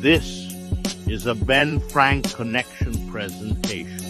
This is a Ben Frank Connection presentation.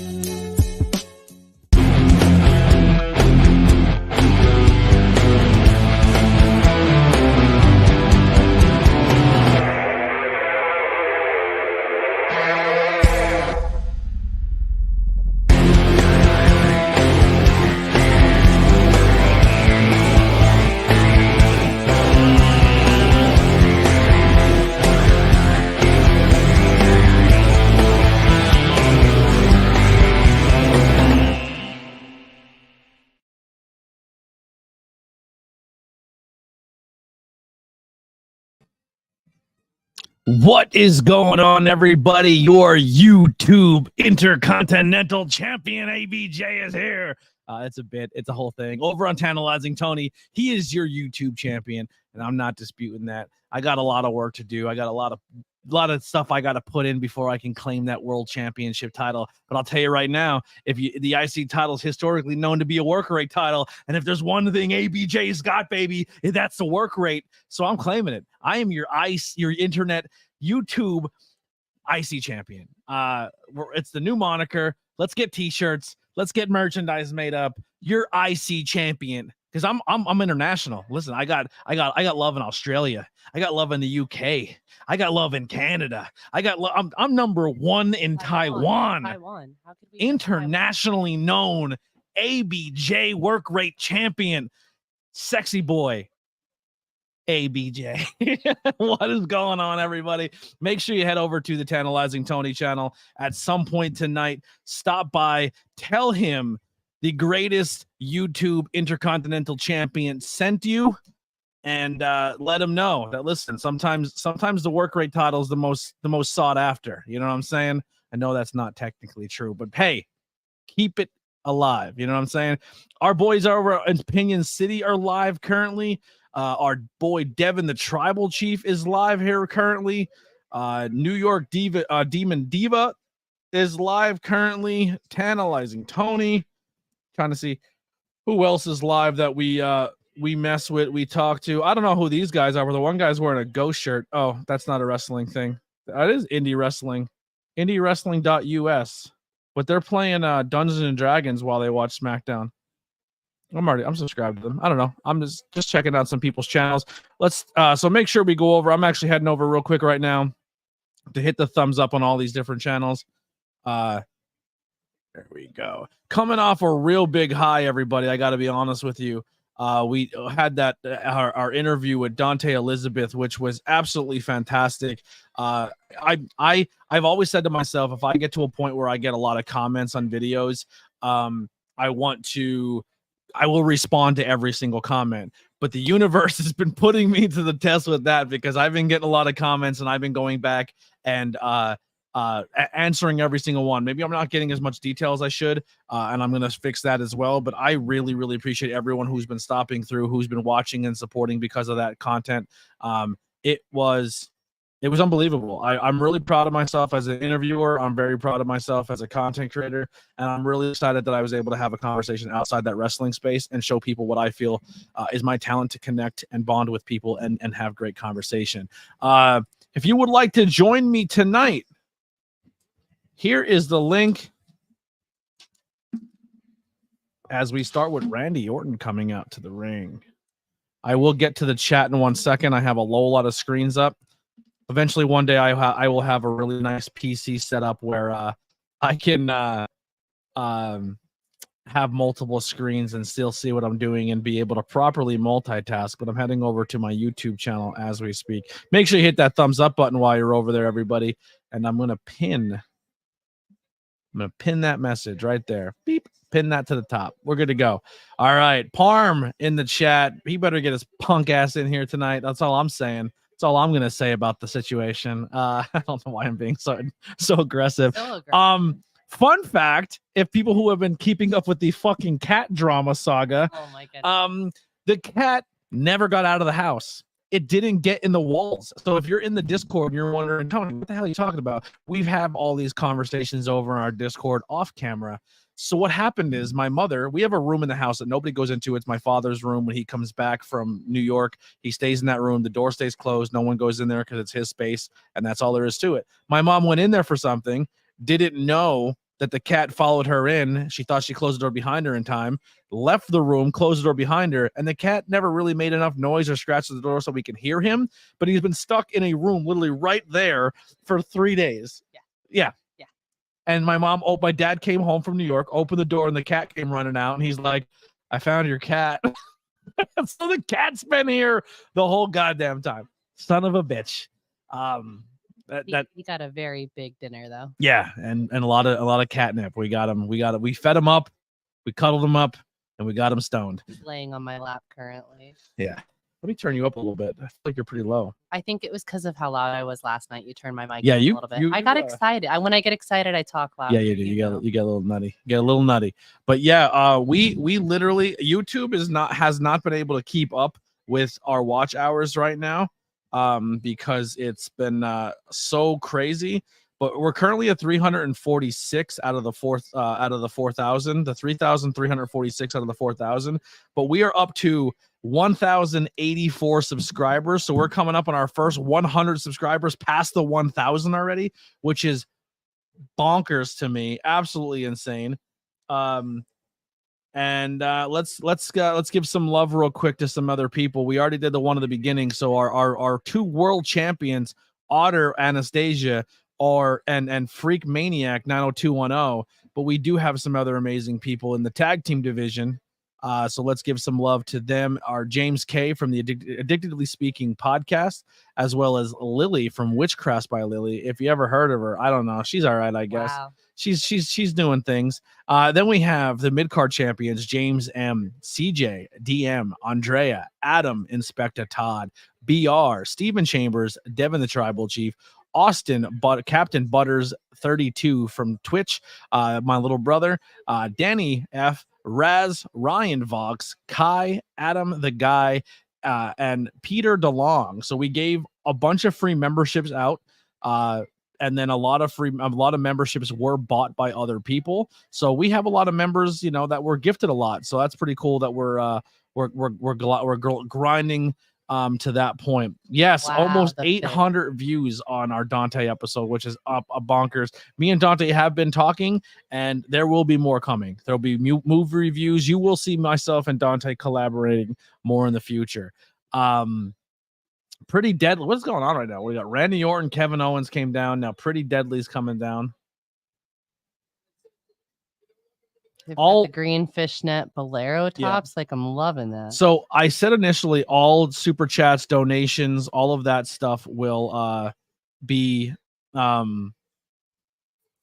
What is going on, everybody? Your YouTube Intercontinental Champion ABJ is here. It's a bit, it's a whole thing. Over on Tantalizing Tony, he is your YouTube champion, and I'm not disputing that. I got a lot of work to do. I got a lot of stuff I got to put in before I can claim that world championship title. But I'll tell you right now, the IC title is historically known to be a work rate title, and if there's one thing ABJ's got, baby, that's the work rate. So I'm claiming it. I am your internet YouTube IC champion. It's the new moniker. Let's get t-shirts. Let's get merchandise made up. You're IC champion. Because I'm international. Listen, I got love in Australia. I got love in the UK. I got love in Canada. I'm number one in Taiwan. How could we internationally known ABJ work rate champion, sexy boy ABJ. What is going on, everybody? Make sure you head over to the Tantalizing Tony channel at some point tonight. Stop by, tell him the greatest YouTube Intercontinental Champion sent you, and let him know that, listen, sometimes the work rate title is the most sought after. You know what I'm saying? I know that's not technically true, but hey, keep it alive. You know what I'm saying? Our boys over in Pinion City are live currently. Our boy Devin the Tribal Chief is live here currently. New York Demon Diva is live currently. Tantalizing Tony. Trying to see who else is live that we mess with, we talk to. I don't know who these guys are, but the one guy's wearing a ghost shirt. Oh, that's not a wrestling thing. That is indie wrestling. IndieWrestling.us. But they're playing Dungeons and Dragons while they watch SmackDown. I'm subscribed to them. I don't know. I'm just checking out some people's channels. Let's so make sure we go over. I'm actually heading over real quick right now to hit the thumbs up on all these different channels. There we go. Coming off a real big high, everybody. I got to be honest with you. We had that our interview with Dante Elizabeth, which was absolutely fantastic. I've always said to myself, if I get to a point where I get a lot of comments on videos, I will respond to every single comment. But the universe has been putting me to the test with that, because I've been getting a lot of comments and I've been going back and answering every single one. Maybe I'm not getting as much detail as I should, and I'm going to fix that as well. But I really, really appreciate everyone who's been stopping through, who's been watching and supporting because of that content. It was unbelievable. I'm really proud of myself as an interviewer. I'm very proud of myself as a content creator, and I'm really excited that I was able to have a conversation outside that wrestling space and show people what I feel is my talent to connect and bond with people and have great conversation. If you would like to join me tonight, here is the link as we start with Randy Orton coming out to the ring. I will get to the chat in 1 second. I have a whole lot of screens up. Eventually, one day, I will have a really nice PC set up where I can have multiple screens and still see what I'm doing and be able to properly multitask. But I'm heading over to my YouTube channel as we speak. Make sure you hit that thumbs up button while you're over there, everybody. And I'm going to pin that message right there. Beep. Pin that to the top. We're good to go. All right. Parm in the chat. He better get his punk ass in here tonight. That's all I'm saying. That's all I'm gonna say about the situation. I don't know why I'm being so aggressive. Fun fact: if people who have been keeping up with the fucking cat drama saga, oh my goodness, the cat never got out of the house. It didn't get in the walls. So if you're in the Discord and you're wondering, Tony, what the hell are you talking about? We have all these conversations over in our Discord off camera. So what happened is my mother, we have a room in the house that nobody goes into. It's my father's room. When he comes back from New York, he stays in that room. The door stays closed. No one goes in there because it's his space, and that's all there is to it. My mom went in there for something, didn't know that the cat followed her in. She thought she closed the door behind her in time, left the room, closed the door behind her, and the cat never really made enough noise or scratched the door so we can hear him, but he's been stuck in a room literally right there for 3 days. Yeah. And my dad came home from New York, opened the door, and the cat came running out, and he's like, I found your cat. So the cat's been here the whole goddamn time. Son of a bitch. He got a very big dinner though. Yeah, and a lot of catnip. We fed him up, we cuddled him up, and we got him stoned. He's laying on my lap currently. Yeah. Let me turn you up a little bit. I feel like you're pretty low. I think it was because of how loud I was last night. You turned my mic Yeah, up a little bit. I got excited. When I get excited, I talk loud. Yeah, you do. You get a little nutty. You get a little nutty. But yeah, we literally, YouTube has not been able to keep up with our watch hours right now, because it's been so crazy. But we're currently at 346 out of the 4,000, the 3,346 out of the 4,000. But we are up to 1,084 subscribers. So we're coming up on our first 100 subscribers past the 1,000 already, which is bonkers to me. Absolutely insane. And let's give some love real quick to some other people. We already did the one at the beginning. So our two world champions, Otter Anastasia and Freak Maniac 90210, but we do have some other amazing people in the tag team division. So let's give some love to them. Our James K from the Addictively Speaking podcast, as well as Lily from Witchcraft by Lily. If you ever heard of her, I don't know. She's all right, I guess. Wow. She's doing things. Then we have the mid-card champions, James M, CJ, DM, Andrea, Adam, Inspector Todd, BR, Stephen Chambers, Devin the Tribal Chief, Austin, Captain Butters 32 from Twitch, my little brother, Danny F, Raz, Ryan Vox, Kai, Adam the Guy, and Peter DeLong. So we gave a bunch of free memberships out, and then a lot of memberships were bought by other people. So we have a lot of members, that were gifted a lot. So that's pretty cool that we're grinding to that point. Yes, Wow, almost that's 800 views on our Dante episode, which is up a bonkers. Me and Dante have been talking, and there will be more coming. There'll be movie reviews. You will see myself and Dante collaborating more in the future. Pretty Deadly. What's going on right now? We got Randy Orton, Kevin Owens came down. Now Pretty Deadly's coming down. All the green fishnet bolero tops, like I'm loving that. So I said initially, all super chats, donations, all of that stuff will be. I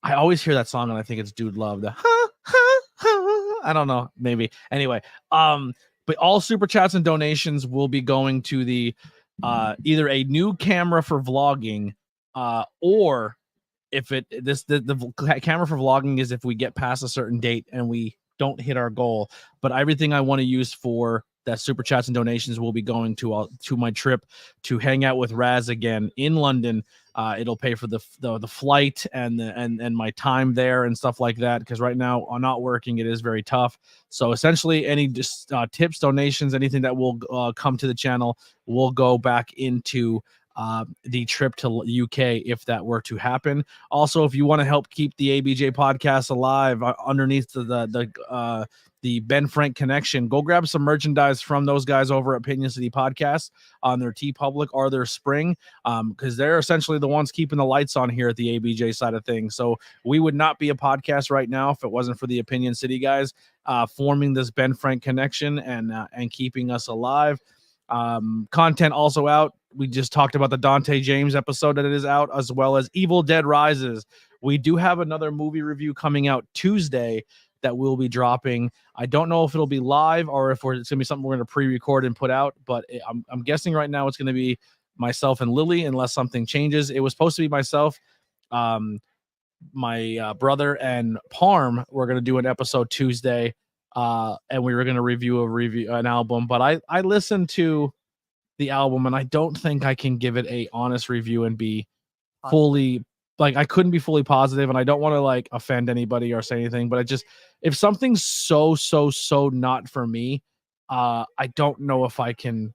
always hear that song and I think it's Dude Love. I don't know, maybe. Anyway, but all super chats and donations will be going to the either a new camera for vlogging, or if the camera for vlogging is if we get past a certain date and we don't hit our goal. But everything I want to use for that super chats and donations will be going to my trip to hang out with Raz again in London. It'll pay for the flight and my time there and stuff like that, because right now I'm not working. It is very tough. So essentially any tips, donations, anything that will come to the channel will go back into the trip to UK if that were to happen. Also, if you want to help keep the ABJ podcast alive underneath the Ben Frank connection, go grab some merchandise from those guys over at Opinion City Podcast on their TeePublic or their Spring, because they're essentially the ones keeping the lights on here at the ABJ side of things. So we would not be a podcast right now if it wasn't for the Opinion City guys forming this Ben Frank connection and keeping us alive. Content also out. We just talked about the Dante James episode that it is out, as well as Evil Dead Rises. We do have another movie review coming out Tuesday that we'll be dropping. I don't know if it'll be live or if it's going to be something we're going to pre-record and put out, but I'm guessing right now it's going to be myself and Lily unless something changes. It was supposed to be myself, my brother, and Parm. We're going to do an episode Tuesday, and we were going to review an album, but I listened to the album and I don't think I can give it a honest review and be fully like I couldn't be fully positive, and I don't want to like offend anybody or say anything, but if something's so not for me, I don't know if I can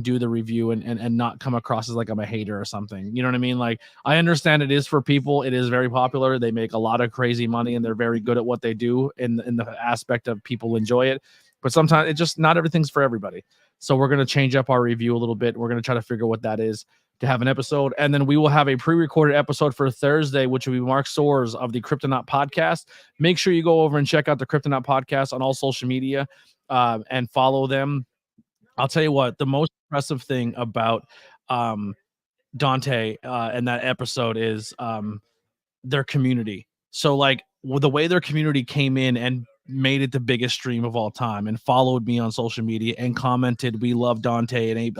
do the review and not come across as like I'm a hater or something. You know what I mean? Like, I understand it is for people. It is very popular. They make a lot of crazy money and they're very good at what they do in the aspect of people enjoy it. But sometimes it just not everything's for everybody. So we're going to change up our review a little bit. We're going to try to figure what that is to have an episode. And then we will have a pre-recorded episode for Thursday, which will be Mark Soares of the Kryptonaut podcast. Make sure you go over and check out the Kryptonaut podcast on all social media and follow them. I'll tell you what, the most impressive thing about Dante and that episode is their community. So like the way their community came in and made it the biggest stream of all time and followed me on social media and commented, "We love Dante,"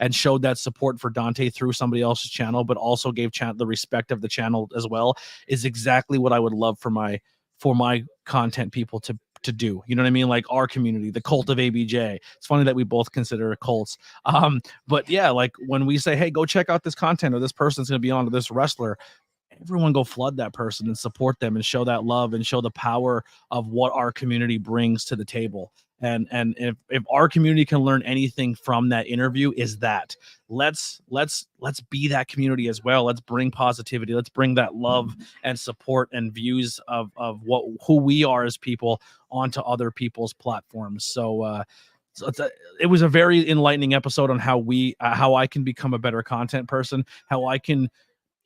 and showed that support for Dante through somebody else's channel, but also gave the respect of the channel as well, is exactly what I would love for my content people to do. You know what I mean? Like our community, the cult of ABJ. It's funny that we both consider cults. But yeah, like when we say, "Hey, go check out this content," or "This person's going to be on to this wrestler," everyone go flood that person and support them and show that love and show the power of what our community brings to the table. And if our community can learn anything from that interview, is that let's be that community as well. Let's bring positivity. Let's bring that love and support and views of who we are as people onto other people's platforms. So it was a very enlightening episode on how I can become a better content person, how I can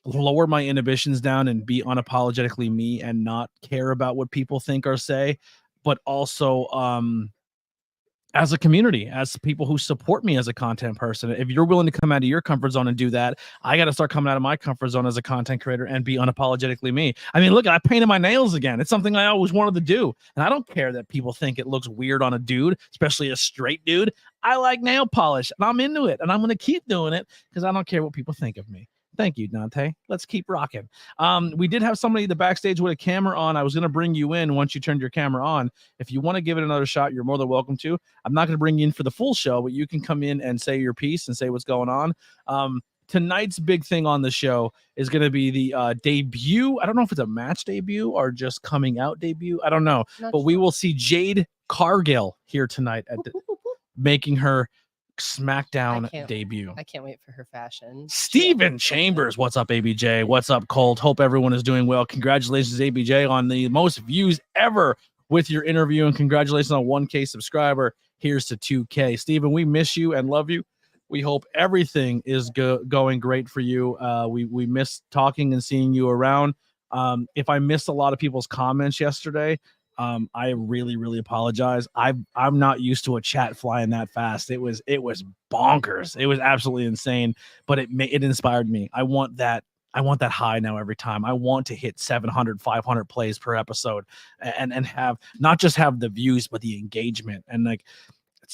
lower my inhibitions down and be unapologetically me and not care about what people think or say, but also as a community, as people who support me as a content person. If you're willing to come out of your comfort zone and do that, I got to start coming out of my comfort zone as a content creator and be unapologetically me. I mean, look, I painted my nails again. It's something I always wanted to do. And I don't care that people think it looks weird on a dude, especially a straight dude. I like nail polish and I'm into it and I'm going to keep doing it because I don't care what people think of me. Thank you, Dante. Let's keep rocking. We did have somebody in the backstage with a camera on. I was going to bring you in once you turned your camera on. If you want to give it another shot, you're more than welcome to. I'm not going to bring you in for the full show, but you can come in and say your piece and say what's going on. Tonight's big thing on the show is going to be the debut. I don't know if it's a match debut or just coming out debut. I don't know. But we will see Jade Cargill here tonight at making her Smackdown debut. I can't wait for her fashion. Steven Chambers, what's up, ABJ? What's up, Colt? Hope everyone is doing well. Congratulations, ABJ, on the most views ever with your interview, and congratulations on 1K subscriber. Here's to 2K. Steven, we miss you and love you. We hope everything is going great for you. We miss talking and seeing you around. If I missed a lot of people's comments yesterday, I really apologize. I'm not used to a chat flying that fast. It was bonkers. It was absolutely insane, but it inspired me. I want that high now every time. I want to hit 700, 500 plays per episode and have not just have the views, but the engagement. And like,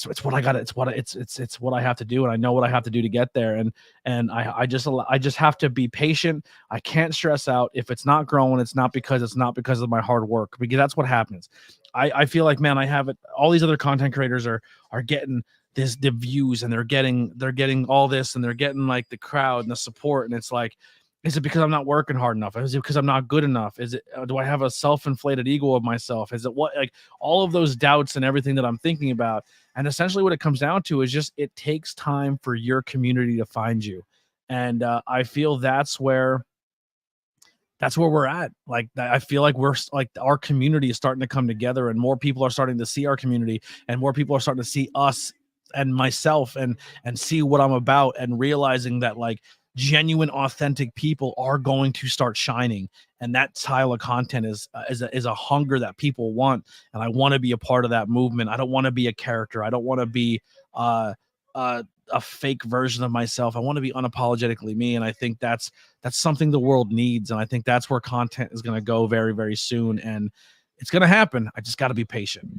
it's what I got. It's what I have to do. And I know what I have to do to get there. And I just have to be patient. I can't stress out. If it's not growing, it's not because of my hard work, because that's what happens. I feel like, man, I have it. All these other content creators are getting the views and they're getting all this and they're getting like the crowd and the support. And it's like, is it because I'm not working hard enough? Is it because I'm not good enough? Is it, do I have a self-inflated ego of myself? Is it what, like all of those doubts and everything that I'm thinking about? And essentially what it comes down to is just, it takes time for your community to find you. And I feel that's where we're at. Like, I feel like we're like, our community is starting to come together and more people are starting to see our community and more people are starting to see us and myself and see what I'm about and realizing that like, genuine, authentic people are going to start shining, and that style of content is a hunger that people want, and I want to be a part of that movement. I don't want to be a character. I don't want to be a fake version of myself. I want to be unapologetically me, and I think that's something the world needs, and I think that's where content is going to go very, very soon, and it's going to happen. I just got to be patient.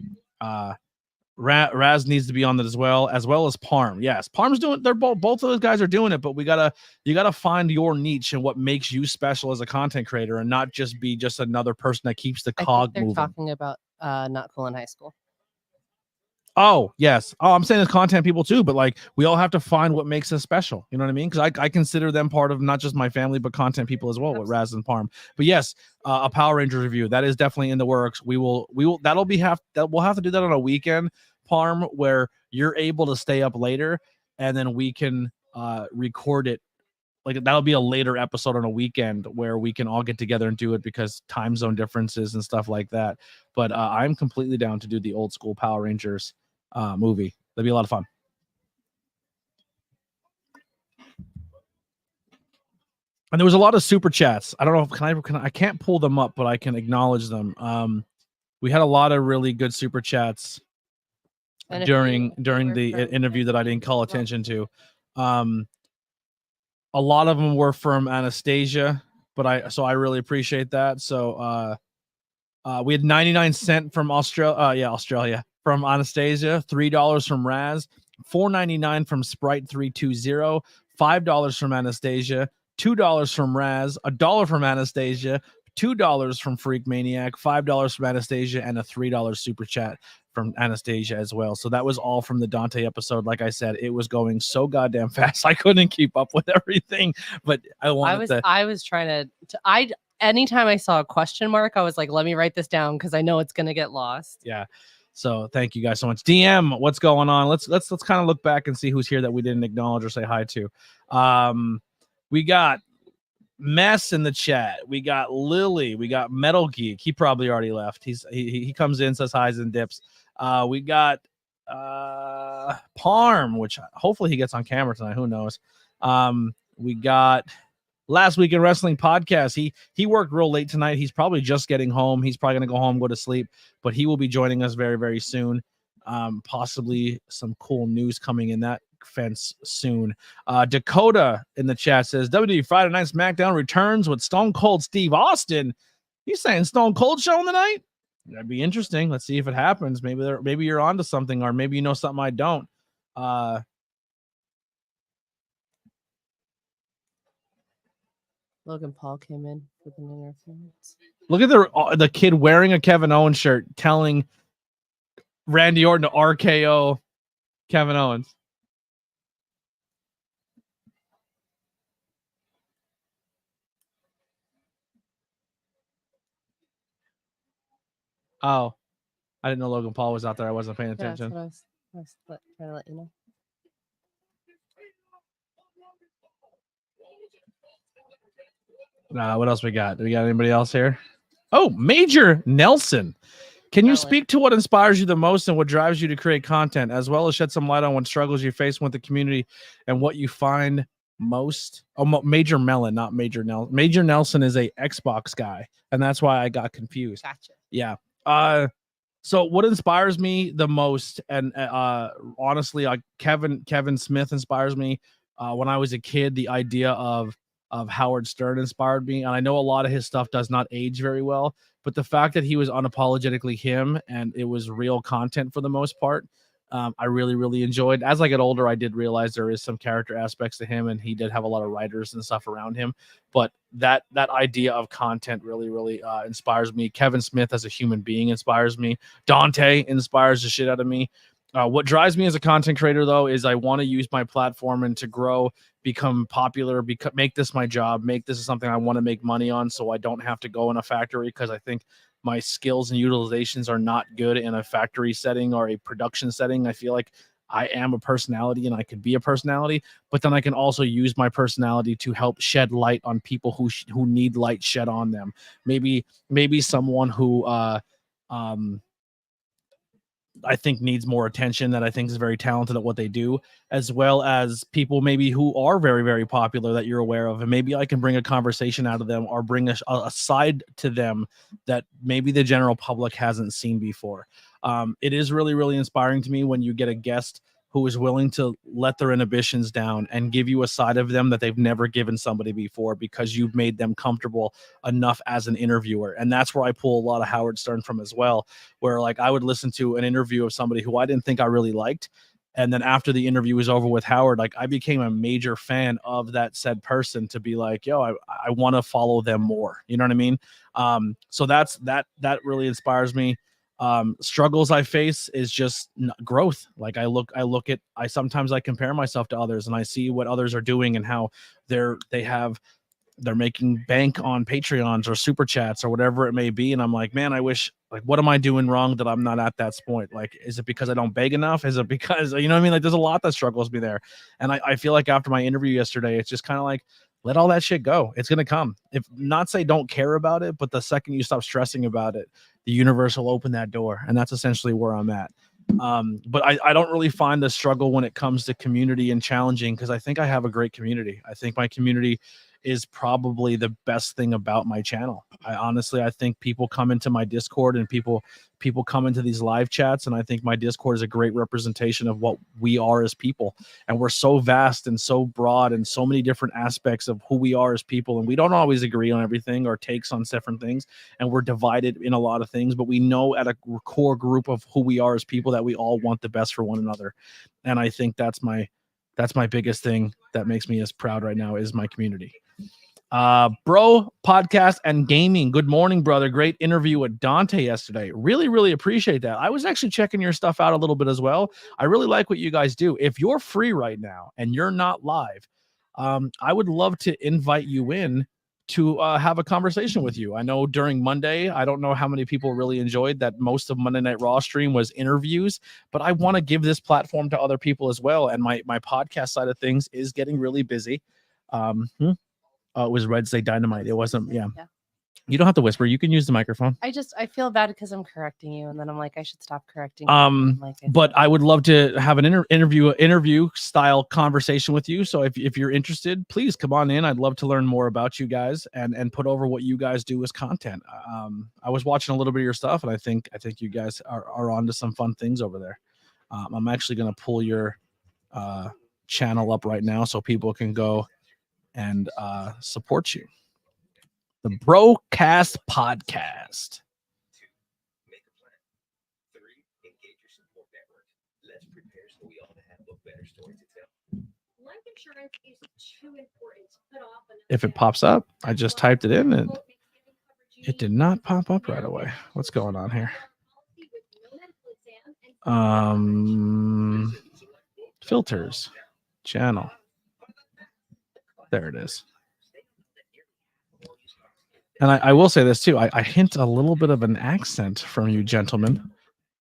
Raz needs to be on that as well as Parm. Yes, Parm's doing. They're both of those guys are doing it, but you gotta find your niche and what makes you special as a content creator, and not just be just another person that keeps the cog moving. They're talking about not cool in high school. Oh, yes. Oh, I'm saying as content people too, but like we all have to find what makes us special. You know what I mean? Because I consider them part of not just my family, but content people as well with Raz and Parm. But yes, a Power Rangers review that is definitely in the works. We'll we'll have to do that on a weekend, Parm, where you're able to stay up later and then we can record it. Like that'll be a later episode on a weekend where we can all get together and do it because time zone differences and stuff like that. But I'm completely down to do the old school Power Rangers movie. That'd be a lot of fun. And there was a lot of super chats. I don't know if I can't pull them up, but I can acknowledge them. We had a lot of really good super chats during the interview that I didn't call attention to. A lot of them were from Anastasia, but I really appreciate that. So we had 99 cents from Australia from Anastasia, $3 from Raz, $4.99 from Sprite 320, $5 from Anastasia, $2 from Raz, $1 from Anastasia, $2 from Freak Maniac, $5 from Anastasia, and a $3 super chat from Anastasia as well. So that was all from the Dante episode. Like I said, it was going so goddamn fast. I couldn't keep up with everything, but I was trying to anytime I saw a question mark, I was like, let me write this down because I know it's gonna get lost. Yeah. So thank you guys so much. DM, what's going on? Let's kind of look back and see who's here that we didn't acknowledge or say hi to. We got Mess in the chat. We got Lily. We got Metal Geek. He probably already left. He comes in, says highs and dips. We got Parm, which hopefully he gets on camera tonight. Who knows? We got Last Week in Wrestling podcast. He worked real late tonight. He's probably just getting home. He's probably gonna go home, go to sleep, but he will be joining us very, very soon. Possibly some cool news coming in that fence soon. Dakota in the chat says WWE Friday Night SmackDown returns with Stone Cold Steve Austin. You saying Stone Cold showing tonight? That'd be interesting. Let's see if it happens. Maybe you're onto something, or maybe you know something I don't. Logan Paul came in with an interference. Look at the kid wearing a Kevin Owens shirt telling Randy Orton to RKO Kevin Owens. Oh, I didn't know Logan Paul was out there. I wasn't paying attention. Yeah, that's what I was trying to let you know. What else we got? Do we got anybody else here? Oh, Major Nelson. Can you speak to what inspires you the most and what drives you to create content, as well as shed some light on what struggles you face with the community and what you find most? Oh, Major Melon, not Major Nelson. Major Nelson is a Xbox guy, and that's why I got confused. Gotcha. Yeah. So what inspires me the most, and honestly, Kevin Smith inspires me. When I was a kid, the idea of Howard Stern inspired me, and I know a lot of his stuff does not age very well, but the fact that he was unapologetically him and it was real content for the most part, I really, really enjoyed. As I get older, I did realize there is some character aspects to him, and he did have a lot of writers and stuff around him. But that idea of content really, really inspires me. Kevin Smith as a human being inspires me. Dante inspires the shit out of me. What drives me as a content creator, though, is I want to use my platform and to grow, become popular, make this my job, make this something I want to make money on, so I don't have to go in a factory, because I think my skills and utilizations are not good in a factory setting or a production setting. I feel like I am a personality and I could be a personality, but then I can also use my personality to help shed light on people who need light shed on them. Maybe someone who I think needs more attention, that I think is very talented at what they do, as well as people maybe who are very, very popular that you're aware of. And maybe I can bring a conversation out of them, or bring a side to them that maybe the general public hasn't seen before. It is really, really inspiring to me when you get a guest who is willing to let their inhibitions down and give you a side of them that they've never given somebody before, because you've made them comfortable enough as an interviewer. And that's where I pull a lot of Howard Stern from as well, where like I would listen to an interview of somebody who I didn't think I really liked, and then after the interview was over with Howard, like I became a major fan of that said person, to be like, yo, I want to follow them more. You know what I mean? So that really inspires me. Struggles I face is just growth. Like I sometimes I compare myself to others and I see what others are doing and how they're making bank on Patreons or super chats or whatever it may be. And I'm like, man, I wish, like, what am I doing wrong that I'm not at that point? Like, is it because I don't beg enough? Is it because, you know what I mean? Like, there's a lot that struggles me there. And I feel like after my interview yesterday, it's just kind of like, let all that shit go. It's going to come. If not say don't care about it, but the second you stop stressing about it, the universe will open that door. And that's essentially where I'm at. But I don't really find the struggle when it comes to community and challenging, because I think I have a great community. I think my community is probably the best thing about my channel. I think people come into my Discord and people come into these live chats, and I think my Discord is a great representation of what we are as people. And we're so vast and so broad and so many different aspects of who we are as people, and we don't always agree on everything or takes on different things, and we're divided in a lot of things, but we know at a core group of who we are as people that we all want the best for one another. And I think that's my biggest thing that makes me as proud right now is my community. Bro podcast and gaming. Good morning, brother. Great interview with Dante yesterday. Really appreciate that. I was actually checking your stuff out a little bit as well. I really like what you guys do. If you're free right now and you're not live, I would love to invite you in to have a conversation with you. I know during Monday, I don't know how many people really enjoyed that. Most of Monday Night Raw stream was interviews, but I want to give this platform to other people as well. And my podcast side of things is getting really busy. It was Red State Dynamite. It wasn't. Yeah. You don't have to whisper. You can use the microphone. I feel bad because I'm correcting you, and then I'm like, I should stop correcting. But I would love to have an interview style conversation with you. So if you're interested, please come on in. I'd love to learn more about you guys and put over what you guys do as content. I was watching a little bit of your stuff, and I think you guys are onto some fun things over there. I'm actually going to pull your channel up right now so people can go and support you. The Broadcast Podcast. If it pops up, I just typed it in and it did not pop up right away. What's going on here? Filters, channel. There it is. And I will say this too. I hint a little bit of an accent from you gentlemen,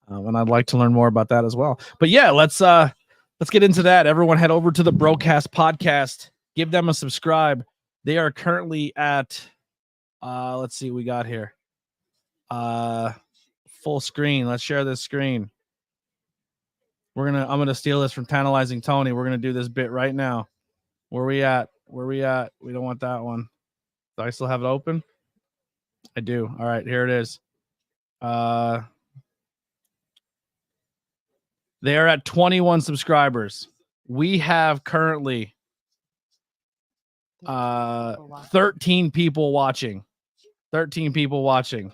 and I'd like to learn more about that as well. But yeah, let's get into that. Everyone head over to the Broadcast Podcast. Give them a subscribe. They are currently at let's see what we got here. Full screen. Let's share this screen. I'm gonna steal this from Tantalizing Tony. We're gonna do this bit right now. Where we at? We don't want that one. Do I still have it open? I do. All right, here it is. They are at 21 subscribers. We have currently 13 people watching. 13 people watching.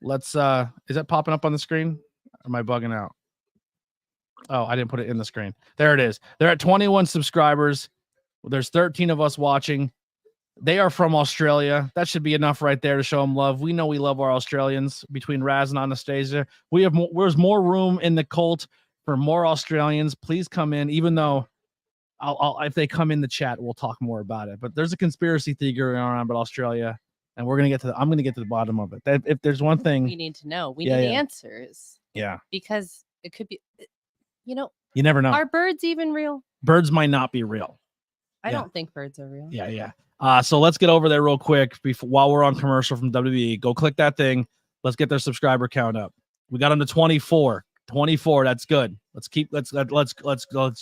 Let's is that popping up on the screen? Or am I bugging out? Oh, I didn't put it in the screen. There it is. They're at 21 subscribers. There's 13 of us watching. They are from Australia. That should be enough right there to show them love. We know we love our Australians. Between Raz and Anastasia, there's more room in the cult for more Australians. Please come in. Even though I'll if they come in the chat, we'll talk more about it. But there's a conspiracy theory going on about Australia, and I'm gonna get to the bottom of it. If there's one thing we need to know, we need answers. Yeah, because it could be, you never know. Are birds even real? Birds might not be real. I don't think birds are real. Yeah. So let's get over there real quick while we're on commercial from WWE. Go click that thing. Let's get their subscriber count up. We got them to 24. 24. That's good. Let's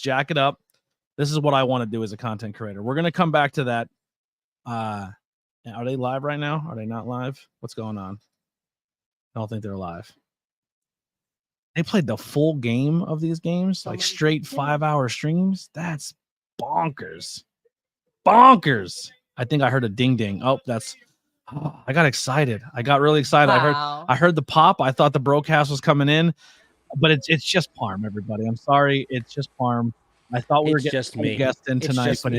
jack it up. This is what I want to do as a content creator. We're gonna come back to that. Are they live right now? Are they not live? What's going on? I don't think they're live. They played the full game of these games, like straight 5-hour streams. That's bonkers. I think I heard a ding ding. I got excited. I got really excited. Wow. I heard the pop. I thought the broadcast was coming in, but it's just Parm, everybody. I'm sorry. It's just Parm. I thought we were getting a guest in tonight, but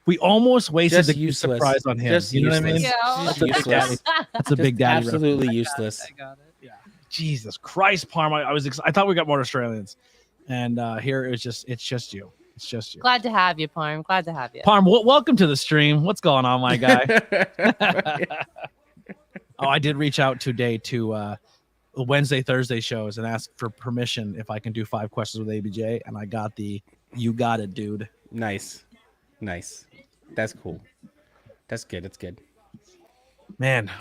we almost wasted the surprise on him. Just you know what I mean? Yeah. Useless. That's a big daddy. Absolutely useless. I got it. Yeah. Jesus Christ, Parm. I thought we got more Australians, and here it's just you. It's just you. Glad to have you, Parm. Glad to have you. Parm, welcome to the stream. What's going on, my guy? Oh, I did reach out today to Wednesday, Thursday shows and ask for permission if I can do 5 questions with ABJ, and I got the "you got it, dude." Nice. That's cool. That's good. That's good. Man,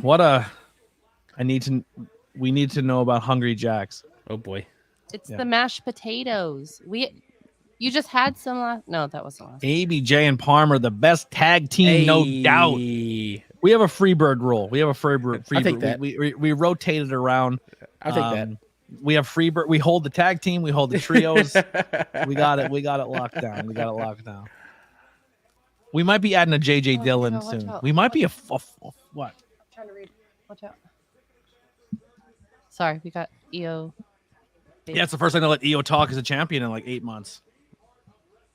we need to know about Hungry Jacks. Oh boy. It's the mashed potatoes. You just had some last. No, that wasn't last. ABJ and Parm are the best tag team, no doubt. We have a Freebird rule. We have a Freebird. I'll take that. We rotate it around. I'll take that. We have Freebird. We hold the tag team. We hold the trios. We got it. We got it locked down. We got it locked down. We might be adding a JJ Dillon soon. out. We might be what? I'm trying to read. Watch out. Sorry, we got EO. Yeah, it's the first time to let EO talk as a champion in like 8 months.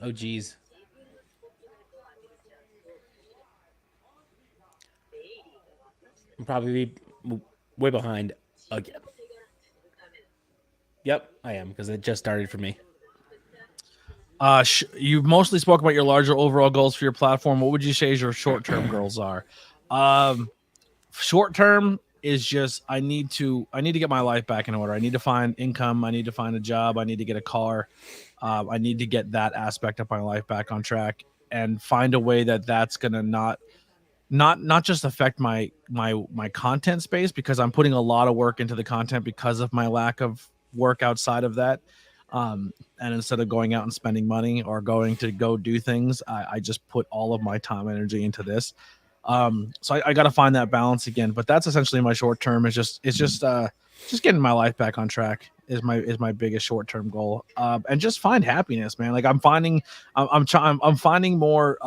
Oh geez. I'm probably way behind again. Yep, I am because it just started for me. You mostly spoke about your larger overall goals for your platform. What would you say your short-term goals are? Short-term is just I need to get my life back in order. I need to find income. I need to find a job. I need to get a car. I need to get that aspect of my life back on track and find a way that's gonna not just affect my content space, because I'm putting a lot of work into the content because of my lack of work outside of that. And instead of going out and spending money or going to go do things, I just put all of my time and energy into this. So I got to find that balance again, but that's essentially my short term. It's just getting my life back on track is my biggest short term goal. And just find happiness, man. Like I'm finding more.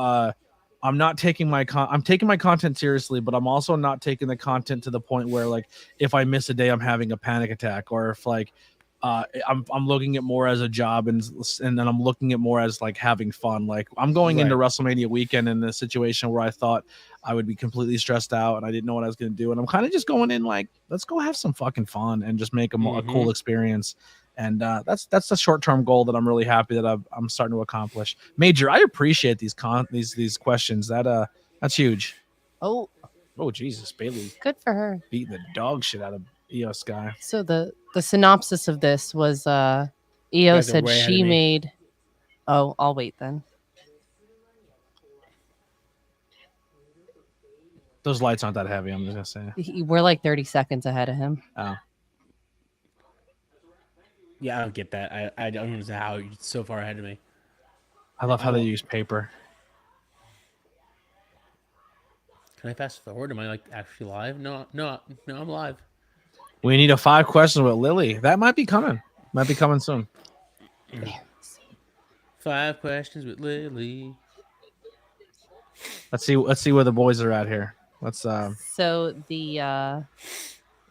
I'm taking my content seriously, but I'm also not taking the content to the point where like if I miss a day, I'm having a panic attack, or if like I'm looking at more as a job and then I'm looking at more as like having fun. Like I'm going into WrestleMania weekend in a situation where I thought I would be completely stressed out and I didn't know what I was going to do. And I'm kind of just going in like, let's go have some fucking fun and just make a cool experience. And that's the short-term goal that I'm really happy that I'm starting to accomplish. Major, I appreciate these questions. That's huge. Oh, Jesus, Bailey. Good for her. Beating the dog shit out of EOS guy. So the synopsis of this was EO said she made. Oh, I'll wait then. Those lights aren't that heavy. I'm just gonna say We're like 30 seconds ahead of him. Oh. Yeah, I don't get that. I don't understand how you're so far ahead of me. I love how they use paper. Can I fast forward? Am I like actually live? No, I'm live. We need a 5 questions with Lily. That might be coming. Might be coming soon. 5 questions with Lily. Let's see where the boys are at here. Let's So the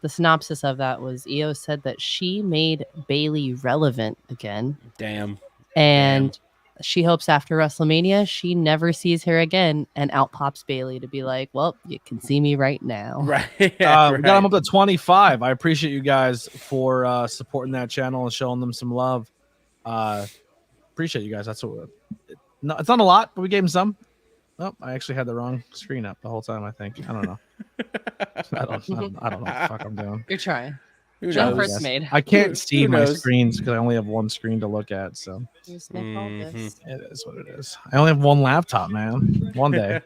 synopsis of that was EO said that she made Bailey relevant again. Damn. And she hopes after WrestleMania she never sees her again, and out pops Bailey to be like, well, you can see me right now. Right. We got them up to 25. I appreciate you guys for supporting that channel and showing them some love. Appreciate you guys. That's what it's not a lot, but we gave them some. Oh, I actually had the wrong screen up the whole time, I think. I don't know. I don't know what the fuck I'm doing. You're trying. Who Jump knows? first made. I can't see Who my knows? screens because I only have one screen to look at. So Just make all this. it is what it is. I only have one laptop, man. One day.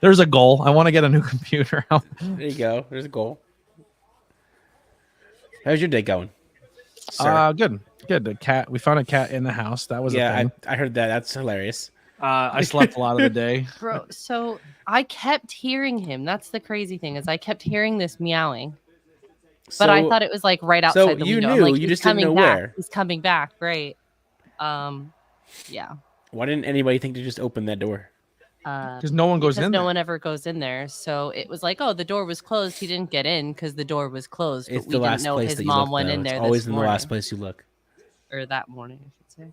There's a goal. I want to get a new computer. There you go. There's a goal. How's your day going, sir? Good. The cat. We found a cat in the house. That was a thing. I heard that. That's hilarious. I slept a lot of the day. Bro, so I kept hearing him. That's the crazy thing, is I kept hearing this meowing. But I thought it was like right outside the window. So I'm like, you he's just didn't know back. where. He's coming back. Great. Yeah. Why didn't anybody think to just open that door? Because no one goes in there. No one ever goes in there. So it was like, oh, the door was closed. He didn't get in because the door was closed. But It's we the didn't last know place his that you mom look. went Though. in there. It's always this in the morning. last place you look. Or that morning, I should say.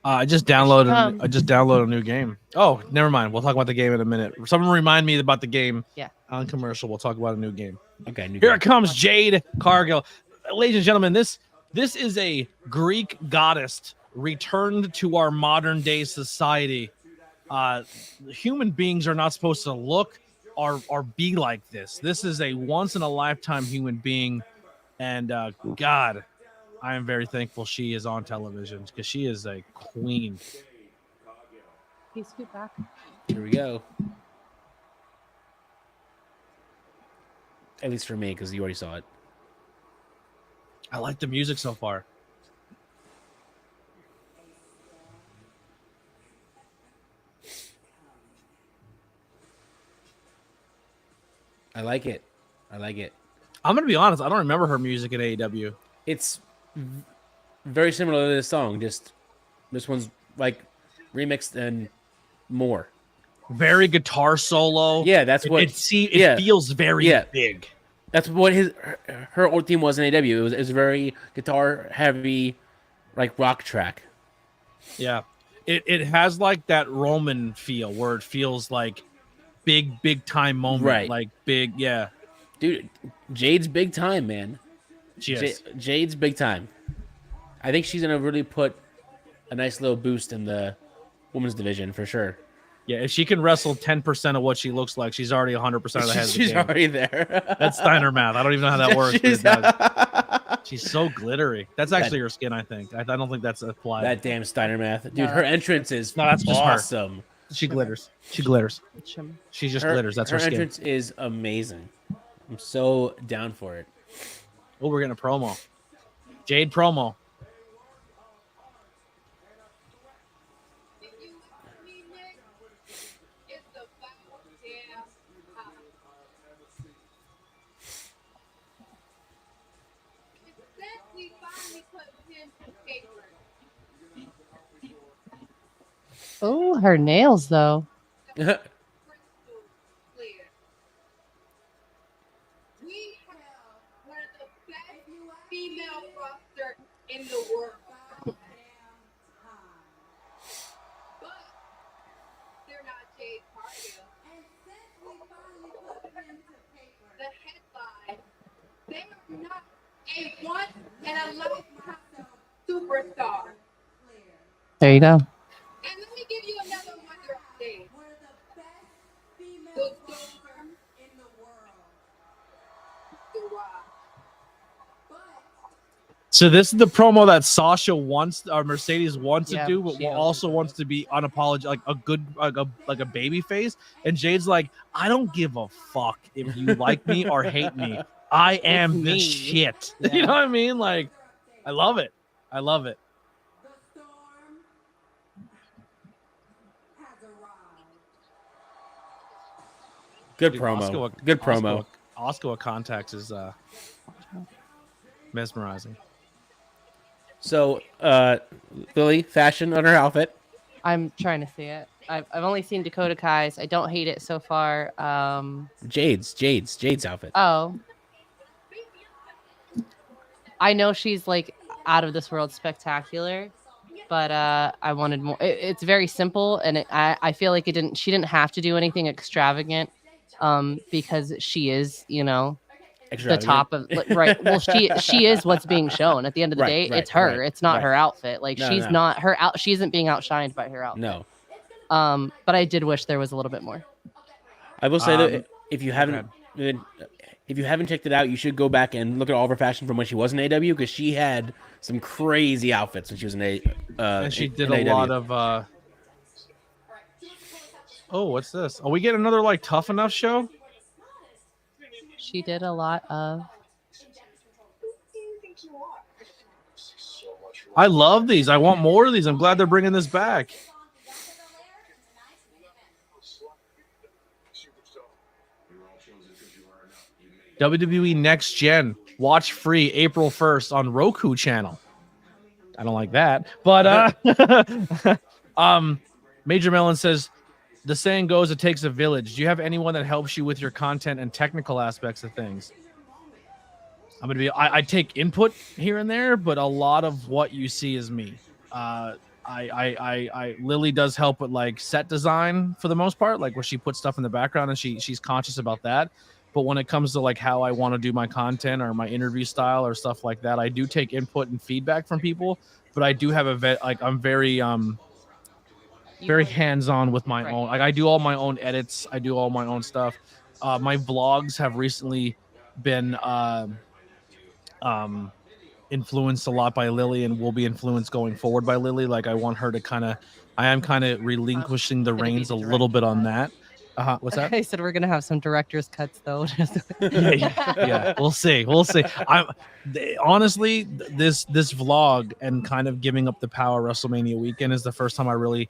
I just downloaded a new game. Oh, never mind. We'll talk about the game in a minute. Someone remind me about the game. Yeah. On commercial, we'll talk about a new game. Okay. Here it comes, Jade Cargill. Ladies and gentlemen, this is a Greek goddess returned to our modern day society. Human beings are not supposed to look or be like this. This is a once in a lifetime human being, and God, I am very thankful she is on television because she is a queen. Can you scoot back? Here we go. At least for me, because you already saw it. I like the music so far. I like it. I like it. I'm gonna be honest. I don't remember her music at AEW. It's very similar to this song. Just this one's like remixed and more. Very guitar solo. Yeah, that's what it feels very big. That's what her old theme was in AEW. It was very guitar heavy, like rock track. Yeah, it has like that Roman feel where it feels like big time moment, right? Like big, yeah. Dude, Jade's big time, man. Jade's big time. I think she's gonna really put a nice little boost in the women's division for sure. Yeah, if she can wrestle 10% of what she looks like, she's already 100% of the head. She's already there. That's Steiner math. I don't even know how that works. She's so glittery. That's actually her skin, I think. I don't think that's applied. That damn Steiner math, dude. Her entrance is that's just awesome. She glitters. She glitters. She just glitters. That's her skin. Her entrance is amazing. I'm so down for it. Oh, we're getting a promo. Jade promo. Oh, her nails though. We have one of the best female roster in the world. But they're not Jade Cargill. And since we finally put them to paper, the headline, they are not a once in a lifetime superstar. There you go. And let me give you another wonder update. One of the best female storm in the world. So this is the promo that Sasha wants, or Mercedes wants to do, but she also wants to be unapologetic, like a good, like a baby face. And Jade's like, I don't give a fuck if you like me or hate me. I am the shit. Yeah. You know what I mean? Like, I love it. I love it. Good Dude, promo. Good promo. Oscar with contacts is mesmerizing. So, Lily, fashion on her outfit. I'm trying to see it. I've only seen Dakota Kai's. I don't hate it so far. Jade's outfit. Oh. I know she's like out of this world spectacular, but I wanted more. It's very simple, and I feel like she didn't have to do anything extravagant, because she is, the top of right. Well, she is what's being shown at the end of the day. It's her. It's not her outfit. Like she's not her out. She isn't being outshined by her outfit. No. But I did wish there was a little bit more. I will say that if you haven't checked it out, you should go back and look at all of her fashion from when she was in AW, because she had some crazy outfits when she was in and she did a lot of. Oh, what's this? Oh, we get another like Tough Enough show. She did a lot of. I love these. I want more of these. I'm glad they're bringing this back. WWE Next Gen. Watch free April 1st on Roku channel. I don't like that. But Major Melon says, the saying goes, it takes a village. Do you have anyone that helps you with your content and technical aspects of things? I take input here and there, but a lot of what you see is me. Lily does help with like set design for the most part, like where she puts stuff in the background and she's conscious about that. But when it comes to like how I want to do my content or my interview style or stuff like that, I do take input and feedback from people. But I do have I'm very hands-on with my own. Like I do all my own edits. I do all my own stuff. My vlogs have recently been influenced a lot by Lily and will be influenced going forward by Lily. Like I want her to I am kind of relinquishing the reins a little bit on that. What's that? I said we're gonna have some director's cuts though. yeah. We'll see. Honestly, this vlog and kind of giving up the power WrestleMania weekend is the first time I really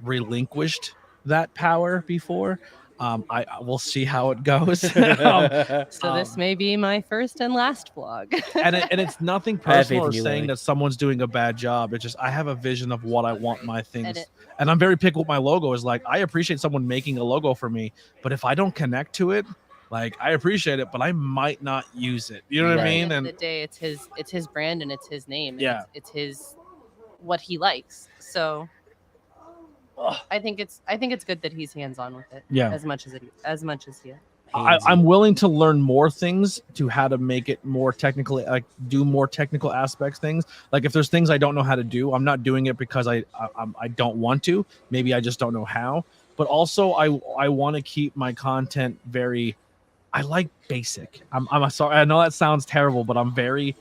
relinquished that power before. I will see how it goes. So this may be my first and last vlog. and it's nothing personal or saying that someone's doing a bad job. It's just I have a vision of what I want my things. And I'm very picky with my logo. Is like I appreciate someone making a logo for me, but if I don't connect to it, like I appreciate it, but I might not use it. You know what I mean? At the end of the day, it's his brand and it's his name. And Yeah, it's his what he likes. So I think it's good that he's hands on with it. Yeah, as much as he. I'm willing to learn more things to how to make it more technically, like do more technical aspects things. Like if there's things I don't know how to do, I'm not doing it because I don't want to. Maybe I just don't know how. But also I want to keep my content very. I like basic. I'm sorry. I know that sounds terrible, but I'm very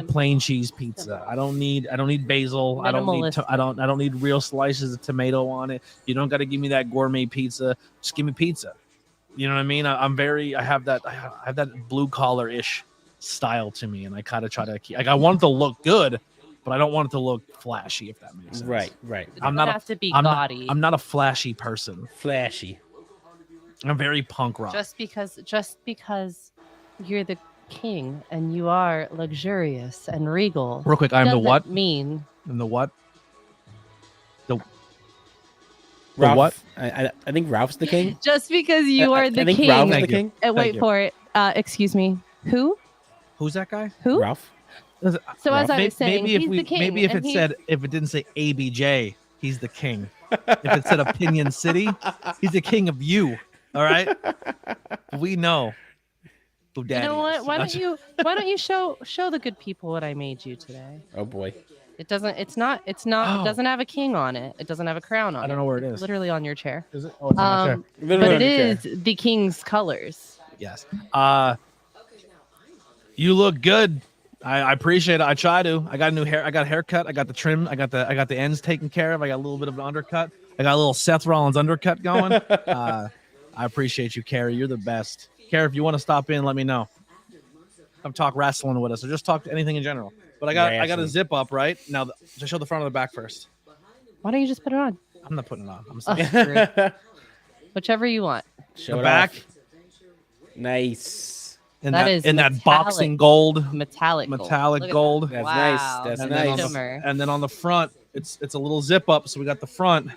plain cheese pizza. I don't need basil. I don't need real slices of tomato on it. You don't got to give me that gourmet pizza. Just give me pizza. You know what I mean? I have that blue collar ish style to me, and I kind of try to keep. Like I want it to look good, but I don't want it to look flashy. If that makes sense. Right. I'm not gaudy. I'm not a flashy person. Flashy. I'm very punk rock. Just because you're the king and you are luxurious and regal. Real quick, I'm the what? Mean. I'm the what? The Ralph, what? I think Ralph's the king. Just because you are the I think king. Ralph's the king. Wait for it. Excuse me. Who? Who's that guy? Who? Ralph. So as I was saying, he's the king. Maybe if it didn't say ABJ, he's the king. If it said Opinion City, he's the king of you. All right. We know. Who daddy you know what? is. Why don't you show the good people what I made you today? Oh boy. It doesn't. It doesn't have a king on it. It doesn't have a crown on it. I don't know where it It's is. literally on your chair. Is it? Oh, it's on my chair. But it is the king's colors. Yes. You look good. I appreciate it. I try to. I got a new hair. I got a haircut. I got the trim. I got the ends taken care of. I got a little bit of an undercut. I got a little Seth Rollins undercut going. I appreciate you, Carrie. You're the best. Carrie, if you want to stop in, let me know. Come talk wrestling with us, or just talk to anything in general. But I got a zip up right now. Just show the front or the back first. Why don't you just put it on? I'm not putting it on. I'm sorry. Whichever you want. Show the back. Off. Nice. In that boxing gold, metallic gold. That's wow. nice. That's and nice. And then on the front, it's a little zip up. So we got the front.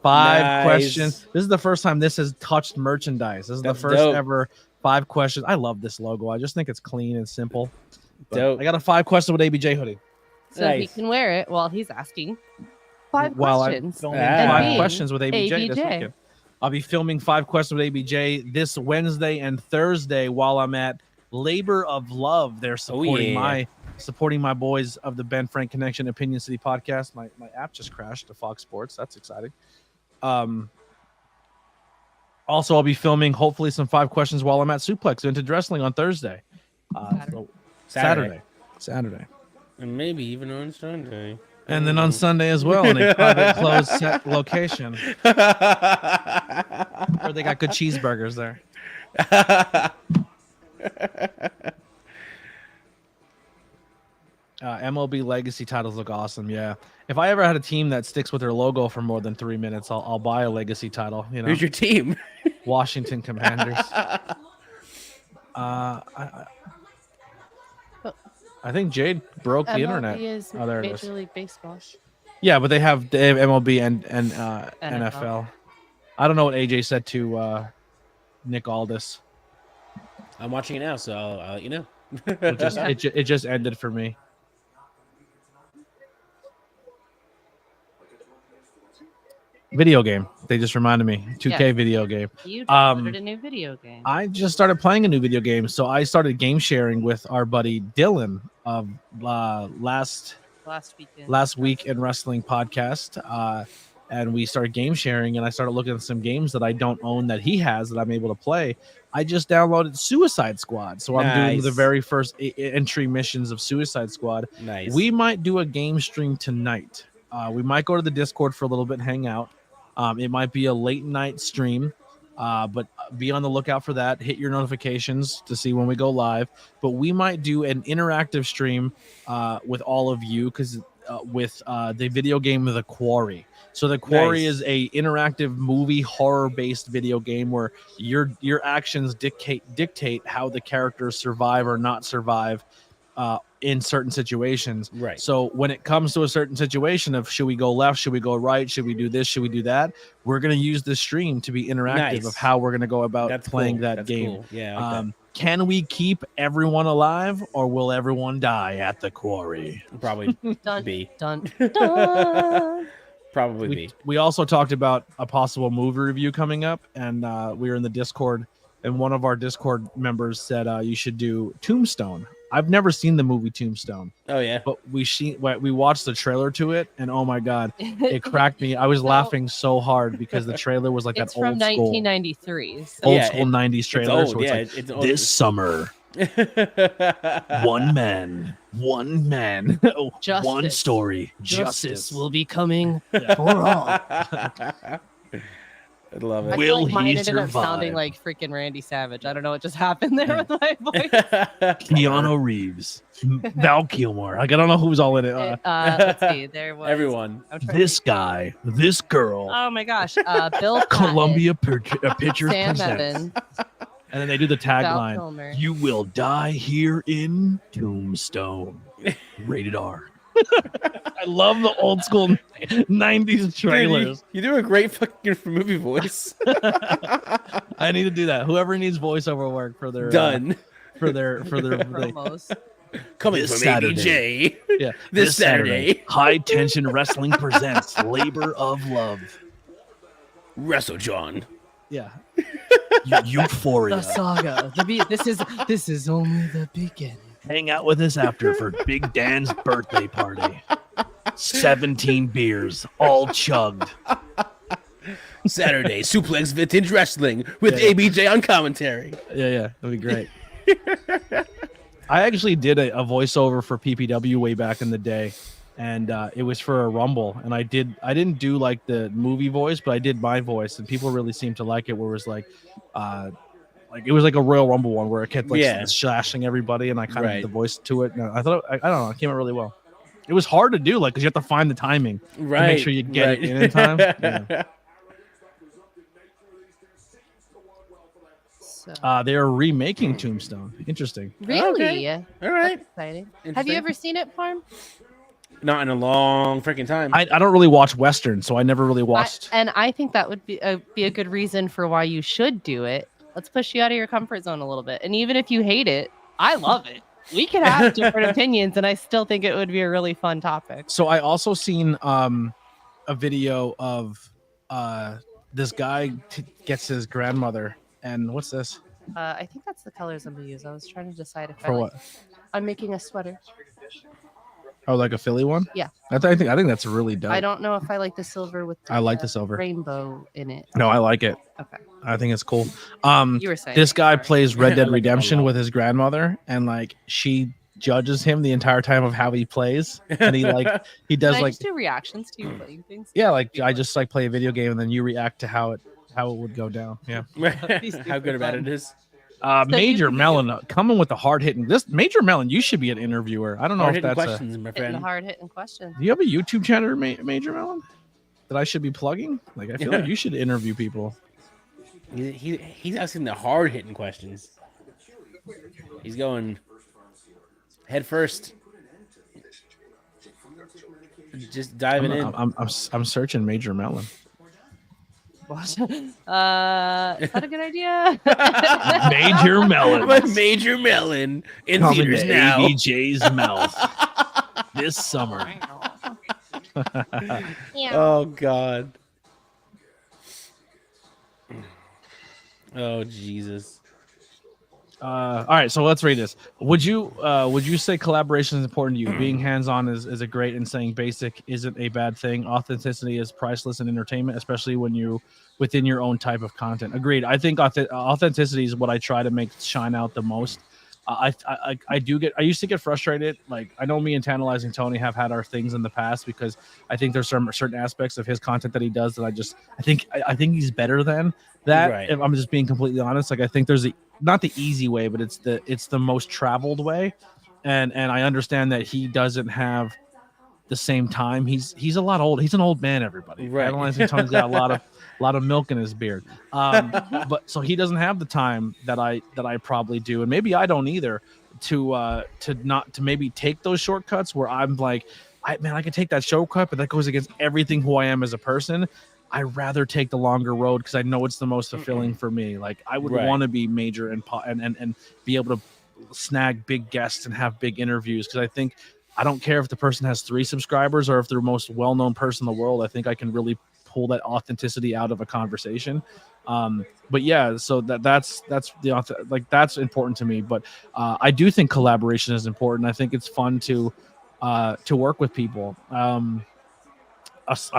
5 questions. This is the first time this has touched merchandise. This is the first ever 5 questions. I love this logo. I just think it's clean and simple. Dope. I got a 5 question with ABJ hoodie. So he can wear it while he's asking 5 questions. I'm filming 5 questions with ABJ this weekend. I'll be filming 5 questions with ABJ this Wednesday and Thursday while I'm at Labor of Love. They're supporting my boys of the Ben Frank Connection Opinion City podcast. My app just crashed to Fox Sports. That's exciting. Also, I'll be filming hopefully some 5 questions while I'm at Suplex Vintage Wrestling on Thursday. Saturday. And maybe even on Sunday. And then on Sunday as well in a private closed set location. Where they got good cheeseburgers there. MLB Legacy titles look awesome. Yeah. If I ever had a team that sticks with their logo for more than 3 minutes, I'll buy a Legacy title. You know, who's your team? Washington Commanders. I think Jade broke the internet. Is there it is. Major League Baseball. Yeah, but they have MLB and NFL. I don't know what AJ said to Nick Aldis. I'm watching it now, so I'll let you know. It just ended for me. Video game. They just reminded me. 2K Yes. video game. You downloaded a new video game. I just started playing a new video game, so I started game sharing with our buddy Dylan of last week in wrestling podcast. And we started game sharing, and I started looking at some games that I don't own that he has that I'm able to play. I just downloaded Suicide Squad, so I'm doing the very first entry missions of Suicide Squad. Nice. We might do a game stream tonight. We might go to the Discord for a little bit and hang out. It might be a late night stream, but be on the lookout for that. Hit your notifications to see when we go live. But we might do an interactive stream with all of you because with the video game The Quarry. So The Quarry is a interactive movie horror-based video game where your actions dictate how the characters survive or not survive in certain situations. Right. So when it comes to a certain situation of should we go left, should we go right, should we do this, should we do that, we're going to use the stream to be interactive of how we're going to go about playing that game. Cool. Yeah. I like that. Can we keep everyone alive, or will everyone die at the quarry? Probably Dun, be. dun, dun. Probably be. We also talked about a possible movie review coming up, and we were in the Discord, and one of our Discord members said you should do Tombstone. I've never seen the movie Tombstone. Oh yeah. But we watched the trailer to it, and oh my god, it cracked me. I was laughing so hard because the trailer was like that old from 1993. So. old school 90s trailer. Old, so it's it's like this summer, one man, Justice. one story, Justice will be coming Yeah. for all. I love it. I Will feel like mine he ended up sounding survive? like freaking Randy Savage. I don't know what just happened there with my voice. Keanu Reeves, Val Kilmer. Like I don't know who's all in it. Let's see. There was Everyone. I'm trying This guy, this girl, Oh my gosh. Bill Columbia Pictures Sam presents. Evans, And then they do the Val tagline: Kilmer. "You will die here in Tombstone." Rated R. I love the old school 90s trailers. Dude, you do a great fucking movie voice. I need to do that. Whoever needs voiceover work for their Done. For their Promos. Coming This from Saturday. ABJ. yeah This Saturday. High Tension Wrestling presents Labor of Love. Wrestle John. Yeah. Euphoria. The saga. This is only the beginning. Hang out with us after for Big Dan's birthday party. 17 beers, all chugged. Saturday, Suplex Vintage Wrestling with Yeah. ABJ on commentary. Yeah, that'd be great. I actually did a voiceover for PPW way back in the day, and it was for a Rumble, and I didn't do like the movie voice, but I did my voice, and people really seemed to like it. Where it was like it was like a Royal Rumble one where it kept like slashing everybody, and I kind of did the voice to it. And I thought I don't know, it came out really well. It was hard to do, like because you have to find the timing to make sure you get it in time. Yeah. So. They are remaking Tombstone. Interesting. Really? Okay. All right. That's exciting. Have Interesting. you ever seen it, Farm? Not in a long freaking time. I don't really watch Western, so I never really watched. And I think that would be a good reason for why you should do it. Let's push you out of your comfort zone a little bit. And even if you hate it, I love it. We could have different opinions, and I still think it would be a really fun topic. So I also seen a video of this guy gets his grandmother, and what's this? I think that's the colors I'm gonna use. I was trying to decide if For what? I'm making a sweater. Oh, like a Philly one? Yeah. I think that's really dope. I don't know if I like the silver with I like the silver. rainbow in it. No, I like it. Okay. I think it's cool. You were saying This guy plays Red Dead I like it a Redemption lot. with his grandmother, and like she judges him the entire time of how he plays, and he does Can I like just do reactions to you playing things? yeah, like I just like play a video game and then you react to how it would go down. Yeah. How good or bad it is. Major Melon coming with the hard hitting. This Major Melon, you should be an interviewer. I don't know if Hard-hitting that's questions, my Hitting the friend. hard hitting question. Do you have a YouTube channel, Major Melon, that I should be plugging? Like I feel like you should interview people. He's asking the hard hitting questions. He's going head first. Just diving in. I'm searching Major Melon. What? Is that a good idea? Major Melon. But Major Melon in Coming theaters to now. ABJ's mouth this summer. Oh God. Oh Jesus. All right, so let's read this. Would you say collaboration is important to you? Being hands-on is a great, and saying basic isn't a bad thing. Authenticity is priceless in entertainment, especially when you within your own type of content. Agreed. I think authenticity is what I try to make shine out the most. I used to get frustrated. Like, I know me and Tantalizing Tony have had our things in the past, because I think there's certain aspects of his content that he does that I think he's better than that. Right. If I'm just being completely honest, like, I think there's not the easy way, but it's the most traveled way, and I understand that he doesn't have the same time. He's a lot old. He's an old man. Everybody, Right. Analyzing Tony's got a lot of milk in his beard. But so he doesn't have the time that I probably do, and maybe I don't either. To maybe take those shortcuts where I'm like, I can take that shortcut, but that goes against everything who I am as a person. I rather take the longer road because I know it's the most fulfilling for me. Like, I would Right. want to be major and be able to snag big guests and have big interviews, because I think I don't care if the person has 3 subscribers or if they're the most well-known person in the world. I think I can really pull that authenticity out of a conversation. But yeah, so that's that's important to me. But I do think collaboration is important. I think it's fun to work with people. I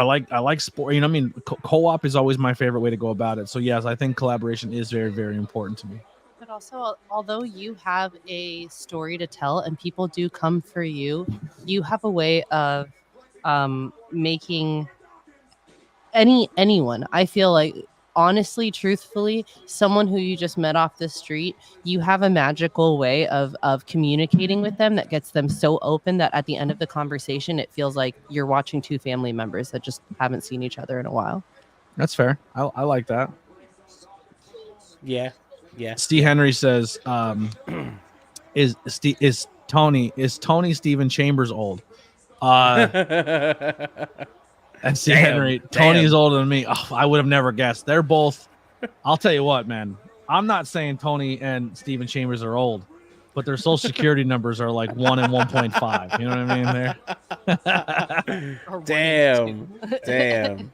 like sport. You know, I mean, co-op is always my favorite way to go about it. So yes, I think collaboration is very, very important to me. But also, although you have a story to tell and people do come for you, you have a way of making anyone, I feel like, honestly, truthfully, someone who you just met off the street, you have a magical way of communicating with them that gets them so open that at the end of the conversation, it feels like you're watching 2 family members that just haven't seen each other in a while. That's fair. I like that. Yeah. Yeah. Steve Henry says, is Tony Stephen Chambers old? And Steve Henry, Tony's older than me. Oh, I would have never guessed. They're both. I'll tell you what, man. I'm not saying Tony and Stephen Chambers are old, but their social security numbers are like 1 and 1.5. You know what I mean? There. Damn.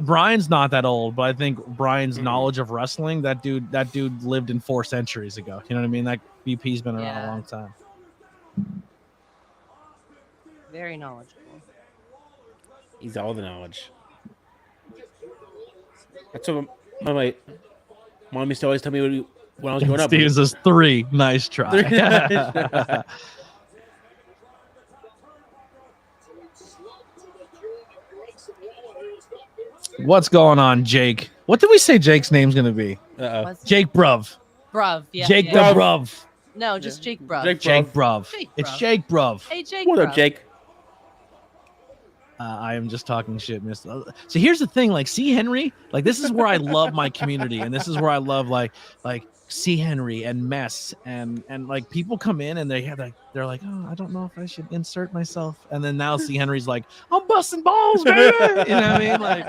Brian's not that old, but I think Brian's knowledge of wrestling, that dude lived in 4 centuries ago. You know what I mean? That BP's been around a long time. Very knowledgeable. He's all the knowledge. That's what my mom used to always tell me when I was growing up. Steven says 3. Nice try. What's going on, Jake? What did we say Jake's name's going to be? Jake Bruv. Bruv, yeah. Jake yeah. the Bruv. No, just Jake Bruv. Jake Bruv. Jake It's Bruv. Jake Bruv. Hey, Jake What Bruv. up, Jake? I am just talking shit, Mister. So here's the thing, like, C. Henry, like, this is where I love my community, and this is where I love like C. Henry and Mess and like, people come in and they're like, oh, I don't know if I should insert myself, and then now C. Henry's like, I'm busting balls, baby. You know what I mean? Like,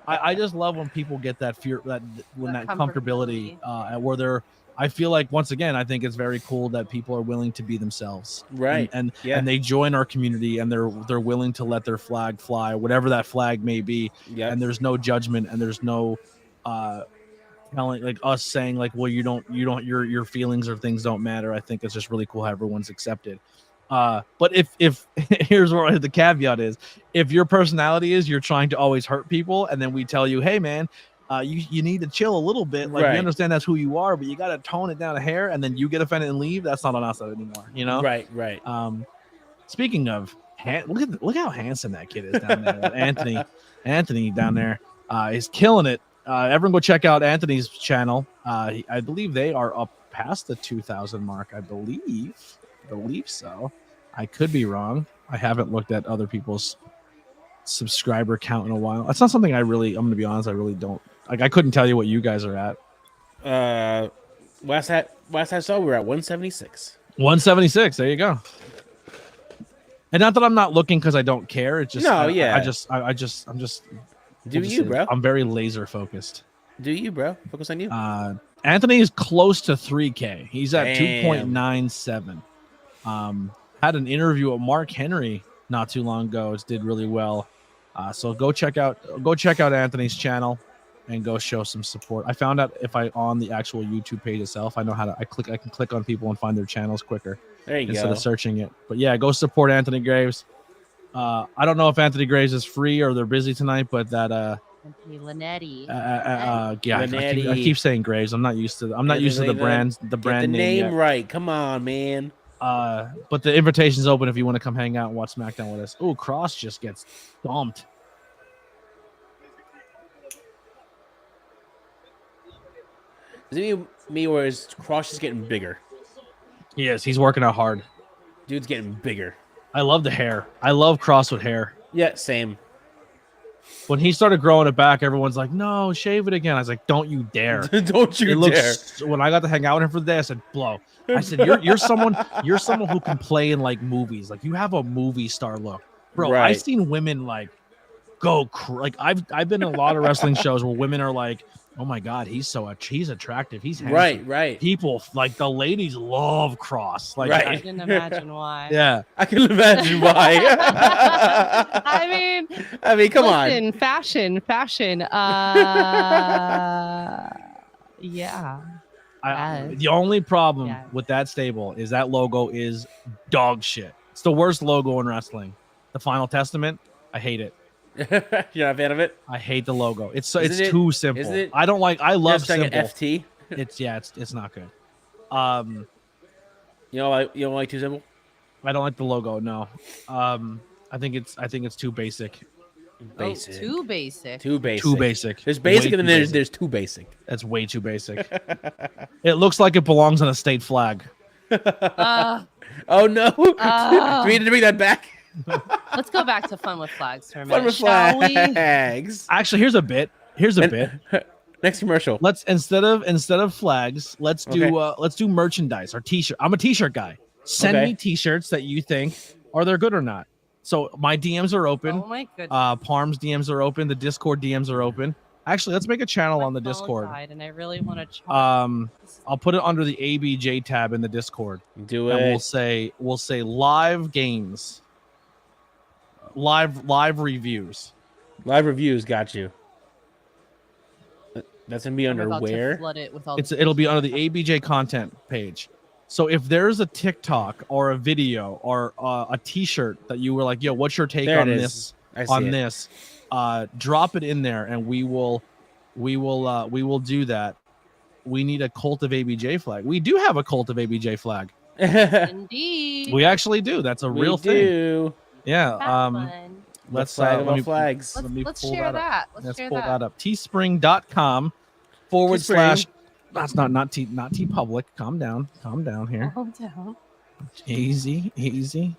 I just love when people get that fear, that comfortability, where they're. I feel like, once again, I think it's very cool that people are willing to be themselves, right? And they join our community, and they're willing to let their flag fly, whatever that flag may be. Yeah. And there's no judgment, and there's no telling, like, us saying like, well, your feelings or things don't matter. I think it's just really cool how everyone's accepted. But if here's where the caveat is: if your personality is you're trying to always hurt people, and then we tell you, hey man, you need to chill a little bit. Like, we understand that's who you are, but you got to tone it down a hair, and then you get offended and leave. That's not on us anymore, you know? Right. Speaking of, look how handsome that kid is down there. Anthony down there is killing it. Everyone go check out Anthony's channel. I believe they are up past the 2,000 mark. I believe so. I could be wrong. I haven't looked at other people's subscriber count in a while. That's not something I'm going to be honest, I really don't. Like, I couldn't tell you what you guys are at. Last I saw, we were at 176. 176. There you go. And not that I'm not looking because I don't care. It's just I'm just. Bro? I'm very laser focused. Do you, bro? Focus on you. Anthony is close to 3K. He's at Damn. 2.97. Had an interview with Mark Henry not too long ago. It did really well. So go check out Anthony's channel. and go show some support. I found out if I on the actual YouTube page itself, I know how to. I can click on people and find their channels quicker There you instead go. of searching it. But yeah, go support Anthony Graves. I don't know if Anthony Graves is free or they're busy tonight, but that Anthony Linetti. yeah, I Linetti. keep saying Graves. I'm not used to the brand Get the name name yet. right. Come on, man. But the invitation's open if you want to come hang out and watch SmackDown with us. Oh, Cross just gets dumped. Is it me or is Cross just getting bigger? He is. He's working out hard. Dude's getting bigger. I love the hair. I love Cross with hair. Yeah, same. When he started growing it back, everyone's like, "No, shave it again." I was like, "Don't you dare!" Don't you It dare. looks. When I got to hang out with him for the day, I said, "Blow." I said, "You're someone who can play in like movies. Like you have a movie star look, bro." Right. I've seen women like go like I've been in a lot of wrestling shows where women are like, "Oh my god, he's attractive. He's handsome." Right. People like the ladies love Cross. Like, Right. I can imagine why. yeah. I can imagine why. I mean, Come listen, on. fashion. Yeah. Yes. The only problem Yes. with that stable is that logo is dog shit. It's the worst logo in wrestling. The Final Testament, I hate it. You're not a fan of it? I hate the logo. It's Isn't it- too simple. isn't it I don't like. I love Just like simple. an FT. It's not good. You don't like too simple? I don't like the logo. No. I think it's too basic. Basic. Oh, too basic. Too basic. Too basic. There's basic Way and then too there's too basic. That's way too basic. It looks like it belongs on a state flag. Oh no! Do we need to bring that back? Let's go back to fun with flags for a minute. Fun with shall we? flags. Actually, here's a bit. Next commercial. Let's instead of flags, let's do merchandise or t-shirt. I'm a t-shirt guy. Send Okay. me t-shirts that you think are they good or not. So my DMs are open. Oh my goodness. Parm's DMs are open. The Discord DMs are open. Actually, let's make a channel My on the phone Discord. died and I really want to try. I'll put it under the ABJ tab in the Discord. Do And it. we'll say live games. Live reviews. Live reviews got you. That's gonna be I'm under about to where? flood it with all It'll be under the ABJ content page. So if there's a TikTok or a video or a T-shirt that you were like, "Yo, what's your take There on it is. this?" I see On it. this, drop it in there, and we will do that. We need a Cult of ABJ flag. We do have a Cult of ABJ flag. Indeed. We actually do. That's a real thing. do. Yeah. Have fun. Let's flag of let all me- flags. let me Let's pull share that up. that. Let's Let's share pull that. that up. Teespring.com / Teespring. That's not T Public. Calm down here. Calm down. Easy. Easy.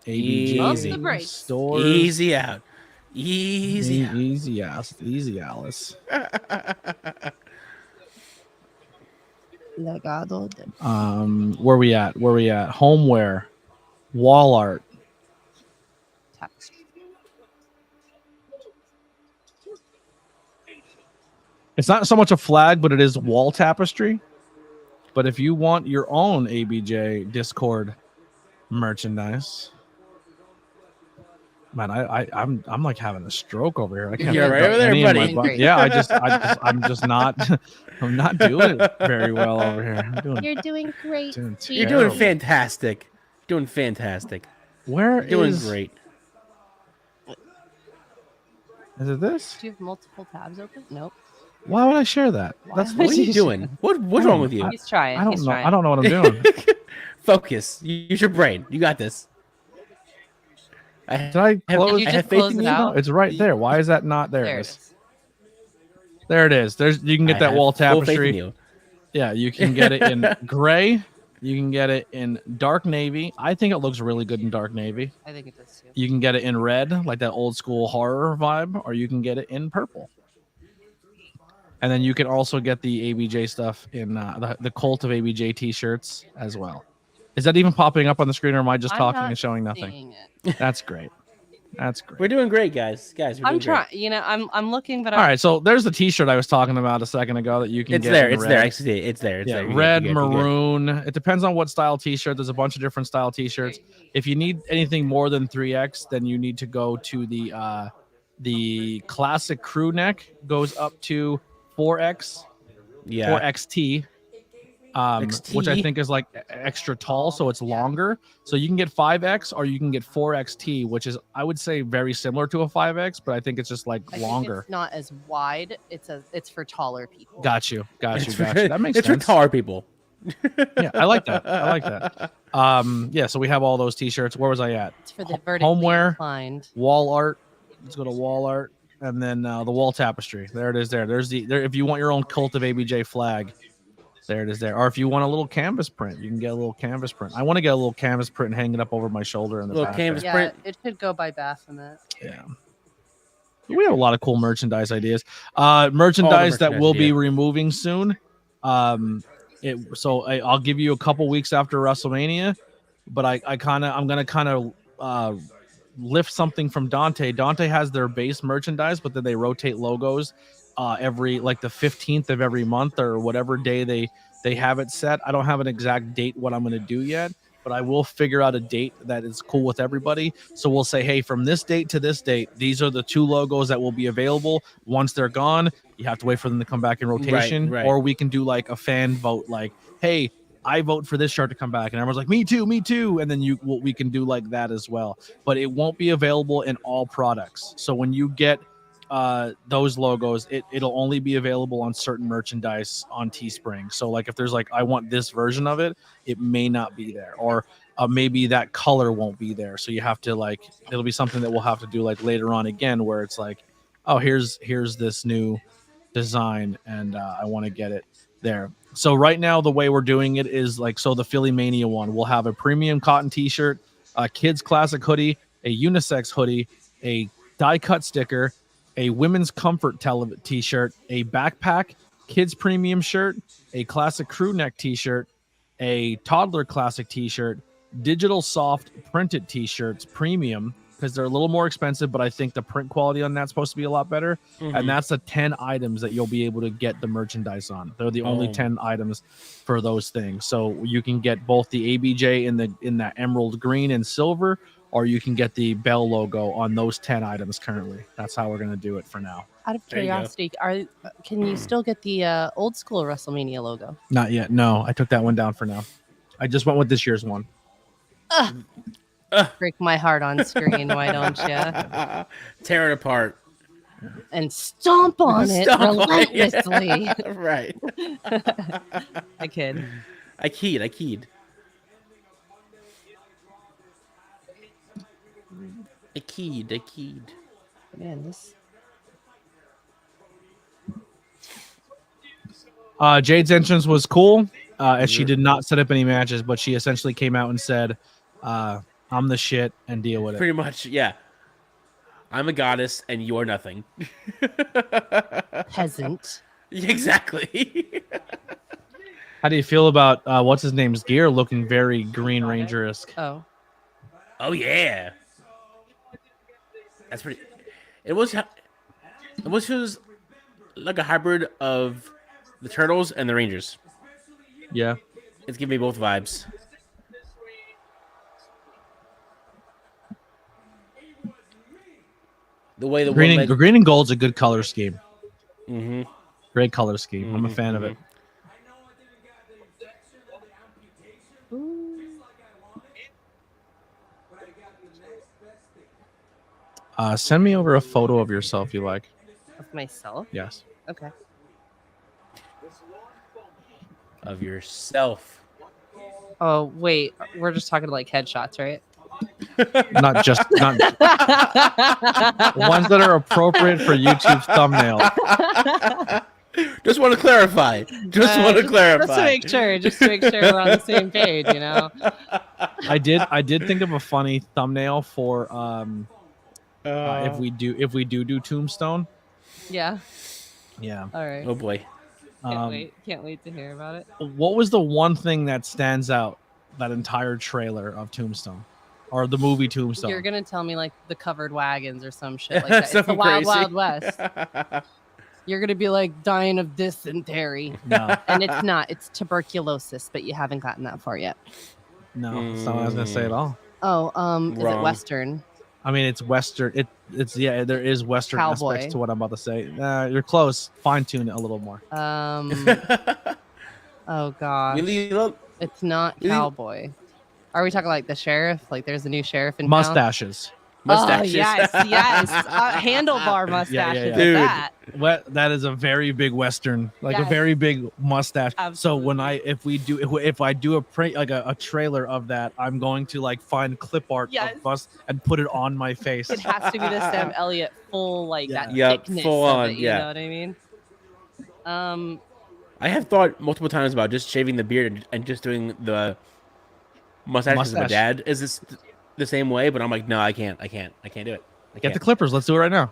Pump the brakes. Stores. Easy out. Easy out. Easy, Alice. Legado de Where we at? Homeware, wall art. tapestry. It's not so much a flag, but it is wall tapestry. But if you want your own ABJ Discord merchandise, man, I'm like having a stroke over here. I can't. You're right pick up over there, any of my buddy. bu- Yeah, I'm just not. I'm not doing it very well over here. I'm doing. You're doing great. doing You're terrible. doing fantastic. Doing fantastic. Where You're doing is- great. Is it this? Do you have multiple tabs open? Nope. Why would I share that? That's Why What are you doing? What's wrong with you? He's trying. I don't He's know. trying. I don't know what I'm doing. Focus. Use your brain. You got this. Did I close? Did you I just have faith close in it you. out? No, it's right there. Why is that not there? There It it is. is. There it is. There's you can get I that have wall full faith in tapestry. you. Yeah, you can get it in gray. You can get it in dark navy. I think it looks really good in dark navy. I think it does too. You can get it in red, like that old school horror vibe, or you can get it in purple. And then you can also get the ABJ stuff in the Cult of ABJ t-shirts as well. Is that even popping up on the screen, or am I just I'm talking not and showing nothing? seeing it. That's great. That's great. We're doing great, guys. We're I'm doing great. trying. You know, I'm looking, but All right, so there's the T-shirt I was talking about a second ago that you can It's get. there. in It's red. there. Actually, it's there. It's Yeah, there. You're red, good, you're good. maroon. It depends on what style T-shirt. There's a bunch of different style T-shirts. If you need anything more than 3X, then you need to go to the The classic crew neck goes up to 4X, Yeah. 4XT, XT. which I think is like extra tall, so it's longer. So you can get 5X or you can get 4XT, which is, I would say, very similar to a 5X, but I think it's just like I longer. think it's not as wide. It's for taller people. Got you. It's That makes it's sense. for taller people. Yeah, I like that. Yeah, so we have all those t-shirts. Where was I at? It's for the vertically Homeware, inclined. wall art. Let's go to wall art, and then the wall tapestry. There it is. There's there. If you want your own Cult of ABJ flag, there it is. There. Or if you want a little canvas print, you can get a little canvas print. I want to get a little canvas print and hang it up over my shoulder in the Little back canvas there. Yeah, print. it should go by Baphomet. Yeah. We have a lot of cool merchandise ideas. Merchandise that merchandise, we'll be yeah. removing soon. I'll give you a couple weeks after WrestleMania, but I'm gonna kind of lift something from Dante. Dante has their base merchandise, but then they rotate logos every like the 15th of every month or whatever day they have it set. I don't have an exact date what I'm gonna do yet, but I will figure out a date that is cool with everybody. So we'll say, hey, from this date to this date, these are the 2 logos that will be available. Once they're gone, you have to wait for them to come back in rotation. Right. Or we can do like a fan vote, like, hey, I vote for this shirt to come back, and everyone's like, me too, and then we can do like that as well. But it won't be available in all products. So when you get those logos, it'll only be available on certain merchandise on Teespring. So like if there's like, I want this version of it, it may not be there, or maybe that color won't be there. So you have to like, it'll be something that we'll have to do like later on again, where it's like, oh, here's this new design, and I want to get it there. So right now the way we're doing it is like, so the Philly Mania one, we'll have a premium cotton t-shirt, a kids classic hoodie, a unisex hoodie, a die cut sticker, a women's comfort t-shirt, a backpack, kids premium shirt, a classic crew neck t-shirt, a toddler classic t-shirt, digital soft printed t-shirts premium, because they're a little more expensive, but I think the print quality on that's supposed to be a lot better. And that's the 10 items that you'll be able to get the merchandise on. They're the only 10 items for those things. So you can get both the ABJ in that emerald green and silver, or you can get the Bell logo on those 10 items currently. That's how we're going to do it for now. Out of There you go. curiosity, can you still get the old school WrestleMania logo? Not yet. No, I took that one down for now. I just went with this year's one. Break my heart on screen, why don't you? Tear it apart. And stomp on it Stomp on it, yeah. relentlessly. Right. I kid. I keyed. Man, this. Jade's entrance was cool, and she did not set up any matches, but she essentially came out and said, I'm the shit, and deal with it. Pretty much, yeah. I'm a goddess and you are nothing. Peasant. Exactly. How do you feel about what's his name's gear looking very Green Ranger-esque? Oh. Oh yeah. That's pretty. It was like a hybrid of the Turtles and the Rangers. Yeah. It's giving me both vibes. The way the green and gold's a good color scheme. Mm-hmm. Great color scheme. I'm a fan of it. Send me over a photo of yourself you like. Of myself? Yes. Okay. Of yourself. Oh, wait. We're just talking like headshots, right? Not ones that are appropriate for YouTube thumbnail. Just want to clarify. Just want to clarify. Just to make sure we're on the same page, you know. I did think of a funny thumbnail for if we do Tombstone. Yeah. Yeah. All right. Oh boy. Can't wait to hear about it. What was the one thing that stands out that entire trailer of Tombstone, or the movie Tombstone? You're gonna tell me like the covered wagons or some shit like that. It's the Something Wild crazy. Wild West. You're gonna be like dying of dysentery, No, and it's not. It's tuberculosis, but you haven't gotten that far yet. no, that's not what I was gonna say at all. Oh, is it Wrong. Western? I mean, it's Western. It's yeah. There is Western Cowboy. aspects to what I'm about to say. You're close. Fine tune it a little more. Oh gosh, Really look. it's not Really- cowboy. Are we talking like the sheriff? Like there's a new sheriff in town? Mustaches. Mustaches. Oh yes, yes. Handlebar mustaches. yeah. Dude. That. That is a very big Western, like a Yes. very big mustache. Absolutely. So when if I do a trailer of that, I'm going to like find clip art Yes. of Bust and put it on my face. It has to be the Sam Elliott full like Yeah. that Yep, thickness full of on, it, you yeah. know what I mean? I have thought multiple times about just shaving the beard and just doing the mustache. 'Cause my Mustache. dad is this the same way, but I'm like, no, I can't do it. Get the clippers. Let's do it right now.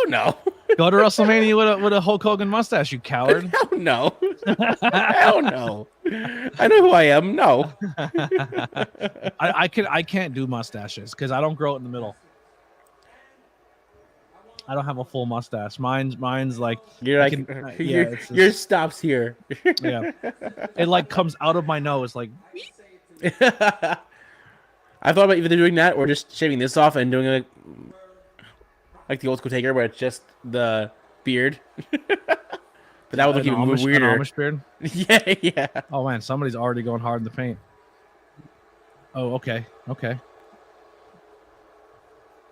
No. Go to WrestleMania with a Hulk Hogan mustache, you coward. Hell no. Hell no. I know who I am. No. I can't do mustaches because I don't grow it in the middle. I don't have a full mustache. Mine's like You're I like, can- yeah, it's just- yours stops here. yeah. It like comes out of my nose like I thought about either doing that or just shaving this off and doing like the old school taker where it's just the beard. But that would look an even Amish- weirder. An Amish beard. Yeah. Oh man, somebody's already going hard in the paint. Oh, okay.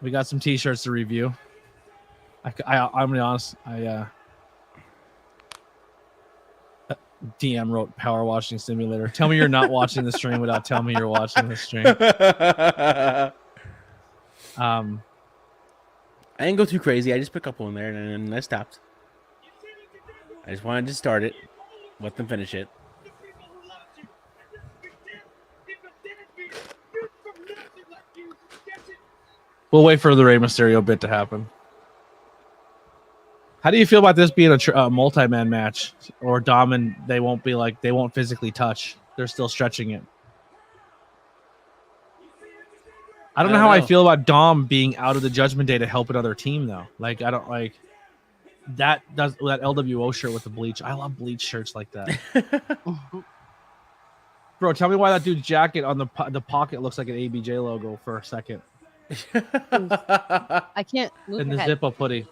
We got some t-shirts to review. I'm gonna be honest. DM wrote Power Washing Simulator. Tell me you're not watching the stream without telling me you're watching the stream. I didn't go too crazy. I just put a couple in there and I stopped. I just wanted to start it, let them finish it. We'll wait for the Rey Mysterio bit to happen. How do you feel about this being a multi-man match, or Dom and they won't physically touch? They're still stretching it. I don't know how I feel about Dom being out of the Judgment Day to help another team though. Like I don't like that LWO shirt with the bleach. I love bleach shirts like that. Bro, tell me why that dude's jacket on the pocket looks like an ABJ logo for a second. I can't move And your the head. Zippo putty.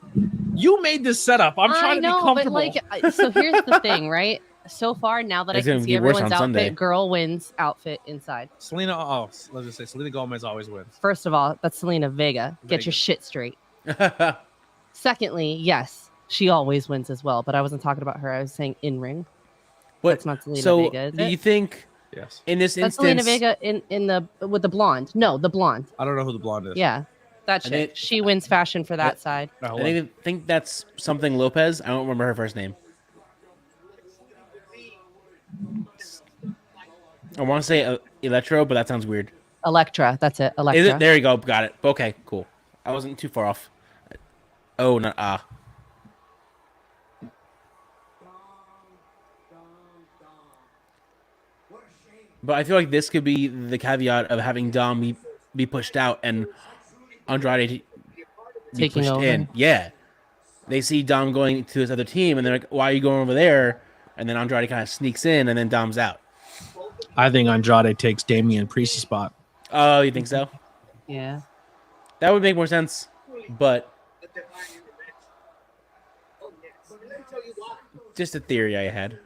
You made this setup. I'm trying to be comfortable. But like, so here's the thing, right? So far, now that I It's can gonna see be worse everyone's on outfit, Sunday. girl wins outfit inside. Let's just say Selena Gomez always wins. First of all, that's Selena Vega. Get Vega. your shit straight. Secondly, yes, she always wins as well. But I wasn't talking about her. I was saying in ring. That's not Selena so Vega. Is do it? you think Yes. in this That's instance Selena Vega in the with the blonde. No, the blonde. I don't know who the blonde is. Yeah, that I chick. think- She wins fashion for that side. Oh, hold I on. think that's something Lopez. I don't remember her first name. I want to say Electro, but that sounds weird. Electra. That's it. Electra. Is it? There you go. Got it. Okay, cool. I wasn't too far off. Oh, not But I feel like this could be the caveat of having Dom be pushed out and Andrade be Taking pushed over. in. Yeah. They see Dom going to this other team, and they're like, why are you going over there? And then Andrade kind of sneaks in, and then Dom's out. I think Andrade takes Damian Priest's spot. Oh, you think so? Yeah. That would make more sense. But just a theory I had.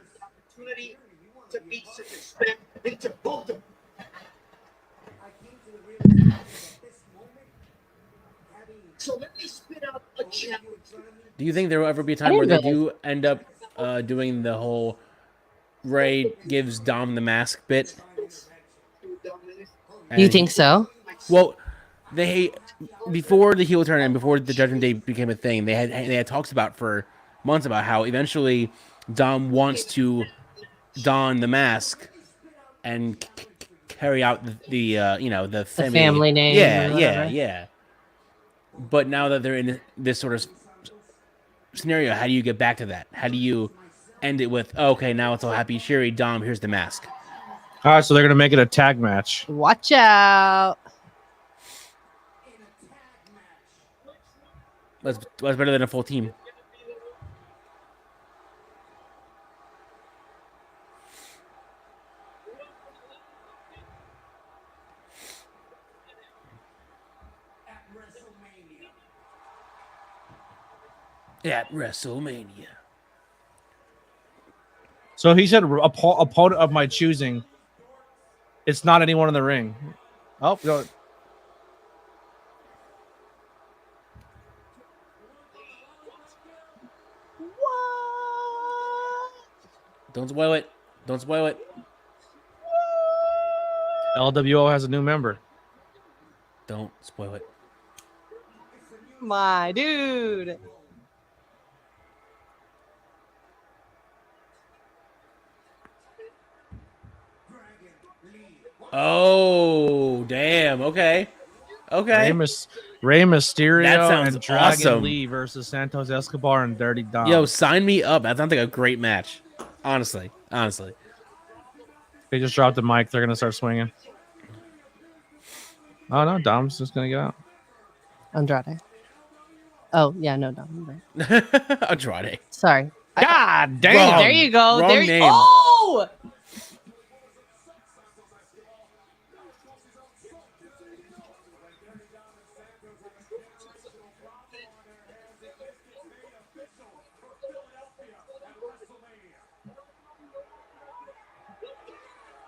Do you think there will ever be a time where they do end up doing the whole Ray gives Dom the mask bit? You think so? Well, they before the heel turn and before the Judgment Day became a thing, they had talks about for months about how eventually Dom wants to don the mask and carry out the the family name Yeah, or yeah, whatever. yeah. But now that they're in this sort of scenario, how do you get back to that? How do you end it with, oh, okay, now it's all happy cheery, Dom, here's the mask? All right, so they're gonna make it a tag match. Watch out. That's better than a full team. at WrestleMania. So he said opponent of my choosing. It's not anyone in the ring. Oh, no. Don't spoil it. Don't spoil it. LWO has a new member. Don't spoil it. My dude. Oh, damn. Okay. Okay. Rey Mysterio That sounds and Dragon awesome. Lee versus Santos Escobar and Dirty Dom. Yo, sign me up. That sounds like a great match. Honestly. They just dropped the mic. They're gonna start swinging. Oh no, Dom's just gonna get out. Andrade. Oh yeah, no, Dom. Andrade. Sorry. God damn! Wrong. There you go. Wrong There name. Oh!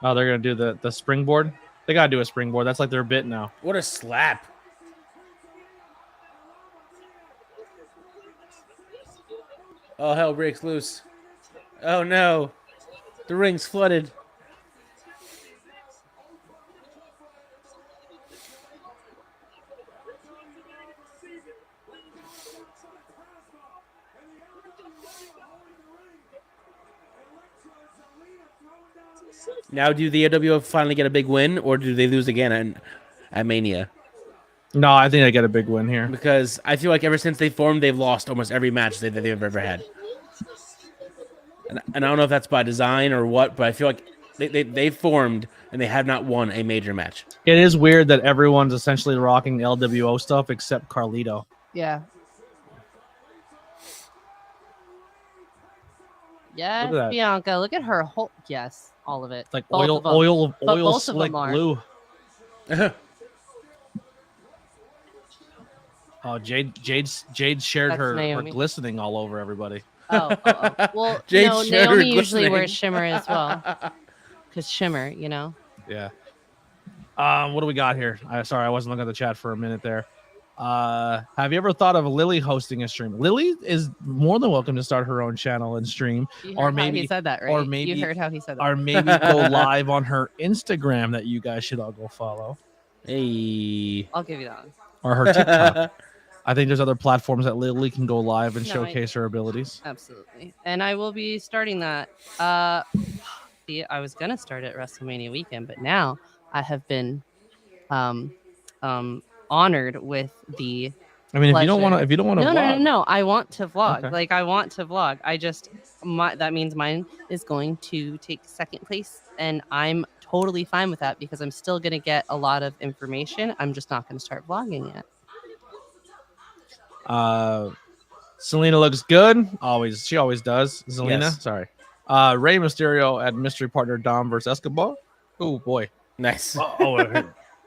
Oh, they're gonna do the springboard. They gotta do a springboard. That's like their bit now. What a slap. Oh, hell breaks loose. Oh, no. The ring's flooded. Now, do the AWO finally get a big win, or do they lose again at Mania? No, I think they get a big win here. Because I feel like ever since they formed, they've lost almost every match that they've ever had. And I don't know if that's by design or what, but I feel like they formed and they have not won a major match. It is weird that everyone's essentially rocking LWO stuff except Carlito. Yeah. Yes, Look at that. Bianca. Look at her whole. Yes, all of it. It's like Both oil, of them. oil, But oil both of slick them are. blue. Oh, Jade shared That's her Naomi. glistening all over everybody. Oh. Well, Jade no, shared her Naomi usually glistening. wears shimmer as well. Because shimmer, you know. Yeah. What do we got here? Sorry, I wasn't looking at the chat for a minute there. Have you ever thought of Lily hosting a stream? Lily is more than welcome to start her own channel and stream, You or heard how maybe, he said that, right? or maybe, You heard how he said that. or maybe go live on her Instagram that you guys should all go follow, Hey. I'll give you that one. or her TikTok. I think there's other platforms that Lily can go live and No, showcase her abilities. Absolutely. And I will be starting that. See, I was gonna start at WrestleMania weekend, but now I have been honored with the I mean, if you pleasure. don't want to, No. I want to vlog. Okay. Like I want to vlog. That means mine is going to take second place, and I'm totally fine with that because I'm still gonna get a lot of information. I'm just not gonna start vlogging yet. Selena looks good. She always does. Zelina, Yes. sorry. Rey Mysterio at mystery partner Dom versus Escobar. Oh boy. Nice.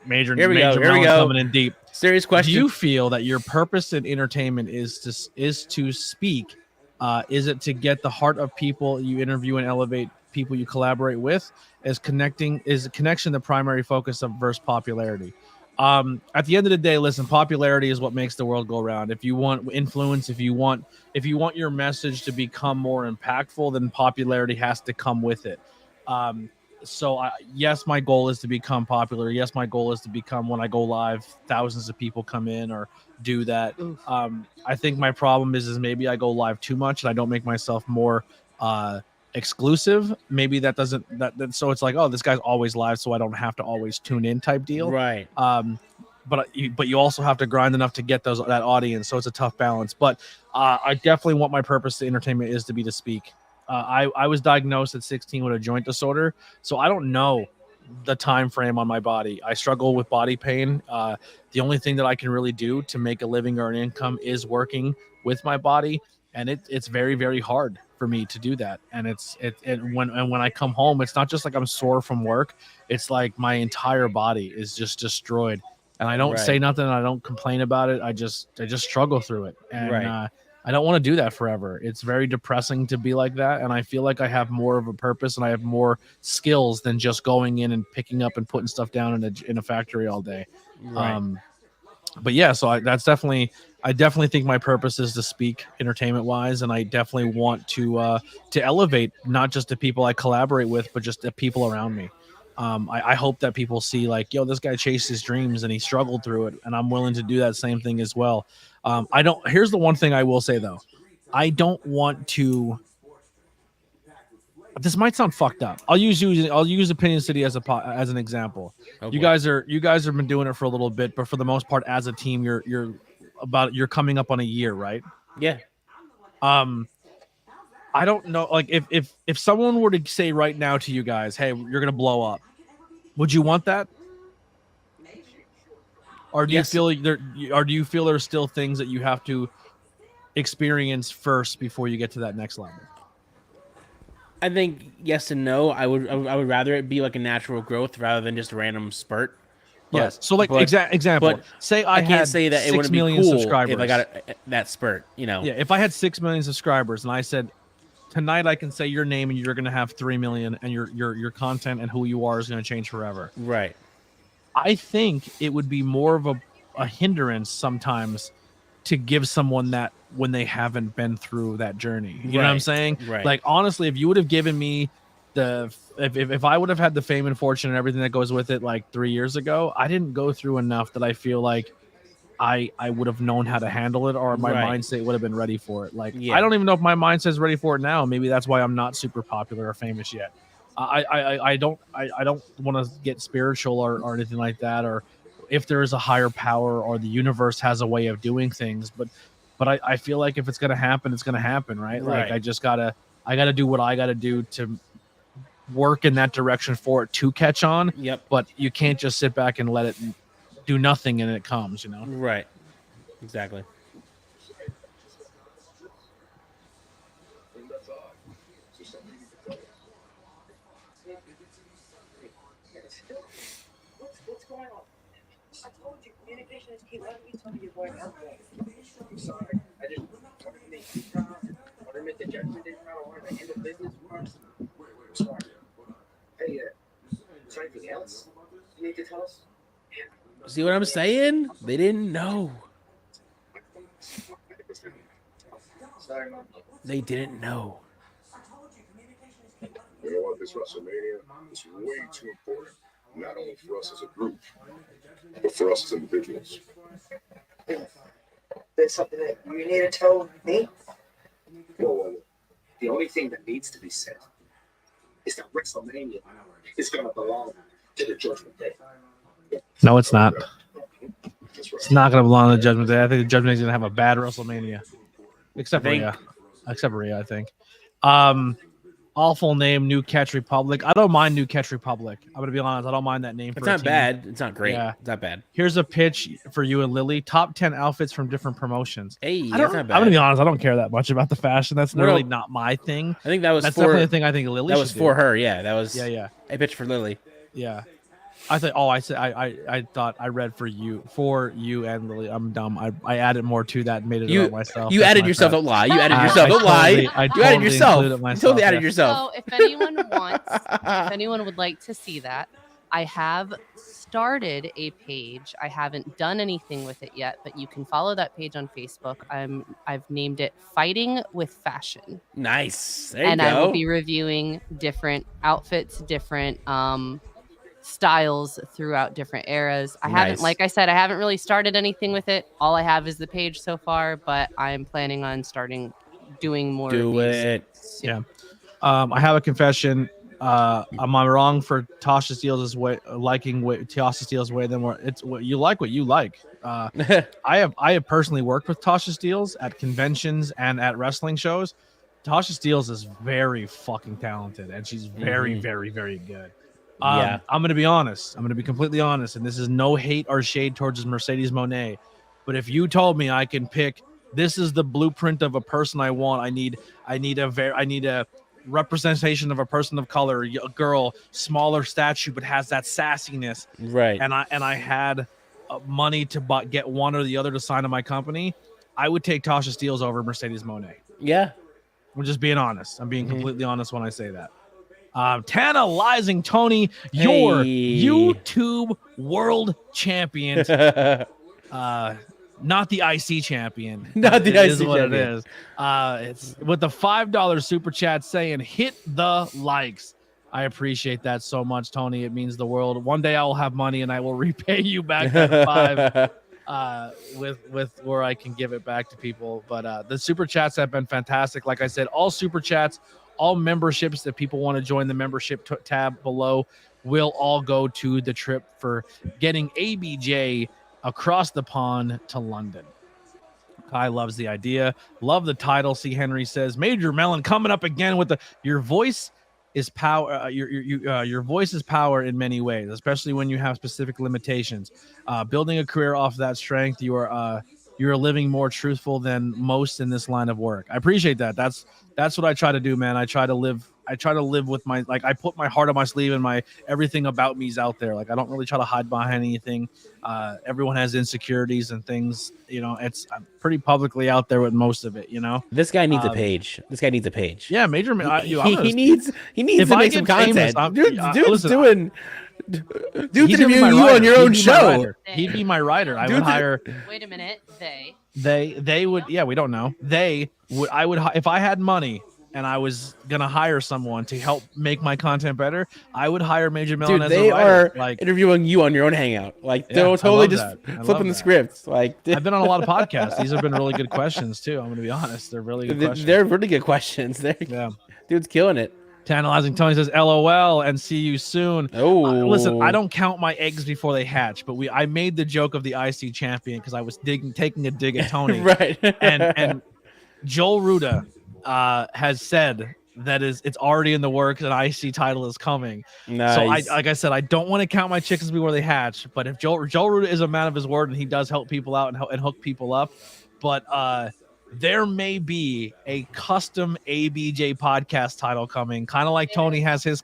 Major Here we go, major here we melon go. coming in deep. Serious question. Do you feel that your purpose in entertainment is to speak? Is it to get the heart of people you interview and elevate people you collaborate with? Is connection the primary focus of versus popularity? At the end of the day, listen, popularity is what makes the world go round. If you want influence, if you want your message to become more impactful, then popularity has to come with it. Yes, my goal is to become popular. Yes, my goal is to become, when I go live, thousands of people come in or do that. I think my problem is maybe I go live too much and I don't make myself more exclusive. Maybe that doesn't so it's like, oh, this guy's always live, so I don't have to always tune in type deal. Right. But you also have to grind enough to get that audience, so it's a tough balance. But I definitely want my purpose to entertainment is to be to speak. I was diagnosed at 16 with a joint disorder, so I don't know the time frame on my body. I struggle with body pain. The only thing that I can really do to make a living or an income is working with my body, and it's very, very hard for me to do that. And when I come home, it's not just like I'm sore from work. It's like my entire body is just destroyed, and I don't say nothing. I don't complain about it. I just struggle through it. And Right. I don't want to do that forever. It's very depressing to be like that, and I feel like I have more of a purpose and I have more skills than just going in and picking up and putting stuff down in a factory all day. Right. But yeah, so I definitely think my purpose is to speak entertainment wise, and I definitely want to elevate not just the people I collaborate with, but just the people around me. I hope that people see like, yo, this guy chased his dreams and he struggled through it, and I'm willing to do that same thing as well. Here's the one thing I will say though, I don't want to. This might sound fucked up. I'll use Opinion City as an example. Oh, you boy. guys have been doing it for a little bit, but for the most part, as a team, you're coming up on a year, right? Yeah. I don't know, like if someone were to say right now to you guys, hey, you're gonna blow up, would you want that? Or do Yes. you feel there's still things that you have to experience first before you get to that next level? I think yes and no. I would rather it be like a natural growth rather than just a random spurt. Yes. So like example, but say I had can't say that it 6 wouldn't be million cool subscribers. if I got that spurt. You know. Yeah, if I had 6 million subscribers and I said tonight I can say your name and you're gonna have 3 million and your content and who you are is gonna change forever. Right. I think it would be more of a hindrance sometimes to give someone that when they haven't been through that journey. You know what I'm saying? Right. Like honestly, if you would have given me if I would have had the fame and fortune and everything that goes with it like 3 years ago, I didn't go through enough that I feel like I would have known how to handle it, or my mindset would have been ready for it. Like I don't even know if my mindset's ready for it now. Maybe that's why I'm not super popular or famous yet. I don't want to get spiritual or anything like that, or if there is a higher power or the universe has a way of doing things. But I feel like if it's gonna happen, it's gonna happen, right? Like I gotta do what I gotta do to work in that direction for it to catch on. Yep. But you can't just sit back and let it do nothing and it comes, you know? Right. Exactly. What's going on? I told you communication is key. Why don't you tell me you're going out there? I'm sorry. I just want to make proud. Want to make the judgment is proud. I want to end the business first. I'm sorry. Hey, is there anything else you need to tell us? See what I'm saying? They didn't know. Sorry, Mom. They didn't know. You know what? This WrestleMania is way too important, not only for us as a group, but for us as individuals. There's something that you need to tell me? Well, The only thing that needs to be said is that WrestleMania is going to belong to the Judgment Day. No, it's not. that's right. It's not going to belong to the Judgment Day. I think the Judgment Day is going to have a bad WrestleMania, except for Rhea. Except for Rhea, I think. Awful name, New Catch Republic. I don't mind New Catch Republic. I'm going to be honest. I don't mind that name. It's for a not team. bad. It's not great. Yeah. It's not bad. Here's a pitch for you and Lily. Top 10 outfits from different promotions. Hey, I'm that's not bad. going to be honest. I don't care that much about the fashion. That's Well, really not my thing. I think that's Definitely a thing I think Lily that was should for do. her. Yeah, that was. Yeah. I pitched for Lily. Yeah. I thought. Oh, I said. I thought I read for you and Lily. I'm dumb. I added more to that and made it about myself. You That's added my yourself. bad. Don't lie. You added I yourself. Don't lie. totally- You I added totally yourself. included You myself, totally added yeah. yourself. So if anyone if anyone would like to see that, I have started a page. I haven't done anything with it yet, but you can follow that page on Facebook. I've named it Fighting with Fashion. Nice. There And you I go. will be reviewing different outfits, different styles throughout different eras. I haven't, Nice. like I said, I haven't really started anything with it. All I have is the page so far, but I'm planning on starting doing more. Do reviews it. soon. Yeah. I have a confession. Am I wrong for Tasha Steelz' way liking Tasha Steelz' way? Then it's what you like. What you like. I have personally worked with Tasha Steelz at conventions and at wrestling shows. Tasha Steelz is very fucking talented, and she's very, very, very good. Yeah. I'm going to be honest. I'm going to be completely honest, and this is no hate or shade towards Mercedes Moné, but if you told me I can pick, this is the blueprint of a person I want. I need a representation of a person of color, a girl, smaller statue, but has that sassiness. Right. And I had money to get one or the other to sign to my company. I would take Tasha Steelz over Mercedes Moné. Yeah. I'm just being honest. I'm being completely honest when I say that. Tantalizing Tony, your Hey. YouTube world champion. Not the IC champion. Not the It IC is what champion. it is. It's with the $5 super chat saying hit the likes. I appreciate that so much, Tony. It means the world. One day I will have money and I will repay you back that $5 with where I can give it back to people. But the super chats have been fantastic. Like I said, all super chats, all memberships that people want to join the membership tab below will all go to the trip for getting ABJ across the pond to London. Kai loves the idea. Love the title. C. Henry says, Major Melon coming up again with your voice is power. Your voice is power in many ways, especially when you have specific limitations. Building a career off that strength, you're living more truthful than most in this line of work. I appreciate that. That's what I try to do, man. I try to live with my, like, I put my heart on my sleeve and my everything about me is out there. Like, I don't really try to hide behind anything. Everyone has insecurities and things, I'm pretty publicly out there with most of it, This guy needs a page. Yeah, Major he needs to make some content. Dude's doing interviewing you on your own show. He'd be my writer. I would hire. Wait a minute. They would. Yeah, we don't know. I would if I had money and I was gonna hire someone to help make my content better, I would hire Major Melon as a writer. They are interviewing you on your own Hangout. Like, they're totally just flipping the script. Like, I've been on a lot of podcasts. These have been really good questions too. I'm gonna be honest. They're really good questions. They're really good questions. Dude's killing it. Tantalizing Tony says, LOL and see you soon. Oh, listen, I don't count my eggs before they hatch, but I made the joke of the IC champion because I was taking a dig at Tony. Right. and Joel Ruda has said that it's already in the works, an IC title is coming. Nice. So like I said, I don't want to count my chickens before they hatch, but if Joel Ruda is a man of his word and he does help people out and hook people up, but there may be a custom ABJ podcast title coming, kind of like Tony has his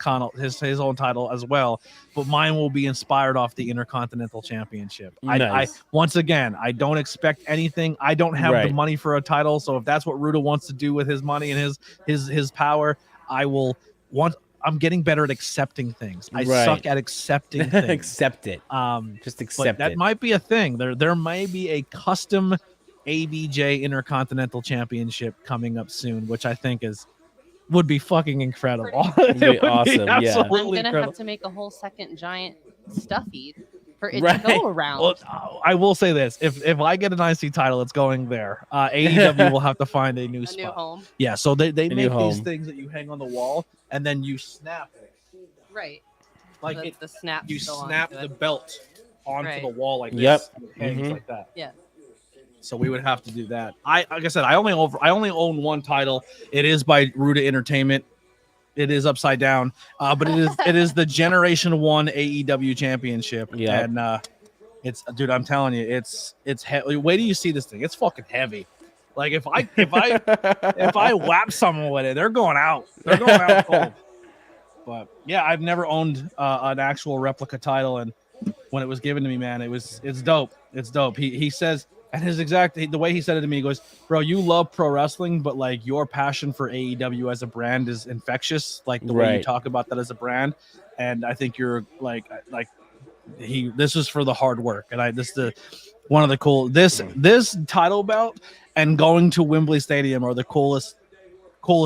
own title as well, but mine will be inspired off the Intercontinental Championship. Nice. I once again, I don't expect anything. I don't have the money for a title, so if that's what Ruda wants to do with his money and his power, I will want. I'm getting better at accepting things. I suck at accepting things. Accept it. Just accept it. That might be a thing. There may be a custom ABJ Intercontinental Championship coming up soon, which I think would be fucking incredible. It'd be awesome. Yeah. I'm gonna have to make a whole second giant stuffy for it to go around. Well, I will say this: if I get an IC title, it's going there. AEW will have to find a new spot. New home. Yeah, so they make these things that you hang on the wall and then you snap it. Right. Like the snap. You snap the belt onto the wall like this. Yep. And it hangs like that. Yeah. So we would have to do that. Like I said, I only own one title. It is by Ruda Entertainment. It is upside down, but it is the Generation 1 AEW Championship. Yeah, and it's, dude, I'm telling you, it's heavy. Wait till you see this thing. It's fucking heavy. Like if I whap someone with it, they're going out. They're going out cold. But yeah, I've never owned an actual replica title, and when it was given to me, man, it's dope. It's dope. He says. And the way he said it to me, he goes, bro, you love pro wrestling, but like your passion for AEW as a brand is infectious. Like the way you talk about that as a brand. And I think you're this is for the hard work. And one of the cool, this title belt and going to Wembley Stadium are the coolest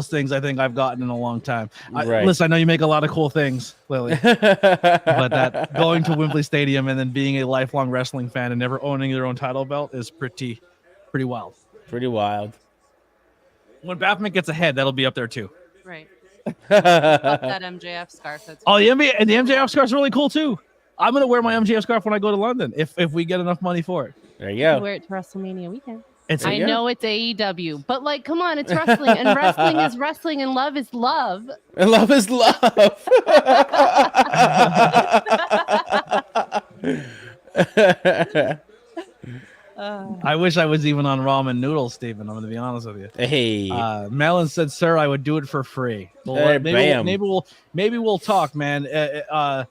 things I think I've gotten in a long time. Listen, I know you make a lot of cool things, Lily, but that going to Wembley Stadium and then being a lifelong wrestling fan and never owning their own title belt is pretty wild. Pretty wild. When Baphomet gets ahead, that'll be up there too. Right. Love that MJF scarf. That's the MJF scarf is really cool too. I'm gonna wear my MJF scarf when I go to London if we get enough money for it. There you go. Wear it to WrestleMania weekend. I know it's AEW, but like, come on, it's wrestling, and wrestling is wrestling, and love is love. And love is love. I wish I was even on ramen noodles, Steven. I'm going to be honest with you. Hey, Melon said, "Sir, I would do it for free." Well, maybe we'll talk, man. I'll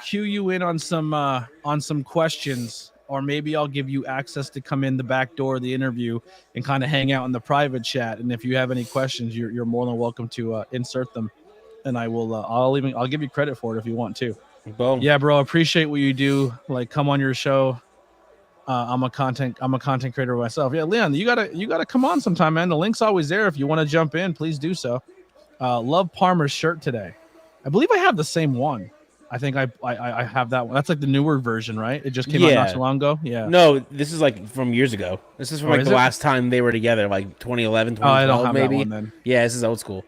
cue you in on some questions or maybe I'll give you access to come in the back door of the interview and kind of hang out in the private chat. And if you have any questions, you're more than welcome to insert them, and I will. I'll give you credit for it if you want to. Boom. Yeah, bro. Appreciate what you do. Like, come on your show. I'm a content creator myself. Yeah, Leon, you gotta come on sometime, man. The link's always there. If you want to jump in, please do so. Love Palmer's shirt today. I believe I have the same one. I think I have that one. That's like the newer version, right? It just came out not too long ago. Yeah. No, this is like from years ago. This is from like the last time they were together, like 2011, 2012, I don't have maybe. that one then. Yeah, this is old school.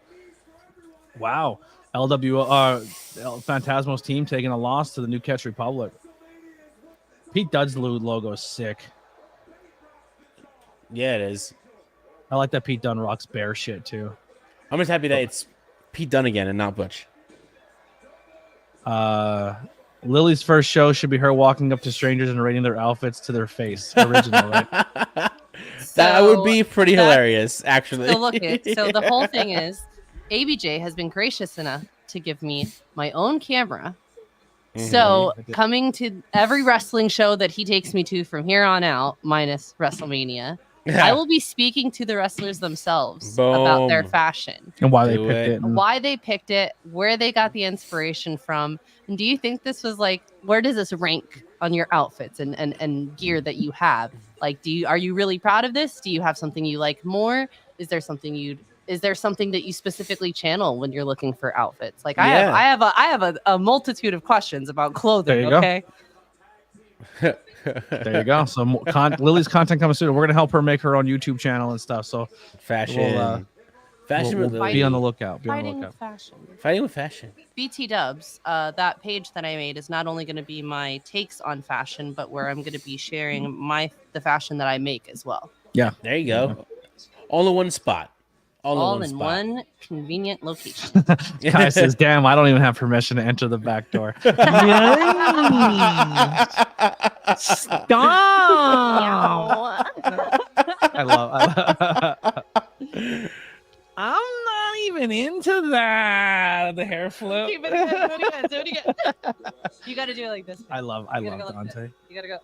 Wow. Phantasmo's team taking a loss to the New Catch Republic. Pete Dunne's logo is sick. Yeah, it is. I like that Pete Dunne rocks bear shit too. I'm just happy that it's Pete Dunne again and not Butch. Lily's first show should be her walking up to strangers and rating their outfits to their face. Original, right? That would be pretty hilarious, actually. So look it. So the whole thing is, ABJ has been gracious enough to give me my own camera. So coming to every wrestling show that he takes me to from here on out, minus WrestleMania, I will be speaking to the wrestlers themselves about their fashion and why they picked it, why they picked it, where they got the inspiration from, and do you think this was like, where does this rank on your outfits and gear that you have? Like, are you really proud of this? Do you have something you like more? Is there something that you specifically channel when you're looking for outfits? Like I have a multitude of questions about clothing. There you there you go. So Lily's content coming soon. We're gonna help her make her own YouTube channel and stuff. So fashion, we'll be on the lookout. Fighting with fashion. Fighting with fashion. BT Dubs. That page that I made is not only going to be my takes on fashion, but where I'm going to be sharing the fashion that I make as well. Yeah, there you go. All in one spot. All in one convenient location. Kai says, "Damn, I don't even have permission to enter the back door." Stop! I love. I'm not even into that. The hair flip. Do it again. You got to do it like this. I love Dante. You gotta go.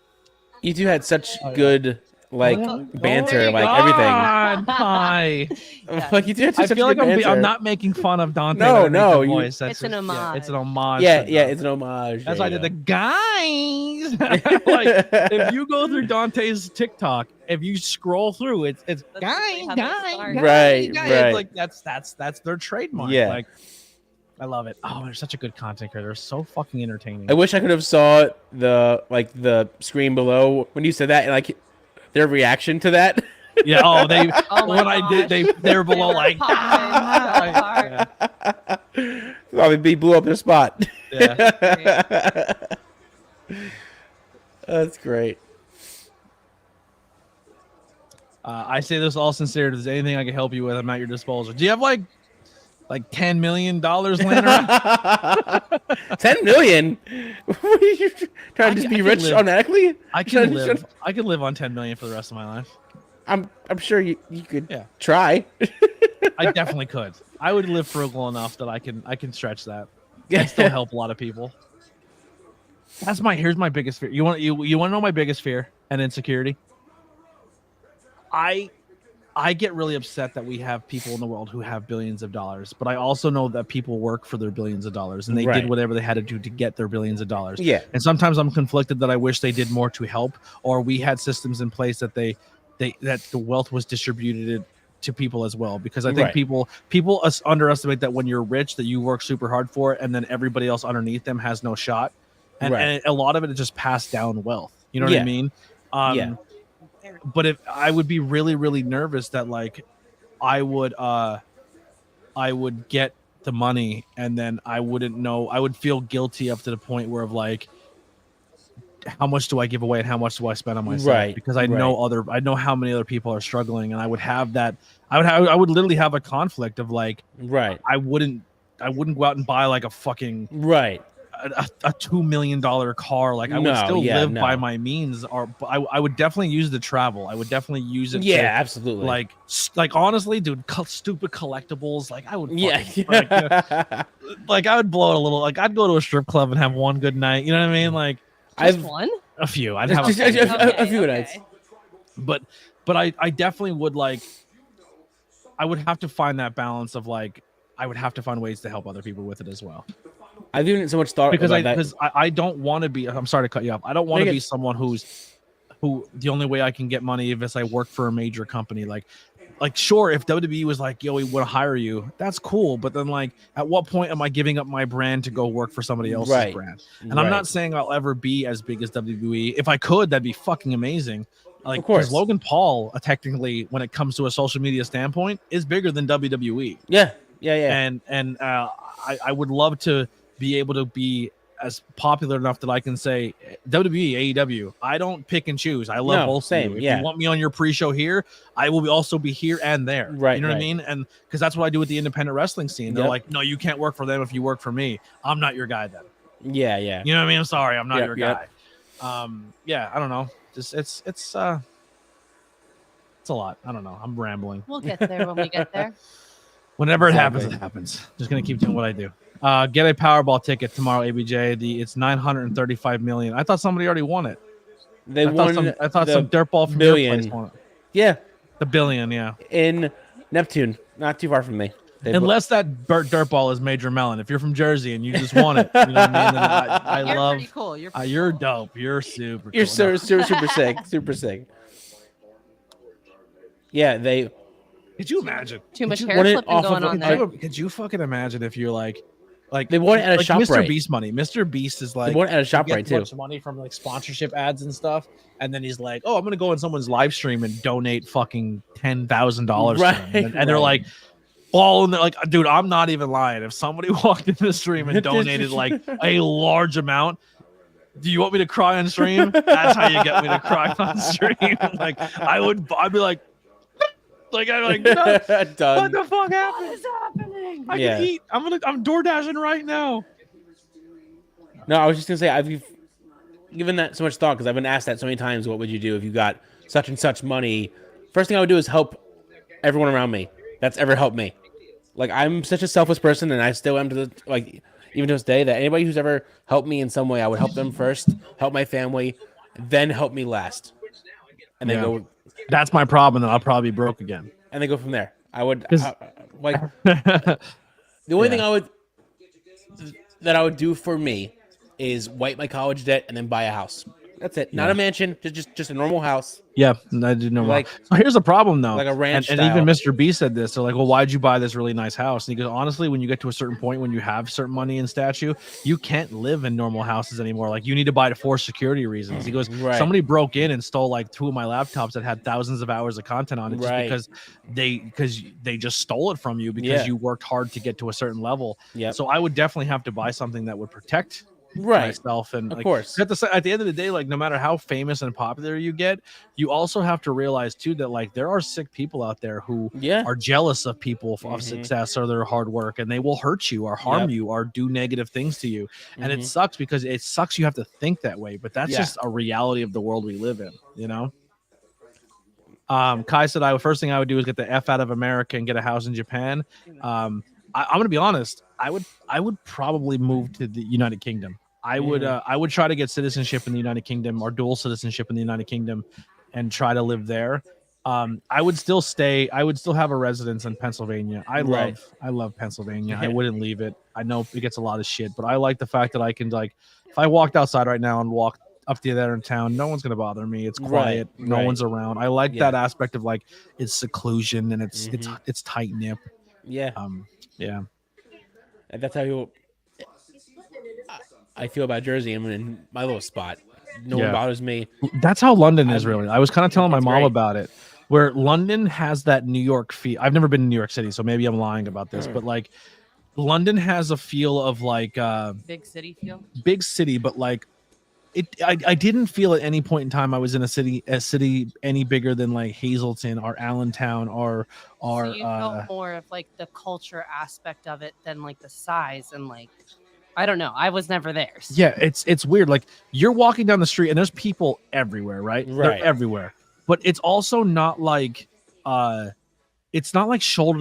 You two had such good banter, like God, Hi. Like you two. I feel like I'm not making fun of Dante. No, voice. It's an homage. Yeah, it's an homage. Yeah, it's an homage. That's why I did the guys. Like, if you go through Dante's TikTok, if you scroll through, it's guys. Right. It's like that's their trademark. Yeah. Like, I love it. Oh, they're such a good content creator. They're so fucking entertaining. I wish I could have saw the screen below when you said that, and like their reaction to that. Yeah. Oh, when God. I did, they were below like. Oh, they blew up their spot. Yeah. That's great. I say this all sincerity. If there's anything I can help you with, I'm at your disposal. Do you have like $10 million laying around? 10 million? What are you trying to just be rich automatically? I can live on 10 million for the rest of my life. I'm sure you could try. I definitely could. I would live frugal enough that I can stretch that. And still help a lot of people. Here's my biggest fear. You want to know my biggest fear and insecurity? I get really upset that we have people in the world who have billions of dollars, but I also know that people work for their billions of dollars and they did whatever they had to do to get their billions of dollars. Yeah. And sometimes I'm conflicted that I wish they did more to help, or we had systems in place that that the wealth was distributed to people as well, because I think people underestimate that when you're rich that you work super hard for it and then everybody else underneath them has no shot. And a lot of it is just passed down wealth. You know what I mean? But if I would be really, really nervous that like I would get the money and then I wouldn't know, I would feel guilty up to the point where of like, how much do I give away and how much do I spend on myself? Because I know how many other people are struggling, and I would have that. I would literally have a conflict of like, I wouldn't go out and buy like a fucking a $2 million car. Like I would still live by my means, or I would definitely use the travel. I would definitely use it. Yeah, absolutely. Like honestly, dude, stupid collectibles. Like I would. Like I would blow it a little. Like I'd go to a strip club and have one good night. You know what I mean? Like one. A few. I'd have Just a few nights. but I definitely would like. I would have to find that balance of like. I would have to find ways to help other people with it as well. I've given it so much thought Because about that. I don't want to be. I'm sorry to cut you off. I don't want to be someone who the only way I can get money is I work for a major company. Like sure, if WWE was like, yo, we want to hire you, that's cool. But then like, at what point am I giving up my brand to go work for somebody else's brand? And I'm not saying I'll ever be as big as WWE. If I could, that'd be fucking amazing. Like, because Logan Paul, technically, when it comes to a social media standpoint, is bigger than WWE. Yeah. And I would love to be able to be as popular enough that I can say WWE, AEW. I don't pick and choose. I love both. Same. If you want me on your pre-show here, I will also be here and there. Right. You know what I mean? And because that's what I do with the independent wrestling scene. They're like, no, you can't work for them if you work for me. I'm not your guy then. Yeah. You know what I mean? I'm sorry, I'm not your guy. I don't know. Just it's a lot. I don't know. I'm rambling. We'll get there when we get there. Whenever it happens, it happens. Just gonna keep doing what I do. Get a Powerball ticket tomorrow, ABJ. It's 935 million. I thought somebody already won it. I thought some dirtball from your place won it. Yeah, the billion. Yeah, in Neptune, not too far from me. Unless that dirtball is Major Melon. If you're from Jersey and you just won it, you know what I mean? I you're love. Pretty cool. You're dope. You're super. You're cool. super sick. Super sick. Yeah, they. Could you imagine? Too much hair flipping going on there. Could you fucking imagine if you're like they won it at a shop Mr. right. Beast money. Mr. Beast is like they won it at a shop right too. Much money from like sponsorship ads and stuff, and then he's like, "Oh, I'm gonna go on someone's live stream and donate fucking $10,000." Right, and they're like, all in there, like, dude, I'm not even lying. If somebody walked in the stream and donated like a large amount. Do you want me to cry on stream? That's how you get me to cry on stream. Like I'd be like. I'm like, no, what the fuck happened? What is happening? I can eat. I'm door dashing right now. No, I was just gonna say I've given that so much thought because I've been asked that so many times. What would you do if you got such and such money? First thing I would do is help everyone around me that's ever helped me. Like I'm such a selfless person, and I still am even to this day. That anybody who's ever helped me in some way, I would help them first, help my family, then help me last, and then go. That's my problem, and I'll probably be broke again. And they go from there. I would like the only thing I would do for me is wipe my college debt and then buy a house. That's it. Not a mansion, just a normal house. Yeah, I do know. Like, so here's the problem though. Like a ranch and even Mr. B said this. So like, well, why'd you buy this really nice house? And he goes, honestly, when you get to a certain point when you have certain money and statue, you can't live in normal houses anymore. Like you need to buy it for security reasons. He goes, somebody broke in and stole like 2 of my laptops that had thousands of hours of content on it just because they just stole it from you because you worked hard to get to a certain level. Yeah. So I would definitely have to buy something that would protect myself, and of course at the end of the day, like no matter how famous and popular you get, you also have to realize too that like there are sick people out there who are jealous of people of success or their hard work, and they will hurt you or harm you or do negative things to you, and it sucks because it sucks you have to think that way, but that's just a reality of the world we live in, you know. Kai said first thing I would do is get the F out of America and get a house in Japan. I'm gonna be honest. I would probably move to the United Kingdom. I would try to get citizenship in the United Kingdom or dual citizenship in the United Kingdom and try to live there. I would still have a residence in Pennsylvania. I love Pennsylvania. I wouldn't leave it. I know it gets a lot of shit, but I like the fact that I can, like, if I walked outside right now and walked up to there in town, no one's gonna bother me. It's quiet. No one's around. I like that aspect of like it's seclusion and it's tight knit. Yeah. And that's how I feel about Jersey. I'm in my little spot. No one bothers me. That's how London is really. I was kind of telling my mom about it, where London has that New York feel. I've never been to New York City, so maybe I'm lying about this, but like London has a feel of like big city feel. Big city, but like I didn't feel at any point in time I was in a city any bigger than like Hazleton or Allentown or so you felt more of like the culture aspect of it than like the size and like I don't know. I was never there. So. Yeah, it's weird. Like you're walking down the street and there's people everywhere, right? They're everywhere. But it's also not like shoulder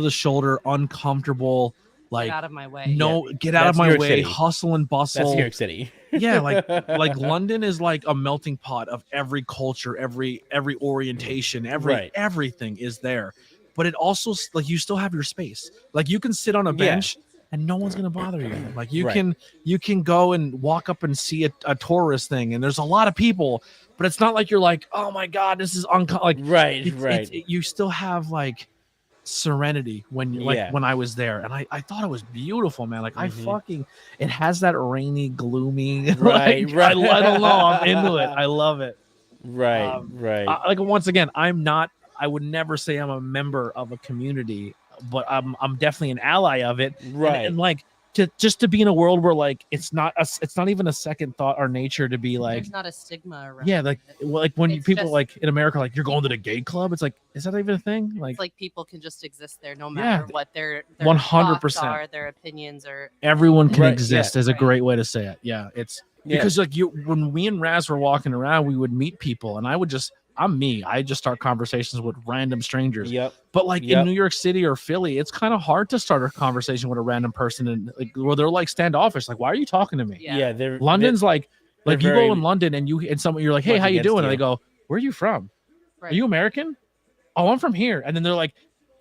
to shoulder, uncomfortable. Get out of my way. No, get out of That's my New York way. City. Hustle and bustle. That's New York City. Yeah, like London is like a melting pot of every culture, every orientation, everything is there. But it also like you still have your space. Like you can sit on a bench and no one's gonna bother you. Like you can go and walk up and see a tourist thing, and there's a lot of people, but it's not like you're like, oh my god, this is like you still have like serenity when you when I was there, and I thought it was beautiful, man. Like I fucking it has that rainy, gloomy I don't know, I'm into it. I love it. Like once again, I would never say I'm a member of a community, but I'm definitely an ally of it. And like to be in a world where like it's not even a second thought or nature to be like there's not a stigma around like when it's people just, like in America like you're going to the gay club, it's like, is that even a thing? Like it's like people can just exist there no matter what their 100% thoughts are, their opinions are. Everyone can exist is a great way to say it. It's because like when me and Raz were walking around, we would meet people, and I just start conversations with random strangers. But like in New York City or Philly, it's kind of hard to start a conversation with a random person, and like where they're like standoffish. Like, why are you talking to me? London's like you go in London and you're like, hey, how you doing? And they go, where are you from? Are you American? Oh, I'm from here. And then they're like,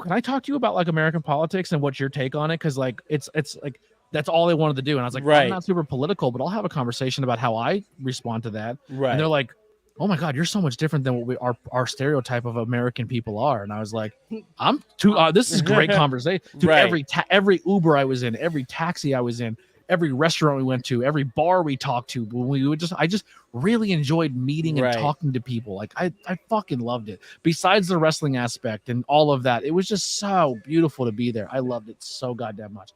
can I talk to you about like American politics and what's your take on it? Because like it's like that's all they wanted to do. And I was like, I'm not super political, but I'll have a conversation about how I respond to that. And they're like, oh my god, you're so much different than what our stereotype of American people are. And I was like, this is great conversation. Dude, every Uber I was in, every taxi I was in, every restaurant we went to, every bar we talked to, I just really enjoyed meeting and talking to people. Like I fucking loved it. Besides the wrestling aspect and all of that, it was just so beautiful to be there. I loved it so goddamn much.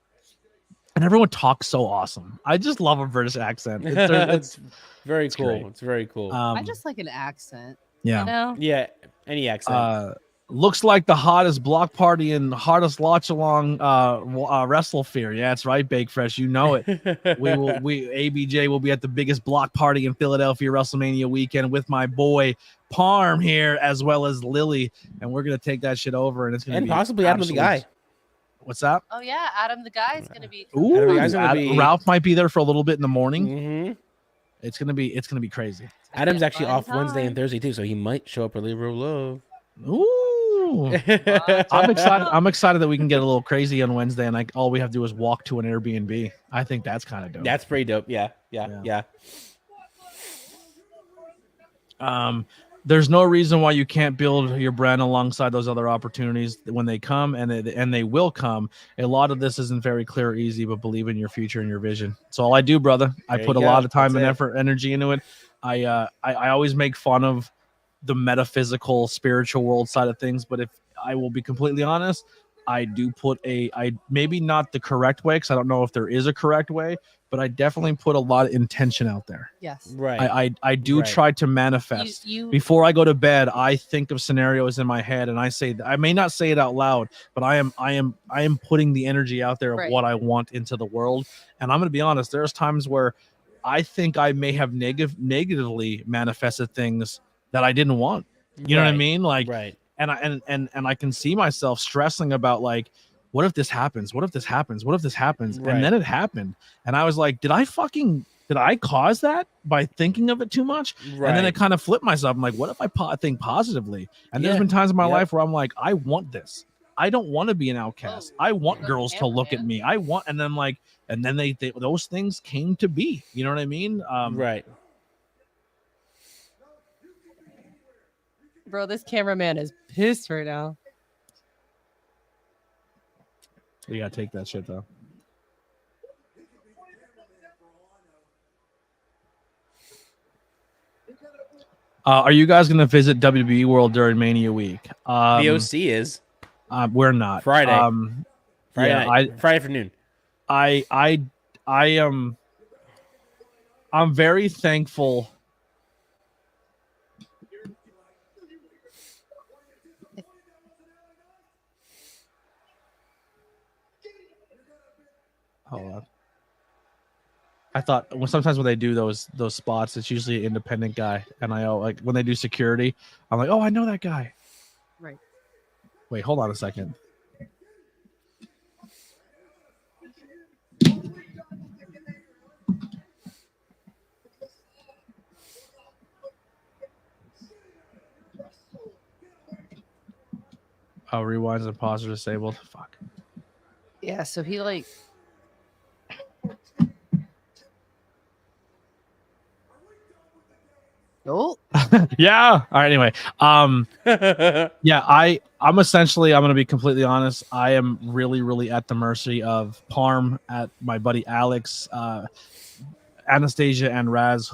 And everyone talks so awesome. I just love a British accent. It's very cool. Great. It's very cool. I just like an accent. Yeah. You know? Yeah. Any accent. Looks like the hottest block party and hottest watch along WrestleFear. Yeah, that's right, Bake Fresh. You know it. ABJ will be at the biggest block party in Philadelphia WrestleMania weekend with my boy Parm here, as well as Lily, and we're gonna take that shit over, and it's gonna be possibly Adam the Guy. What's that? Oh yeah, Adam the Guy is gonna be. Ooh, Ralph might be there for a little bit in the morning. Mm-hmm. It's gonna be crazy. Adam's actually off Wednesday and Thursday too, so he might show up early. Real love. Ooh, I'm excited. I'm excited that we can get a little crazy on Wednesday, and all we have to do is walk to an Airbnb. I think that's kind of dope. That's pretty dope. Yeah. There's no reason why you can't build your brand alongside those other opportunities when they come, and they will come. A lot of this isn't very clear or easy, but believe in your future and your vision. That's all I do, brother. I put a lot of time and effort, energy into it. I always make fun of the metaphysical, spiritual world side of things, but if I will be completely honest, I do put maybe not the correct way, because I don't know if there is a correct way, but I definitely put a lot of intention out there. Yes. Right. I do try to manifest. Before I go to bed, I think of scenarios in my head, and I say I may not say it out loud, but I am putting the energy out there of what I want into the world. And I'm going to be honest, there's times where I think I may have negatively manifested things that I didn't want. You know what I mean? Like, and I can see myself stressing about like, what if this happens? What if this happens? What if this happens? And then it happened. And I was like, did I cause that by thinking of it too much? And then it kind of flipped myself. I'm like, what if I think positively? And there's been times in my life where I'm like, I want this. I don't want to be an outcast. I want girls to look at me. And then they those things came to be. You know what I mean? Bro, this cameraman is pissed right now. You gotta take that shit though. Are you guys gonna visit WWE World during Mania week? The OC is. We're not. Friday. Friday night. Friday afternoon. I am. I'm very thankful. Hold on. I thought sometimes when they do those spots, it's usually an independent guy, and I like when they do security, I'm like, oh, I know that guy. Right. Wait, hold on a second. Oh, rewinds and pause are disabled. Fuck. Yeah, so he like. Oh, Yeah. All right. Anyway, yeah, I'm essentially, I'm gonna be completely honest. I am really at the mercy of Parm, at my buddy Alex, Anastasia, and Raz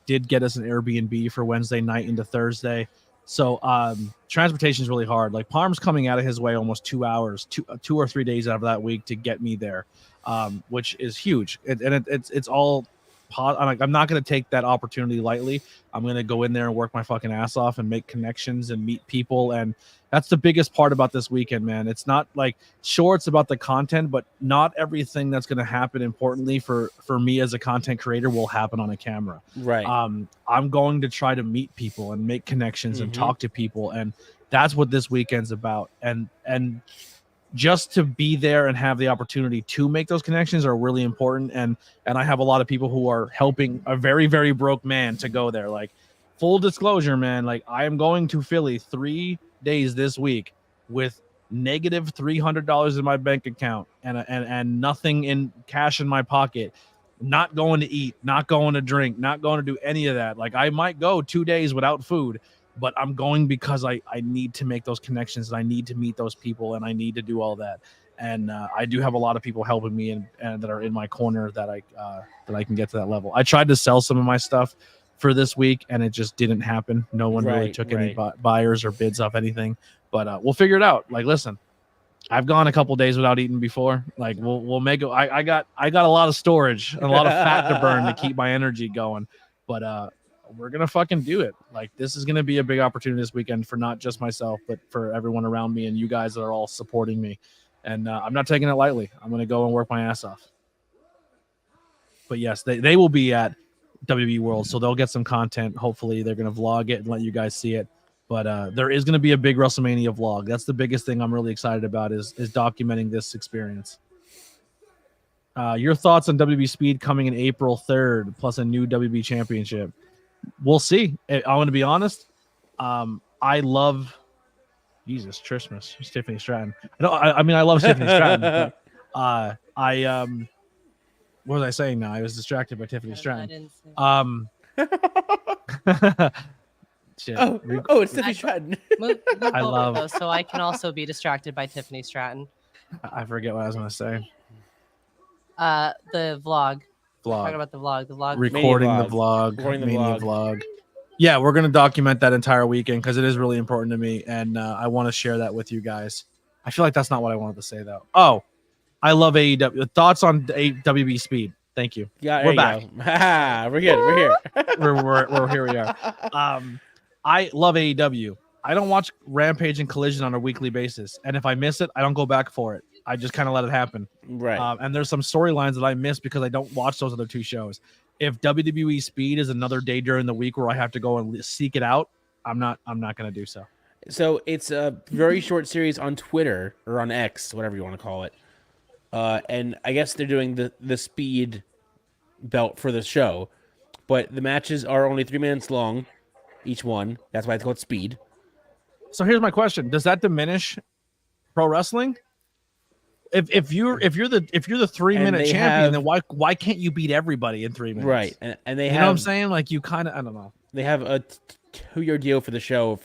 did get us an Airbnb for Wednesday night into Thursday. So transportation is really hard. Like Parm's coming out of his way almost 2 hours, 2 or 3 days out of that week to get me there, which is huge. It's all. I'm not going to take that opportunity lightly. I'm going to go in there and work my fucking ass off and make connections and meet people. And that's the biggest part about this weekend, man. It's not like, sure, it's about the content, but not everything that's going to happen importantly for me as a content creator will happen on a camera. Right. I'm going to try to meet people and make connections and talk to people. And that's what this weekend's about. And just to be there and have the opportunity to make those connections are really important. And I have a lot of people who are helping a very broke man to go there. Like, full disclosure, man, like I am going to Philly 3 days this week with negative $300 in my bank account and nothing in cash in my pocket, not going to eat, not going to drink, not going to do any of that. Like, I might go 2 days without food, but I'm going because I need to make those connections and I need to meet those people and I need to do all that. And I do have a lot of people helping me and that are in my corner that I can get to that level. I tried to sell some of my stuff for this week and it just didn't happen. No one really took any buyers or bids off anything, but we'll figure it out. Like, listen, I've gone a couple days without eating before. Like, we'll make it. I got a lot of storage and a lot of fat to burn to keep my energy going, but we're gonna fucking do it. Like, this is gonna be a big opportunity this weekend for not just myself, but for everyone around me and you guys that are all supporting me. And I'm not taking it lightly. I'm gonna go and work my ass off. But yes, they will be at WWE World, so they'll get some content. Hopefully, they're gonna vlog it and let you guys see it. But there is gonna be a big WrestleMania vlog. That's the biggest thing I'm really excited about is documenting this experience. Your thoughts on WWE Speed coming in April 3rd, plus a new WWE Championship? We'll see. I'm going to be honest. I love Jesus Christmas, Tiffany Stratton. I mean, I love Tiffany Stratton. But, what was I saying now? I was distracted by Tiffany Stratton. Shit. Oh, it's Tiffany Stratton. Move I over, love- though, so I can also be distracted by Tiffany Stratton. I forget what I was going to say. The vlog. Talk Vlog. about the vlog. The vlog. Recording Mania the vlog. Recording the Mania vlog. Yeah, we're going to document that entire weekend because it is really important to me. And I want to share that with you guys. I feel like that's not what I wanted to say, though. Oh, I love AEW. Thoughts on WB Speed? Thank you. Yeah, we're back. We're good. We're here. we're here. We are. I love AEW. I don't watch Rampage and Collision on a weekly basis. And if I miss it, I don't go back for it. I just kind of let it happen. Right. And there's some storylines that I miss because I don't watch those other two shows. If WWE Speed is another day during the week where I have to go and seek it out, I'm not going to do so. So it's a very short series on Twitter or on X, whatever you want to call it. And I guess they're doing the speed belt for the show, but the matches are only 3 minutes long, each one. That's why it's called Speed. So here's my question: does that diminish pro wrestling? If you're the 3 minute champion, then why can't you beat everybody in 3 minutes? Right, and they you have, know what I'm saying? Like, you kind of, I don't know. They have a 2-year deal for the show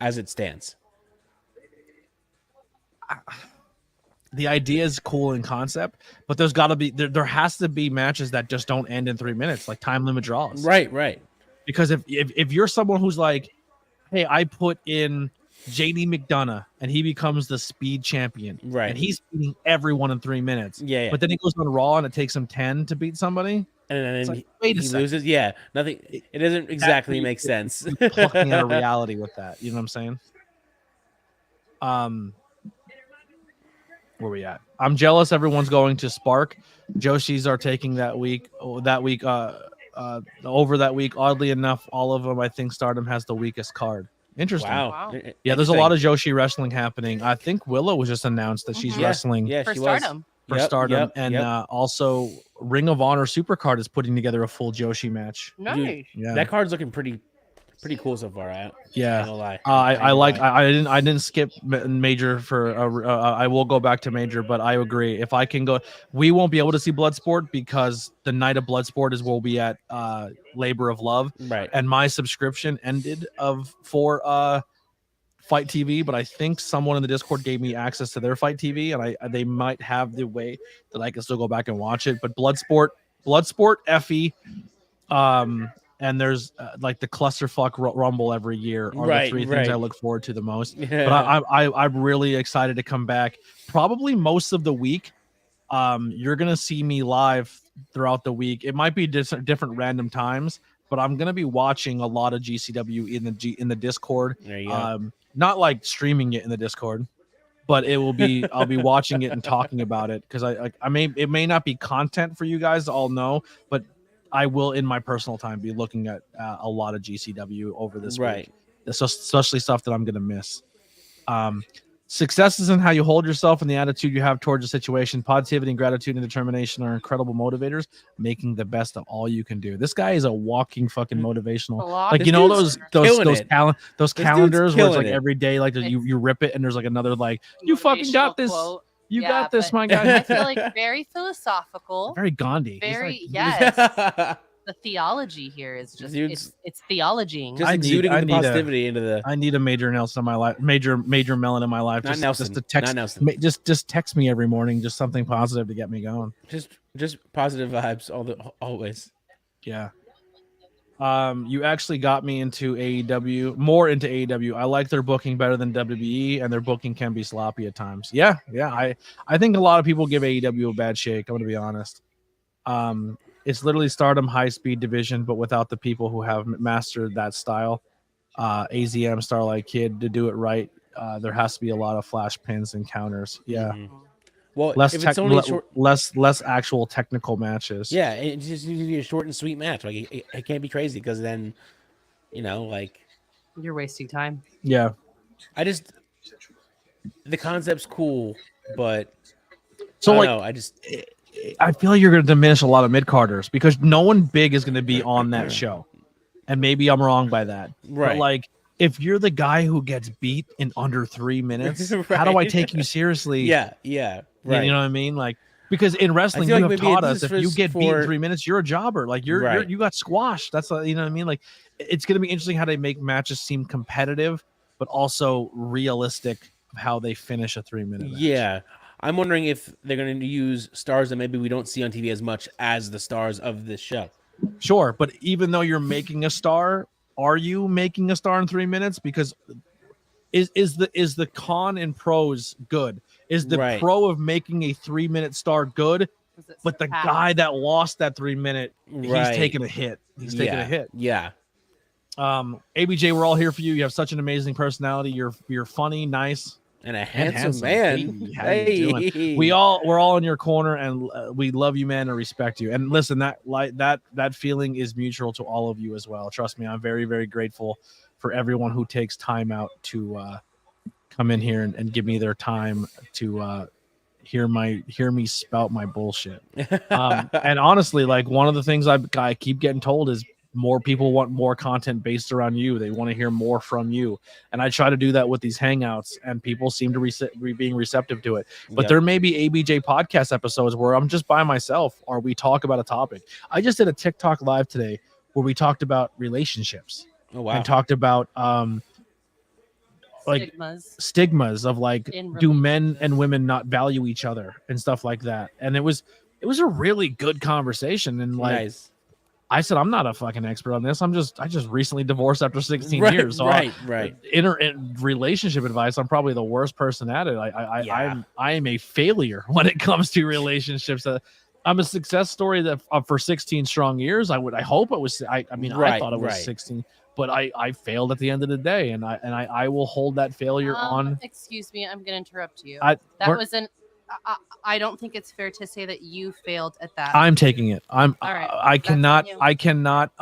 as it stands. The idea is cool in concept, but there's got to be there has to be matches that just don't end in 3 minutes, like time limit draws. Right. Because if you're someone who's like, hey, I put in JD McDonough and he becomes the speed champion, right, and he's beating everyone in 3 minutes, yeah. But then he goes on Raw and it takes him 10 to beat somebody, and then like, wait a second. Loses. Yeah, nothing. It doesn't exactly make sense. Plucking out of reality with that, you know what I'm saying? Where we at? I'm jealous. Everyone's going to Spark. Joshis are taking that week. Over that week. Oddly enough, all of them, I think Stardom has the weakest card. Interesting. Wow. Yeah, there's a lot of Joshi wrestling happening. I think Willow was just announced that she's wrestling. Yeah, for she Stardom. Was. For Stardom, and also Ring of Honor Supercard is putting together a full Joshi match. Nice. Yeah, that card's looking pretty pretty cool so far. I ain't Yeah. gonna lie. I didn't skip major for I will go back to major, but I agree. If I can go, we won't be able to see Bloodsport because the night of Bloodsport is where we'll be at Labor of Love, Right. and my subscription ended for Fight TV, but I think someone in the Discord gave me access to their Fight TV, and they might have the way that I can still go back and watch it. But Bloodsport, Effie, and there's like the clusterfuck rumble every year are the three things I look forward to the most. Yeah. But I'm really excited to come back. Probably most of the week. You're gonna see me live throughout the week. It might be different random times, but I'm gonna be watching a lot of GCW in the Discord. There you go. Not like streaming it in the Discord, but I'll be watching it and talking about it because it may not be content for you guys to all know, but I will in my personal time be looking at a lot of GCW over this week, especially stuff that I'm gonna miss. Success isn't how you hold yourself and the attitude you have towards a situation. Positivity and gratitude and determination are incredible motivators, making the best of all you can do. This guy is a walking fucking motivational. Like, you know, those calendars where it's like every day, like you rip it and there's like another, like, you fucking got this. Quote. You got this, my guy. I feel like very philosophical. Very Gandhi. Very, yes. The theology here is just it's theologying. Just exuding the positivity into the. I need a major Nelson in my life, major melon in my life. Not Nelson. Just to text, not Nelson. Just text me every morning, just something positive to get me going. Just positive vibes always. Yeah. You actually got me into AEW, more into AEW. I like their booking better than WWE, and their booking can be sloppy at times. Yeah. I think a lot of people give AEW a bad shake. I'm gonna be honest. It's literally Stardom high speed division, but without the people who have mastered that style. AZM Starlight Kid, to do it right, there has to be a lot of flash pins and counters. Yeah. Mm-hmm. Well, less if it's only short... less actual technical matches. Yeah, it just needs to be a short and sweet match. Like it can't be crazy because then, you know, like you're wasting time. Yeah. The concept's cool, but so I feel like you're going to diminish a lot of mid-carders because no one big is going to be on that show. And maybe I'm wrong by that. Right. But like, if you're the guy who gets beat in under 3 minutes, how do I take you seriously? Yeah. Right. You know what I mean? Like, because in wrestling, you have taught us if you get beat in 3 minutes, you're a jobber. Like you got squashed. That's you know what I mean? Like, it's going to be interesting how they make matches seem competitive, but also realistic of how they finish a 3-minute match. Yeah. I'm wondering if they're going to use stars that maybe we don't see on TV as much as the stars of this show. Sure, but even though you're making a star, are you making a star in 3 minutes? Because is the con and pros good? Is the pro of making a 3-minute star good? But the guy that lost that 3-minute, he's taking a hit. He's taking a hit. Yeah. ABJ, we're all here for you. You have such an amazing personality. You're funny, nice. And a handsome man. Hey. We're all in your corner, and we love you, man, and respect you. And listen, that feeling is mutual to all of you as well. Trust me, I'm very, very grateful for everyone who takes time out to come in here and give me their time to hear me spout my bullshit. And honestly, like, one of the things I keep getting told is more people want more content based around you. They want to hear more from you. And I try to do that with these hangouts, and people seem to be being receptive to it. But there may be ABJ podcast episodes where I'm just by myself or we talk about a topic. I just did a TikTok live today where we talked about relationships. Oh, wow. And talked about like stigmas of like, do men and women not value each other and stuff like that. And it was a really good conversation. And like, nice. I said, I'm not a fucking expert on this. I just recently divorced after 16 years. So in relationship advice, I'm probably the worst person at it. I am a failure when it comes to relationships. I'm a success story that for 16 strong years. I hope it was. I thought it was 16, but I failed at the end of the day, and I will hold that failure on. Excuse me, I'm going to interrupt you. I don't think it's fair to say that you failed at that. I'm taking it. All right. I cannot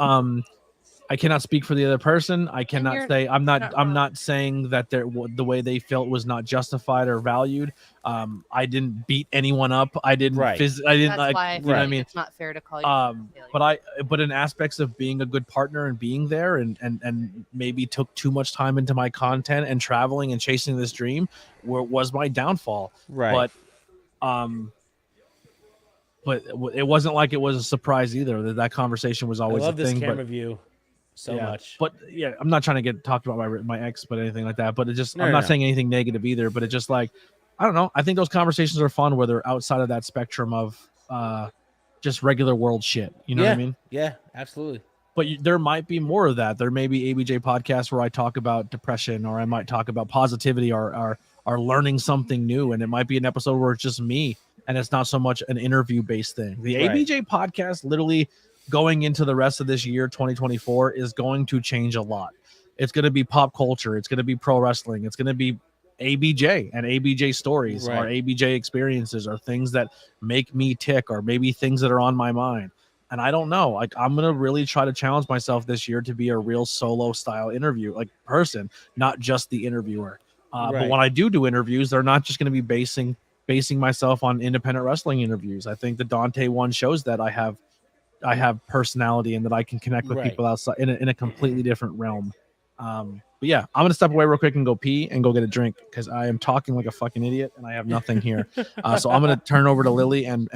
I cannot speak for the other person. I cannot you're say I'm not not wrong. saying that the way they felt was not justified or valued. I didn't beat anyone up. I didn't Right. I didn't That's like why I you feel know what I like mean. it's not fair to call you a failure. But in aspects of being a good partner and being there and maybe took too much time into my content and traveling and chasing this dream was my downfall. Right. But it wasn't like it was a surprise either. That conversation was I always love a this thing. camera But view so yeah, much. But yeah, I'm not trying to get talked about my ex, but anything like that. But it just I'm No. not saying anything negative either. But it just like I don't know. I think those conversations are fun where they're outside of that spectrum of just regular world shit. You know what I mean? Yeah, absolutely. But there might be more of that. There may be ABJ podcasts where I talk about depression, or I might talk about positivity, or learning something new, and it might be an episode where it's just me and it's not so much an interview based thing. The ABJ podcast, literally going into the rest of this year, 2024, is going to change a lot. It's going to be pop culture. It's going to be pro wrestling. It's going to be ABJ and ABJ stories, or ABJ experiences, or things that make me tick, or maybe things that are on my mind. And I don't know, like I'm going to really try to challenge myself this year to be a real solo style interview, like person, not just the interviewer. But when I do interviews, they're not just going to be basing myself on independent wrestling interviews. I think the Dante one shows that I have personality and that I can connect with people outside in a completely different realm. But yeah, I'm gonna step away real quick and go pee and go get a drink because I am talking like a fucking idiot and I have nothing here. So I'm gonna turn over to Lily and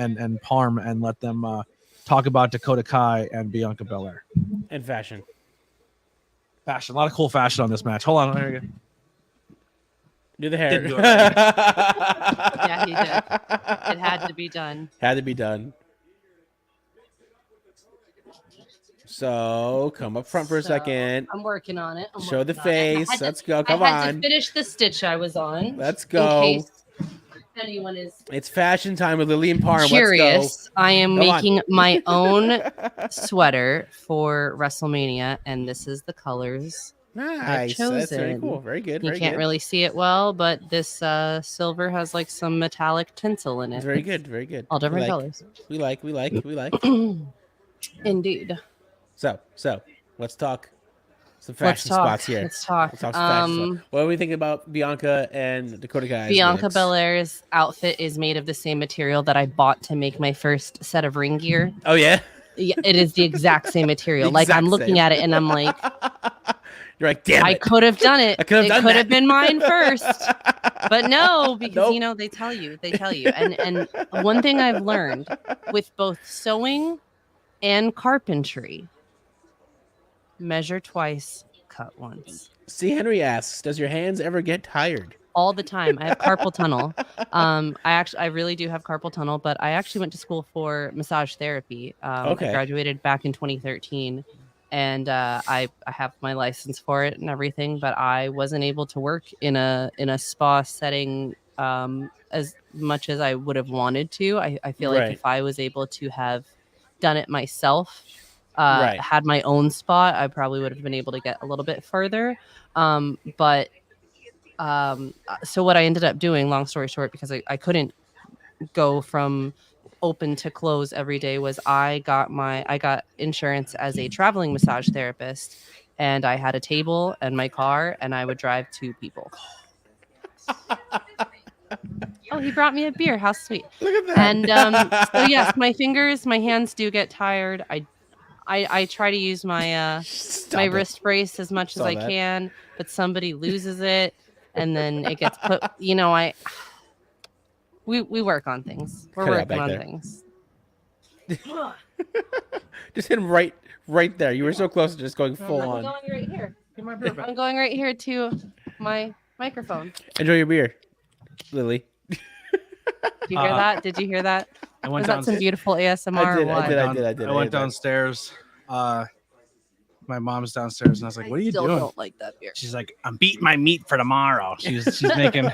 Parm and let them talk about Dakota Kai and Bianca Belair and fashion. A lot of cool fashion on this match. Hold on, here we go. Do the hair. Didn't do it right. Yeah, he did. It had to be done. Had to be done. So come up front for a second. I'm working on it. Show the face. Let's go. Come I had on. to finish the stitch I was on. Let's go. In case anyone is It's fashion time with Lily and Parm. curious. Let's go. I am Come making on. my own sweater for WrestleMania, and this is the colors. Nice. That's very cool. Very good. You can't really see it well, but this silver has like some metallic tinsel in it. Very good. Very good. All different colors. We like. Indeed. So let's talk some fashion spots here. Let's talk. Some fashion spots. What do we think about Bianca and Dakota Kai? Bianca Belair's outfit is made of the same material that I bought to make my first set of ring gear. Oh yeah? Yeah, it is the exact same material. Like I'm looking at it and I'm like, you're like, damn it. I could have done it. It could have been mine first. But no, because they tell you. And one thing I've learned with both sewing and carpentry, measure twice, cut once. See, Henry asks, does your hands ever get tired? All the time. I have carpal tunnel. I really do have carpal tunnel, but I actually went to school for massage therapy. I graduated back in 2013, and I have my license for it and everything, but I wasn't able to work in a spa setting as much as I would have wanted to. I feel like if I was able to have done it myself, had my own spot, I probably would have been able to get a little bit further. So what I ended up doing, long story short, because I couldn't go from open to close every day, was I got insurance as a traveling massage therapist, and I had a table and my car, and I would drive 2 people. Oh, he brought me a beer. How sweet. Look at that. And so yes, my hands do get tired. I try to use my my wrist brace as much as I can, but somebody loses it and then it gets put, we work on things. We're working on things. Just hit him right there. You were so close to just going full on. I'm going right here. I'm going right here to my microphone. Enjoy your beer, Lily. Did you hear that? Did you hear that? Was that some beautiful ASMR? I did. I went downstairs. My mom's downstairs, and I was like, "What are you doing?" Don't like that beer. She's like, "I'm beating my meat for tomorrow." She's making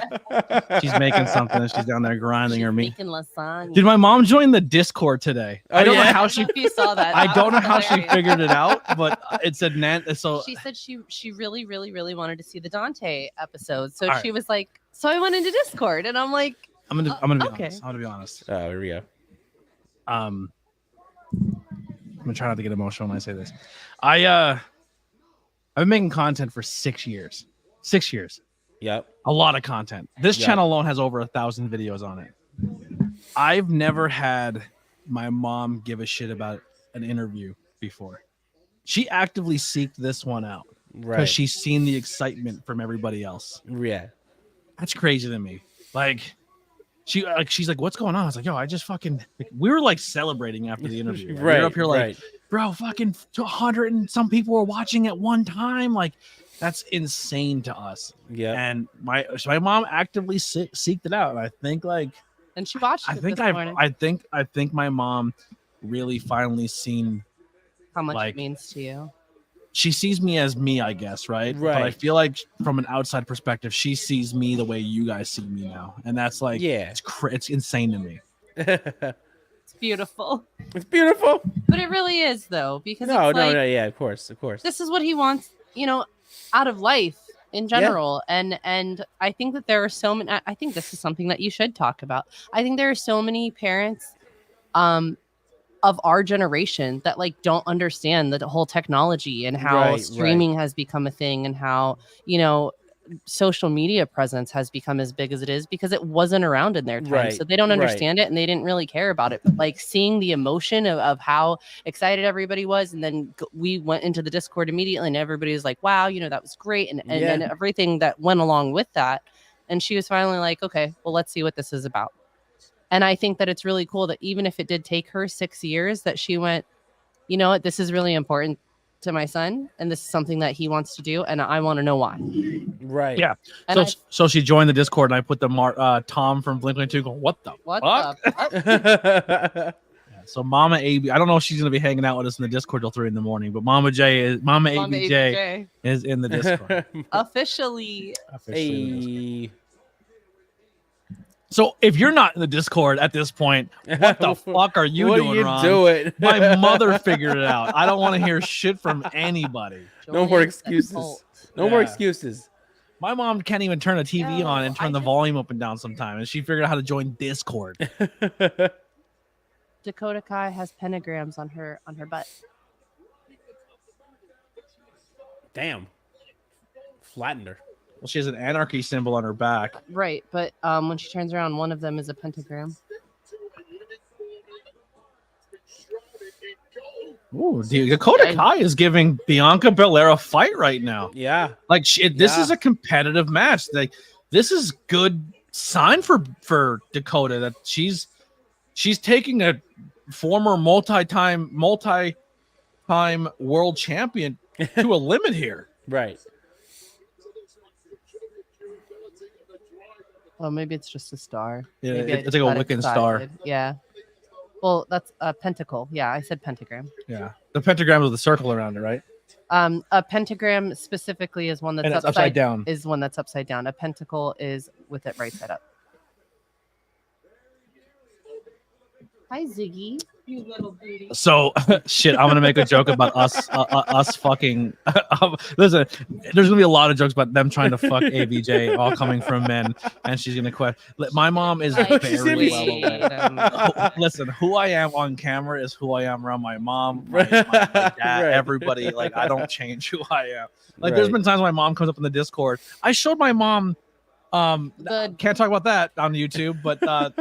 something. And she's down there grinding her meat. Making lasagna. Did my mom join the Discord today? I don't know how she. If you saw that, I don't know how she figured it out, but it said Nan. So she said she really wanted to see the Dante episode, so she was like, "So I went into Discord," and I'm like, I'm gonna be honest. I'm gonna be honest. Oh, here we go. I'm gonna try not to get emotional when I say this. I I've been making content for 6 years. 6 years. Yep. A lot of content. This Yep. channel alone has over 1,000 videos on it. I've never had my mom give a shit about an interview before. She actively seeked this one out because Right. she's seen the excitement from everybody else. Yeah. That's crazy to me. Like, she's like, what's going on? I was like, yo, I just fucking, we were like celebrating after the interview. We were up here like, bro, fucking 200 and some people were watching at one time. Like, that's insane to us. Yeah. And my mom actively seeked it out. And I think like, And she watched it this morning. I think my mom really finally seen How much like, it means to you. she sees me as me, I guess, right? But I feel like from an outside perspective, she sees me the way you guys see me now, and that's like, it's insane to me. It's beautiful. It's beautiful. But it really is though, because no, it's like, yeah, of course. This is what he wants, you know, out of life in general. And I think that there are so many. I think this is something that you should talk about. I think there are so many parents, of our generation that like don't understand the whole technology and how streaming has become a thing and how, you know, social media presence has become as big as it is because it wasn't around in their time. So they don't understand it and they didn't really care about it. But like seeing the emotion of how excited everybody was. And then we went into the Discord immediately and everybody was like, wow, you know, that was great. And everything that went along with that. And she was finally like, okay, well, let's see what this is about. And I think that it's really cool that even if it did take her 6 years, that she went, you know what, this is really important to my son. And this is something that he wants to do. And I want to know why. Right. Yeah. So she joined the Discord and I put the Tom from Blink-182 going, what the fuck? So Mama AB, I don't know if she's going to be hanging out with us in the Discord till 3 in the morning, but Mama ABJ is in the Discord. Officially. Hey. So if you're not in the Discord at this point, what the fuck are you doing wrong? Doing? My mother figured it out. I don't want to hear shit from anybody. No more excuses. No more excuses. My mom can't even turn a TV on and turn the volume up and down sometimes, and she figured out how to join Discord. Dakota Kai has pentagrams on her butt. Damn. Flattened her. Well, she has an anarchy symbol on her back. Right, but when she turns around, one of them is a pentagram. Ooh, Dakota Kai is giving Bianca Belair a fight right now. Yeah. Like this is a competitive match. Like this is good sign for Dakota that she's taking a former multi-time world champion to a limit here. Right. Well, maybe it's just a star. Yeah, maybe it's like a Wiccan star. Yeah. Well, that's a pentacle. Yeah, I said pentagram. Yeah. The pentagram with the circle around it, right? A pentagram specifically is one that's upside down. Is one that's upside down. A pentacle is with it right side up. Hi, Ziggy. You little booty. So, shit, I'm gonna make a joke about us fucking. Listen, there's gonna be a lot of jokes about them trying to fuck ABJ, all coming from men, and she's gonna quit. My mom is very well aware. Listen, who I am on camera is who I am around my mom, my dad, everybody. Like, I don't change who I am. Like, there's been times my mom comes up in the Discord. I showed my mom. Can't talk about that on YouTube, but a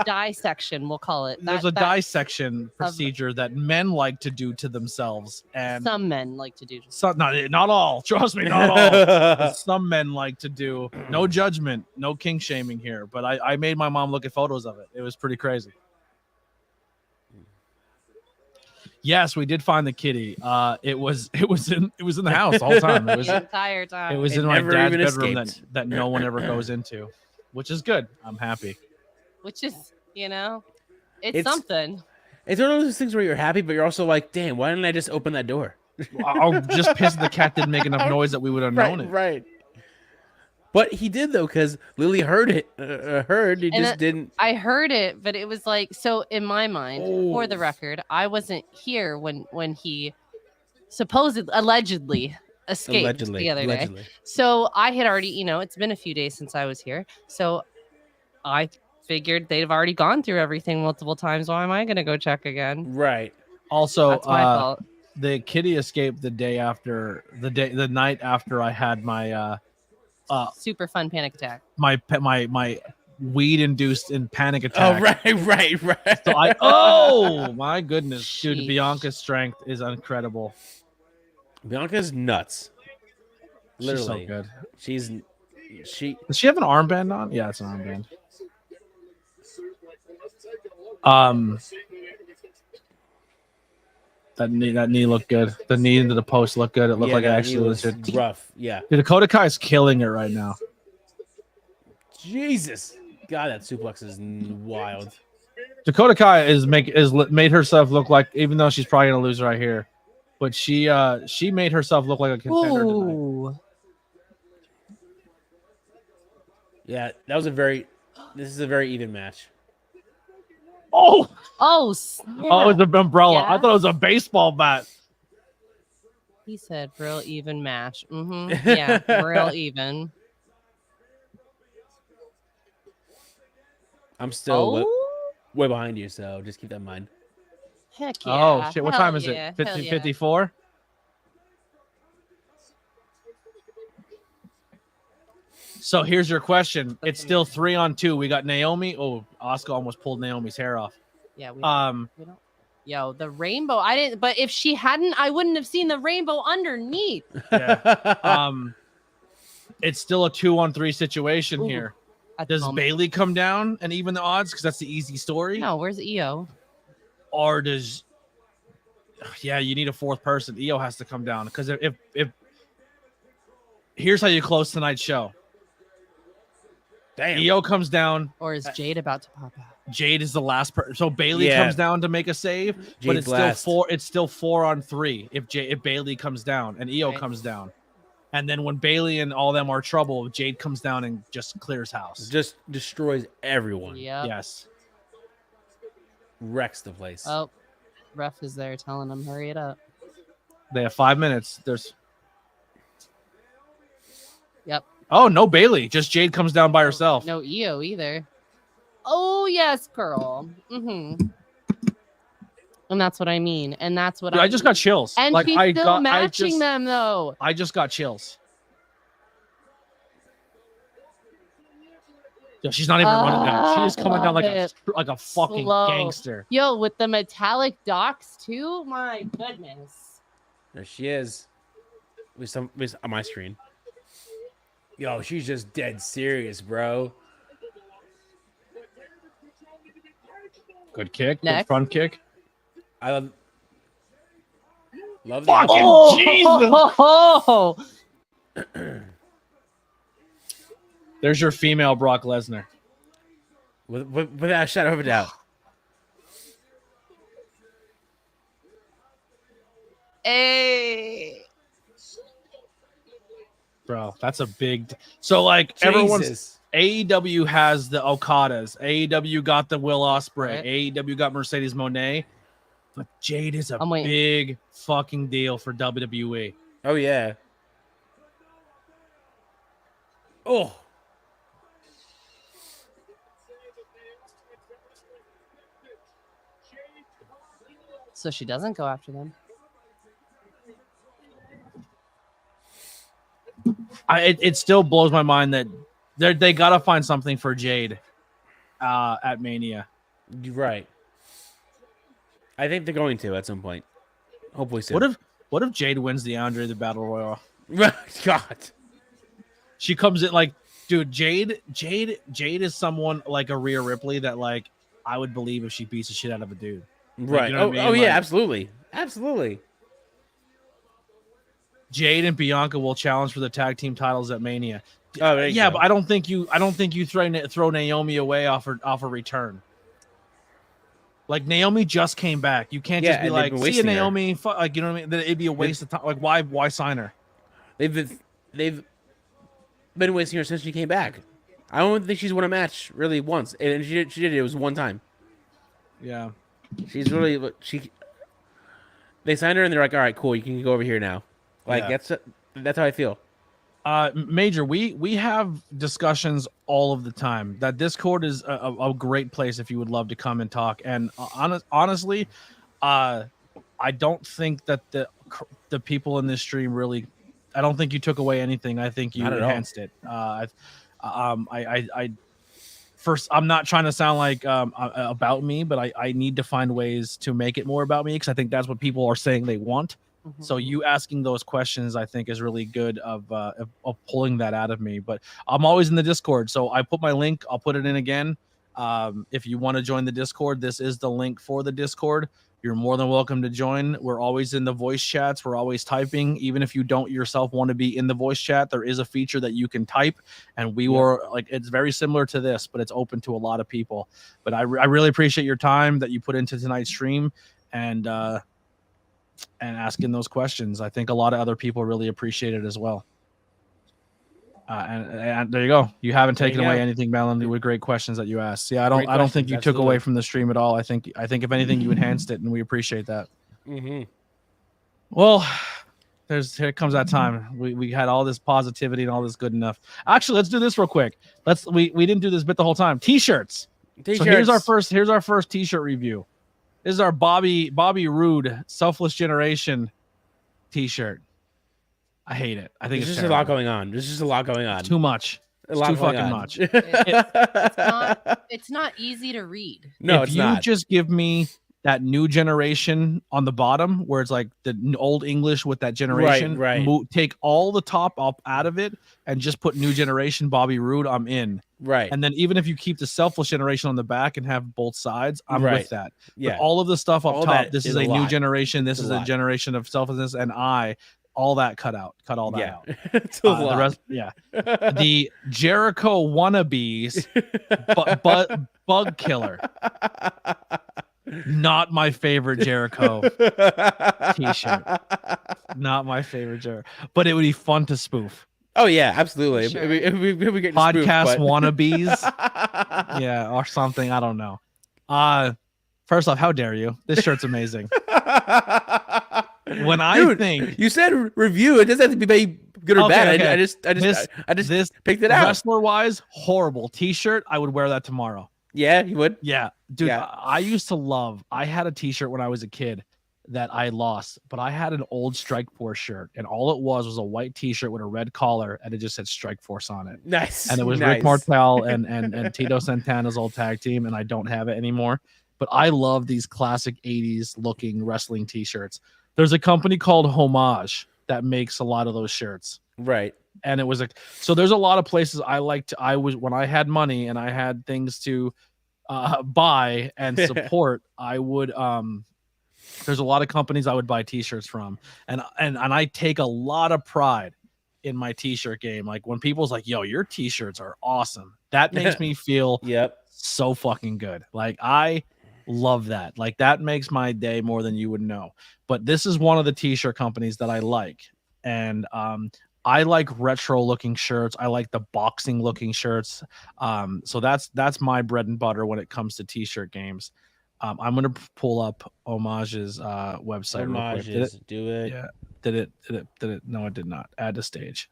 dissection, we'll call it. There's a dissection procedure that men like to do to themselves, and some men like to do. Not all. Trust me, not all. Some men like to do. No judgment, no king shaming here. But I made my mom look at photos of it. It was pretty crazy. Yes, we did find the kitty. It was in the house the whole time. It was the entire time. It was in my dad's bedroom that no one ever goes into, which is good. I'm happy. Which is, it's something. It's one of those things where you're happy, but you're also like, damn, why didn't I just open that door? I'm just pissed the cat didn't make enough noise that we would have known it. Right. But he did, though, because Lily heard it. Didn't. I heard it, but it was like, so in my mind, for the record, I wasn't here when he allegedly escaped the other day. So I had already, it's been a few days since I was here. So I figured they've already gone through everything multiple times. Why am I going to go check again? Right. Also, that's my fault. the kitty escaped the night after I had my Super fun panic attack. my weed induced in panic Oh, attack. right. So oh my goodness, dude, Sheesh. Bianca's strength is incredible. Bianca's nuts. She's Literally, so good. Does she have an armband on? Yeah, it's an armband. That knee looked good. The knee into the post looked good. It looked like it actually was rough. Yeah. Dude, Dakota Kai is killing it right now. Jesus, God, that suplex is wild. Dakota Kai is made herself look like, even though she's probably gonna lose right here, but she made herself look like a contender tonight. Ooh. Yeah, this is a very even match. Oh, Snap. oh, it was an umbrella. Yeah. I thought it was a baseball bat. He said real even match. Yeah, real even. I'm still Oh, way behind you, so just keep that in mind. heck yeah. Oh shit! What Hell time is yeah. it? Hell 15:54. So here's your question. It's still 3-on-2. We got Naomi. Oh, Asuka almost pulled Naomi's hair off. Yeah, we Um, don't. Yo, the rainbow. I didn't. But if she hadn't, I wouldn't have seen the rainbow underneath. yeah. It's still a 2-on-3 situation Ooh, here. at the Does moment. Bailey come down and even the odds? Because that's the easy story. No, where's EO? Or does? Yeah, you need a fourth person. EO has to come down because if here's how you close tonight's show. Damn. EO comes down. Or is Jade about to pop out? Jade is the last person. So Bailey Yeah. comes down to make a save, but Jade's it's last. still 4. It's still 4-on-3 if Bailey comes down and EO Right. comes down, and then when Bailey and all them are trouble, Jade comes down and just clears house. Just destroys everyone. Yep. Yes. Wrecks the place. Oh, ref is there telling him hurry it up. They have 5 minutes. There's. Yep. Oh no, Bailey. Just Jade comes down by herself. No EO either. Oh yes, girl. And that's what I mean. And that's what Dude, I just got chills. And like she's I still got, matching them though. I just got chills. Yo, she's not even running down. She is coming down like a fucking Slow. gangster. Yo, with the metallic docks too. My goodness. There she is. At least on my screen. Yo, she's just dead serious, bro. Good kick. Good Next. front kick. I love Oh, Jesus. There's your female Brock Lesnar. Without a shadow of a doubt. hey. Bro, that's a big. So like everyone's Jesus. AEW has the Okadas. AEW got the Will Ospreay. Right. AEW got Mercedes Moné. But Jade is a I'm waiting. big fucking deal for WWE. Oh yeah. Oh. So she doesn't go after them. It still blows my mind that they gotta find something for Jade at Mania. You're right. I think they're going to at some point. Hopefully soon. What if Jade wins the Andre the Battle Royal? God. She comes in like, dude, Jade is someone like a Rhea Ripley that like I would believe if she beats the shit out of a dude. Right. you know what I mean? Oh yeah, Like- absolutely. Absolutely. Jade and Bianca will challenge for the tag team titles at Mania. Oh, there you Yeah, go. but I don't think you throw Naomi away off a return. Like Naomi just came back. You can't just Yeah, be and they've like, been see you, wasting her. Naomi. Like, you know what I mean? Then it'd be a waste of time. Like, why sign her? They've been wasting her since she came back. I don't think she's won a match really once, and she did. It was one time. Yeah. She's really They signed her, and they're like, "All right, cool. You can go over here now." Like Yeah. that's how I feel. Major, we have discussions all of the time. That Discord is a great place if you would love to come and talk. And honestly, I I don't think that the people in this stream really. I don't think you took away anything. I think you Not at all. enhanced it. I first, I'm not trying to sound like about me, but I need to find ways to make it more about me because I think that's what people are saying they want. Mhm. So you asking those questions, I think, is really good of pulling that out of me. But I'm always in the Discord, so I put my link. I'll put it in again. If you want to join the Discord, this is the link for the Discord. You're more than welcome to join. We're always in the voice chats. We're always typing. Even if you don't yourself want to be in the voice chat, there is a feature that you can type. And we were like, it's very similar to this, but it's open to a lot of people. But I really appreciate your time that you put into tonight's stream and asking those questions. I think a lot of other people really appreciate it as well. And there you go. You haven't taken away anything, Melanie, with great questions that you asked. Yeah, I don't think you took away from the stream at all. I think if anything, you enhanced it, and we appreciate that. Mm-hmm. Well, here comes that time. We had all this positivity and all this good enough. Actually, let's do this real quick. We didn't do this bit the whole time. T-shirts. So here's our first T-shirt review. This is our Bobby Roode Selfless Generation T-shirt. I hate it. I think There's it's just a lot going on. There's just a lot going on. It's too much. A lot too going fucking on. much. It's not easy to read. No, if it's you not. just give me that new generation on the bottom, where it's like the old English with that generation, Right. Take all the top up out of it and just put new generation Bobby Roode. I'm in. Right. And then even if you keep the selfless generation on the back and have both sides, I'm with that. Yeah. But all of the stuff up All top, that this is is a a new lot. generation. This It's is a a lot. generation of selflessness, and all that cut out. Cut all that out. It's a lot. The rest, the Jericho wannabes, but bug killer. Not my favorite Jericho T-shirt. Not my favorite Jericho, but it would be fun to spoof. Oh yeah, absolutely. Sure. If we get Podcast spoofed, wannabes, yeah, or something. I don't know. First off, how dare you? This shirt's amazing. When I think you said review, it doesn't have to be good or bad. Okay. I just this picked it out. Wrestler wise, horrible T-shirt. I would wear that tomorrow. Yeah, you would. Yeah, dude. Yeah. I used to love. I had a T-shirt when I was a kid that I lost, but I had an old Strike Force shirt, and all it was a white T-shirt with a red collar, and it just said Strike Force on it. Nice. And it was Rick Martel and Tito Santana's old tag team, and I don't have it anymore. But I love these classic '80s looking wrestling T-shirts. There's a company called Homage that makes a lot of those shirts. Right. And it was so there's a lot of places when I had money and I had things to buy and support, I would there's a lot of companies I would buy T-shirts from, and I take a lot of pride in my T-shirt game. Like when people's like, yo, your T-shirts are awesome, that makes me feel so fucking good. Like I love that. Like that makes my day more than you would know. But this is one of the T-shirt companies that I like, and I like retro looking shirts. I like the boxing looking shirts. So that's my bread and butter when it comes to T-shirt games. I'm gonna pull up Homage's website. Homage's, real quick. do it. Yeah. Did it? No, it did not. Add to stage.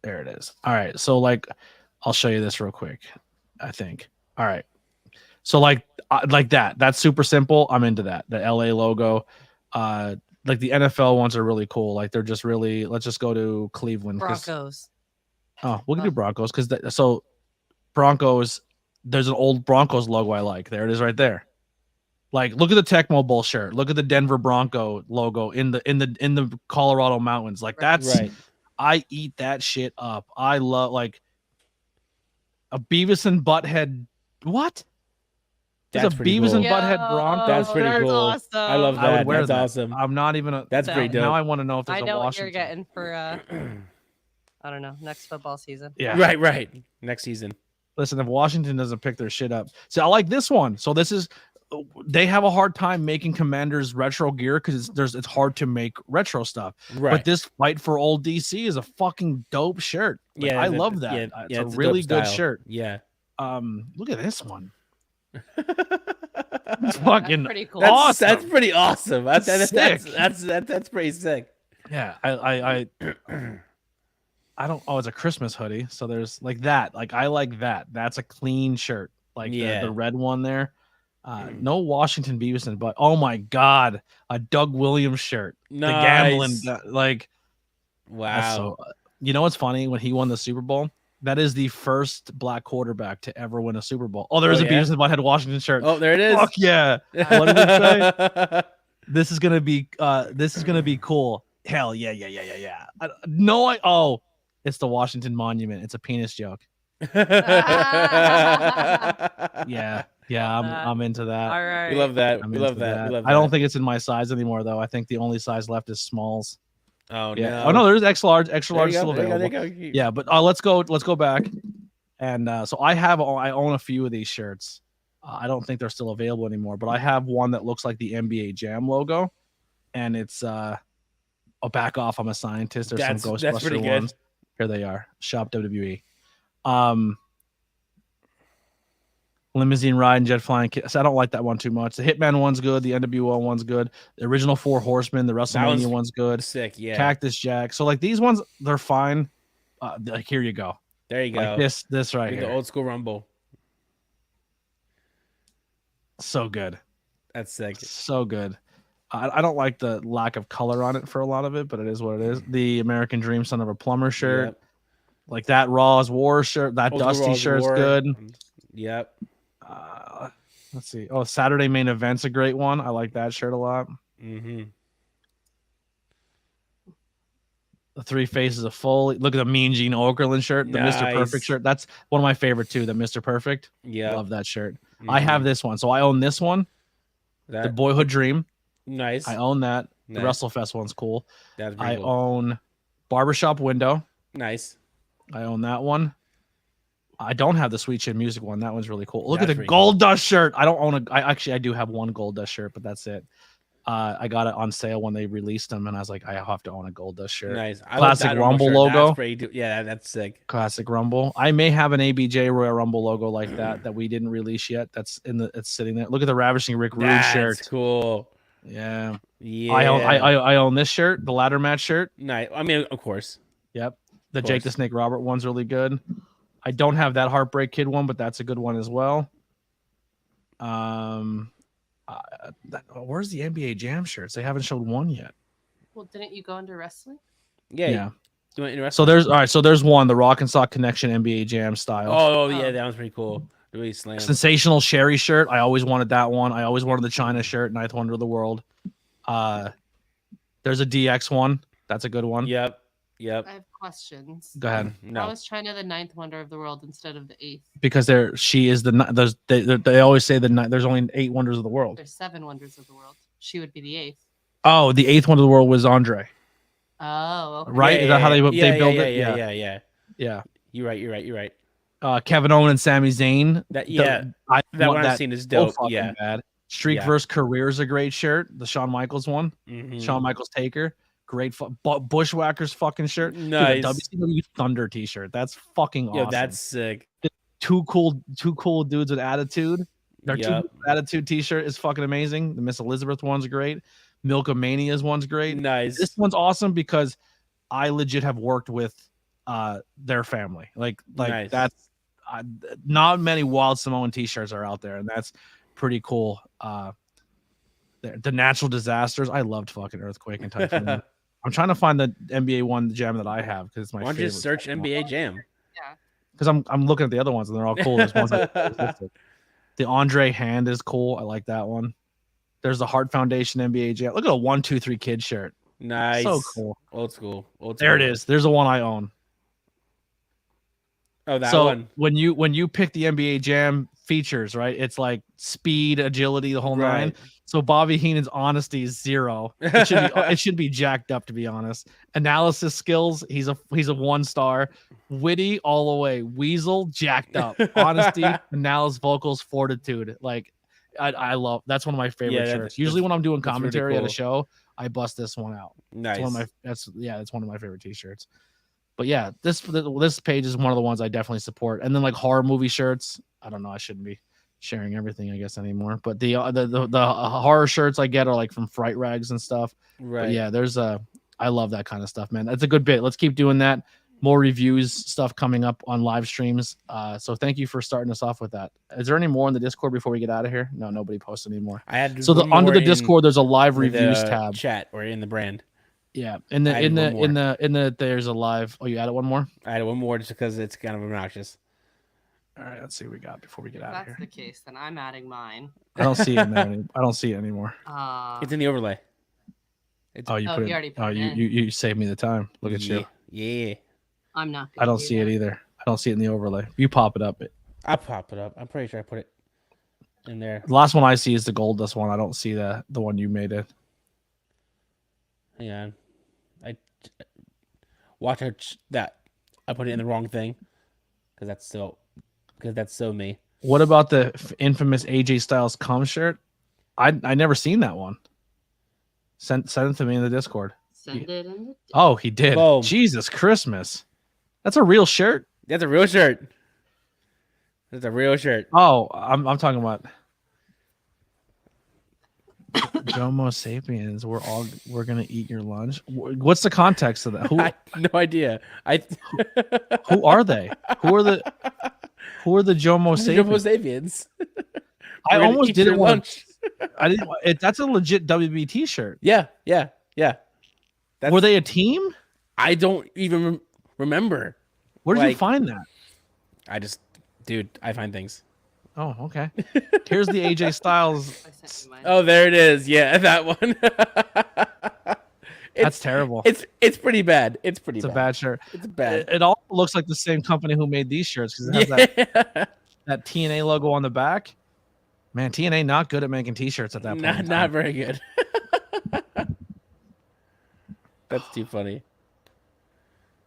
There it is. All right. So like, I'll show you this real quick. I think. All right. So like that. That's super simple. I'm into that. The LA logo. Like the NFL ones are really cool. Like they're just really. Let's just go to Cleveland. Broncos. Oh, we can do Broncos so Broncos. There's an old Broncos logo I like. There it is, right there. Like, look at the Tecmo Bowl shirt. Look at the Denver Bronco logo in the Colorado mountains. Like that's right. I eat that shit up. I love like a Beavis and Butthead. What? There's That's a pretty Beavis cool. and Butthead Broncos. That's pretty cool. Awesome. I love I would that. wear That's that. awesome. I'm not even That's pretty dope. Now I want to know if there's I know a what Washington. you're getting for I don't know, next football season. Yeah. Right. Next season. Listen, if Washington doesn't pick their shit up, see, I like this one. So this is, they have a hard time making Commanders retro gear because it's hard to make retro stuff. Right. But this Fight for Old DC is a fucking dope shirt. Like, I love that. It's a really good shirt. Yeah. Look at this one. It's fucking pretty cool. awesome. That's pretty awesome. That's Sick. That's pretty sick. Yeah, I don't. Oh, it's a Christmas hoodie. So there's like that. Like I like that. That's a clean shirt. Like the red one there. No Washington Beavis, but oh my god, a Doug Williams shirt. The gambling like wow. So you know what's funny? When he won the Super Bowl, that is the first black quarterback to ever win a Super Bowl. Oh, there's a Beavis and Butthead Washington shirt. Oh, there it is. Fuck yeah. What did it say? This is gonna be cool. Hell yeah. It's the Washington Monument. It's a penis joke. Yeah, I'm into that. All right. We love that. I'm We love into that. We love that. I don't think it's in my size anymore, though. I think the only size left is smalls. Oh Yeah. no. Oh no, there's extra large. Extra large is still There available. you go. Yeah, but let's go back. And so I own a few of these shirts. I don't think they're still available anymore, but I have one that looks like the NBA Jam logo, and it's back off. I'm a scientist. There's some That's Ghostbuster pretty good. ones. Here they are. Shop WWE. Limousine ride and jet flying. So I don't like that one too much. The Hitman one's good. The NWO one's good. The original Four Horsemen. The WrestleMania one's good. Sick, yeah. Cactus Jack. So like these ones, they're fine. Like here you go. There you go. Like this right here. The old school Rumble. So good. That's sick. So good. I don't like the lack of color on it for a lot of it, but it is what it is. The American Dream Son of a Plumber shirt. Yep. Like that Raw's War shirt. That Old school Dusty Raw's shirt's War. good. Yep. Let's see. Oh, Saturday Main Event's a great one. I like that shirt a lot. Mm-hmm. The Three Faces of Foley. Look at the Mean Gene Okerlund shirt. The Mr. Perfect shirt. That's one of my favorite too. The Mr. Perfect. Yeah. Love that shirt. Mm-hmm. I have this one. So I own this one. The Boyhood Dream. Nice. I own that. Nice. The WrestleFest one's cool. That's I cool. own Barbershop Window. Nice. I own that one. I don't have the Sweet Chin Music one. That one's really cool. Look That's at the pretty Gold Dust shirt. I don't own I do have one Gold Dust shirt, but that's it. I got it on sale when they released them, and I was like, I have to own a Gold Dust shirt. Nice. I Classic love that Rumble shirt. logo. That's pretty, yeah, that's sick. Classic Rumble. I may have an ABJ Royal Rumble logo like that we didn't release yet. It's sitting there. Look at the Ravishing Rick Rude shirt. That's cool. Yeah. Yeah. I own this shirt, the ladder match shirt. Nice. I mean, of course. Yep. The Jake the Snake Robert one's really good. I don't have that Heartbreak Kid one, but that's a good one as well. Where's the NBA Jam shirts? They haven't showed one yet. Well, didn't you go into wrestling? Yeah. You want So there's one, the Rock and Sock Connection NBA Jam style. Oh yeah, that one's pretty cool. Really slam. Sensational Sherry shirt. I always wanted that one. I always wanted the China shirt, Ninth Wonder of the World. There's a DX one. That's a good one. Yep. I have questions. Go ahead. How is China the ninth wonder of the world instead of the eighth? Because she is they always say there's only 8 wonders of the world. There's 7 wonders of the world. She would be the eighth. Oh, the 8th wonder of the world was Andre. Oh, okay. Right? Is that how they build it? Yeah. You're right. Kevin Owens and Sami Zayn. That one I've seen is dope. Yeah. Bad. Streak vs. Career is a great shirt. The Shawn Michaels one. Mm-hmm. Shawn Michaels Taker. Great. Bushwhackers fucking shirt. Nice. Dude, the WCW Thunder t-shirt. That's fucking awesome. Yo, that's sick. Two cool dudes with attitude. Their two attitude t-shirt is fucking amazing. The Miss Elizabeth one's great. Milkamania's one's great. Nice. This one's awesome because I legit have worked with their family. Like nice. That's not many Wild Samoan t-shirts are out there, and that's pretty cool. The natural disasters. I loved fucking Earthquake and Typhoon. I'm trying to find the NBA one jam that I have because it's my favorite. Why don't you just search NBA Jam? Yeah. Because I'm looking at the other ones and they're all cool. There's ones the Andre Hand is cool. I like that one. There's the Heart Foundation NBA Jam. Look at a 1, 2, 3 Kid shirt. Nice. So cool. Old school. There it is. There's the one I own. Oh, that one. when you pick the NBA Jam features, right? It's like speed, agility, the whole nine. So Bobby Heenan's honesty is 0. It should be jacked up, to be honest. Analysis skills, he's a 1-star. Witty all the way. Weasel jacked up. Honesty, analysis, vocals, fortitude. Like I love. That's one of my favorite shirts. Usually when I'm doing commentary at a show, I bust this one out. Nice. That's one of my favorite t-shirts. But yeah, this page is one of the ones I definitely support. And then like horror movie shirts. I don't know. I shouldn't be sharing everything, I guess, anymore. But the horror shirts I get are like from Fright Rags and stuff. Right. But yeah, I love that kind of stuff, man. That's a good bit. Let's keep doing that. more reviews stuff coming up on live streams. So thank you for starting us off with that. Is there any more in the Discord before we get out of here? No, nobody posted anymore. I had So one under more the in Discord, there's a live reviews the tab. chat or in the brand. Yeah, I added one more. there's a live. Oh, you added one more. I had one more just because it's kind of obnoxious. All right, let's see what we got before we get If out of that's here. the case, then I'm adding mine. I don't see it. I don't see it anymore. It's in the overlay. Oh, you Oh, put you it. already put Oh, it in. you saved me the time. Look at you. Yeah. I'm not. I don't see it either. I don't see it in the overlay. You pop it up. I'll pop it up. I'm pretty sure I put it in there. The last one I see is the Goldust one. I don't see the one you made it. Hang on. Watch that. I put it in the wrong thing because that's so me. What about the infamous AJ Styles cum shirt? I never seen that one. Send it to me in the Discord. Send it in the Oh, he did. Boom. Jesus Christmas. That's a real shirt. That's a real shirt. That's a real shirt. Oh, I'm talking about Jomo Sapiens. We're gonna eat your lunch. What's the context of that? Who I have no idea. who are they? Who are the Jomo Sapiens? Homo sapiens. I We're gonna almost eat didn't your want. lunch. I didn't. That's a legit WB T-shirt. Yeah. Were they a team? I don't even remember. Where did you Like- find that? Dude, I find things. Oh, okay. Here's the AJ Styles. I sent you mine. Oh, there it is. Yeah, that one. That's terrible. It's pretty bad. It's It's a bad shirt. It's bad. It all looks like the same company who made these shirts because it has Yeah. that TNA logo on the back. Man, TNA not good at making T-shirts at that point. in Not time. very good. That's too funny.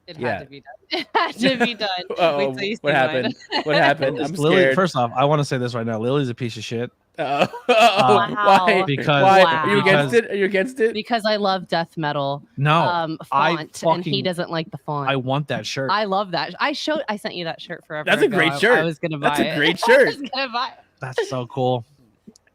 It Yeah. had to be done. It had to be done. Oh, Wait till you see what mine. happened? What happened? I'm Lily, scared. first off, I want to say this right now. Lily's a piece of shit. Oh, Wow. why? Because- Why? Wow. Are you against it? Are you against it? Because I love death metal No, I font, and he fucking- doesn't like the font. I want that shirt. I love that. I sent you that shirt forever. That's a ago. great shirt. I was gonna buy That's a it. great I shirt. was gonna buy it. That's so cool.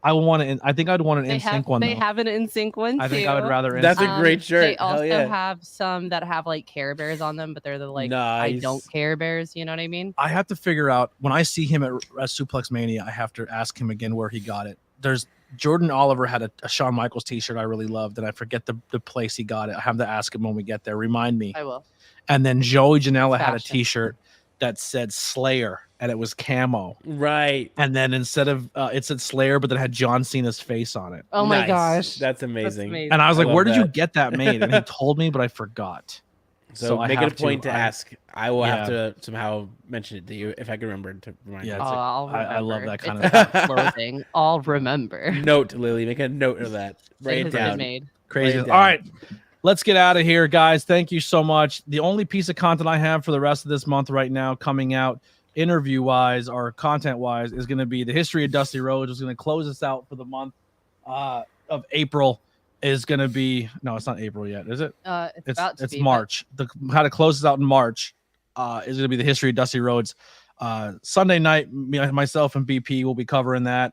I want it. I think I'd want an They NSYNC have, one. they though. have an NSYNC one I think too. I would rather. That's a NSYNC. great shirt. They Hell also yeah. have some that have like Care Bears on them, but they're the like I Nice. don't Care Bears. You know what I mean? I have to figure out when I see him at Suplex Mania. I have to ask him again where he got it. There's Jordan Oliver had a Shawn Michaels T-shirt I really loved, and I forget the place he got it. I have to ask him when we get there. Remind me. I will. And then Joey Janela had a Fashion. T-shirt that said Slayer, and it was camo. Right. And then instead of it said Slayer, but then it had John Cena's face on it. Oh my Nice. gosh, That's amazing. amazing. And I was I like, love "Where did you that. get that made?" And he told me, but I forgot. So I make it have a point to I- ask. I will have Yeah. to somehow mention it to you if I can remember to remind Yeah, you. it's Oh, like- I'll I love remember. that kind It's of about clothing. I'll remember. Note, Lily. Make a note of that. Write It it has been down. made. Crazy. Write it All down. right, let's get out of here, guys. Thank you so much. The only piece of content I have for the rest of this month right now coming out interview-wise or content-wise is going to be the history of Dusty Rhodes. Is going to close us out for the month of April. Is going to be no, it's not April yet, is it? It's about to It's be, but March. The how to close us out in March is going to be the history of Dusty Rhodes. Sunday night, myself and BP will be covering that.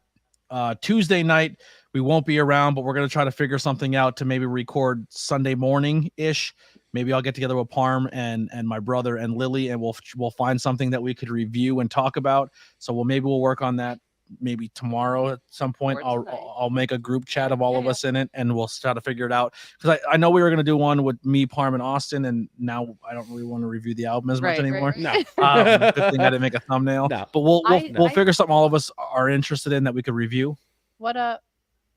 Tuesday night, we won't be around, but we're going to try to figure something out to maybe record Sunday morning ish. Maybe I'll get together with Parm and my brother and Lily, and we'll find something that we could review and talk about. So we'll work on that maybe tomorrow at some point. Or tonight. I'll make a group chat of all of Yeah. us in it, and we'll try to figure it out. Because I know we were going to do one with me, Parm, and Austin, and now I don't really want to review the album as much Right, right, anymore. right. No. Good thing I didn't make a thumbnail. No. But we'll I- figure something all of us are interested in that we could review. What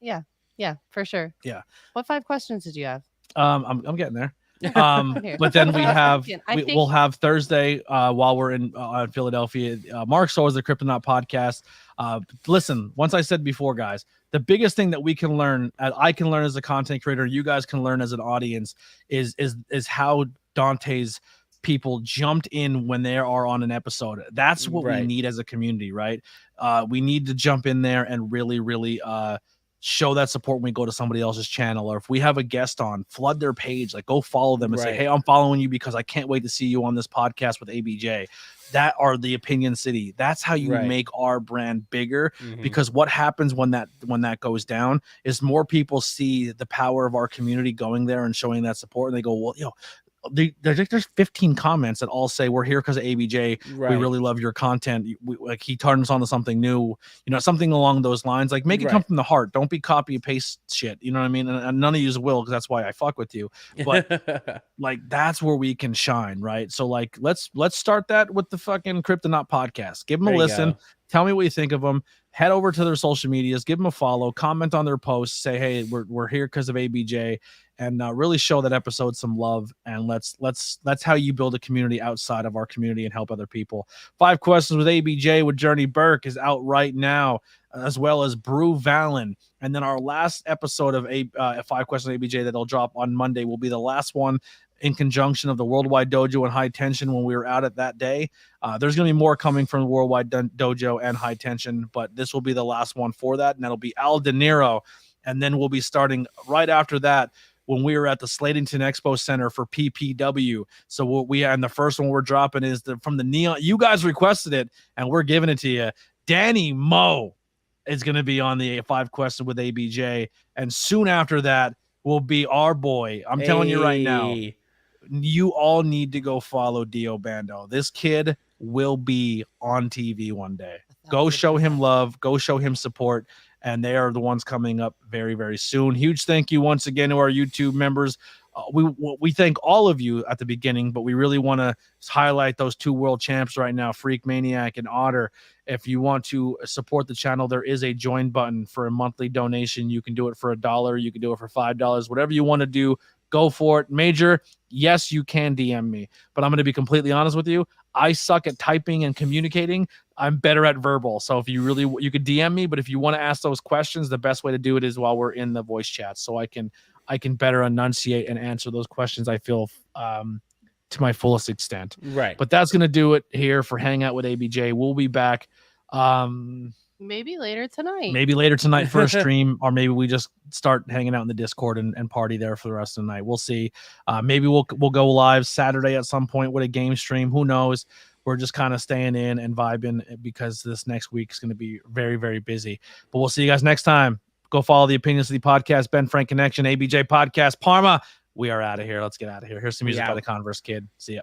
yeah, for sure. Yeah. What 5 questions did you have? I'm getting there. Here. But then we have I think- we'll have Thursday while we're in Philadelphia. Mark Soares, the Kryptonaut podcast. Listen, once I said before, guys, the biggest thing that we can learn, I can learn as a content creator, you guys can learn as an audience, is how Dante's people jumped in when they are on an episode. That's what we Right. need as a community, right? We need to jump in there and really show that support when we go to somebody else's channel, or if we have a guest on, flood their page, like go follow them and say, Right. hey, I'm following you because I can't wait to see you on this podcast with ABJ. That are the Opinion City. That's how you Right. make our brand bigger. Mhm. Because what happens when that goes down is more people see the power of our community going there and showing that support, and they go, well, there's 15 comments that all say we're here because of ABJ. Right. We really love your content. Like he turned us on to something new, something along those lines. Like make it come from the heart. Don't be copy and paste shit. You know what I mean? And none of you will, because that's why I fuck with you. But like that's where we can shine, right? So like let's start that with the fucking Kryptonaut podcast. Give them a listen. Tell me what you think of them. Head over to their social medias, give them a follow, comment on their posts, say, hey, we're here because of ABJ, and really show that episode some love. And that's how you build a community outside of our community and help other people. 5 Questions with ABJ with Journey Burke is out right now, as well as Brew Valen. And then our last episode of 5 Questions with ABJ that'll drop on Monday will be the last one in conjunction of the Worldwide Dojo and High Tension when we were out at that day. There's going to be more coming from the Worldwide Dojo and High Tension, but this will be the last one for that, and that'll be Al De Niro. And then we'll be starting right after that when we were at the Slatington Expo Center for PPW. So and the first one we're dropping is from the Neon. You guys requested it, and we're giving it to you. Danny Moe is going to be on the 5 Questions with ABJ, and soon after that will be our boy. I'm telling you right now. You all need to go follow Dio Bando. This kid will be on TV one day. Go show him love. Go show him support. And they are the ones coming up very, very soon. Huge thank you once again to our YouTube members. We thank all of you at the beginning, but we really want to highlight those 2 world champs right now, Freak Maniac and Otter. If you want to support the channel, there is a join button for a monthly donation. You can do it for $1. You can do it for $5. Whatever you want to do, go for it. Major, yes, you can DM me, but I'm going to be completely honest with you. I suck at typing and communicating. I'm better at verbal. So if you could DM me, but if you want to ask those questions, the best way to do it is while we're in the voice chat. So I can better enunciate and answer those questions, I feel, to my fullest extent. Right. But that's going to do it here for Hangout with ABJ. We'll be back. Maybe later tonight. Maybe later tonight for a stream, or maybe we just start hanging out in the Discord and party there for the rest of the night. We'll see. Maybe we'll go live Saturday at some point with a game stream. Who knows? We're just kind of staying in and vibing because this next week is going to be very, very busy. But we'll see you guys next time. Go follow the Opinion City Podcast, Ben Frank Connection, ABJ Podcast, Parma. We are out of here. Let's get out of here. Here's some music by the Converse Kid. See ya.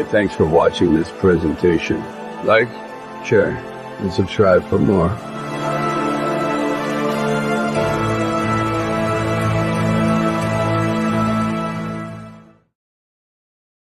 Thanks for watching this presentation. Like, share, and subscribe for more.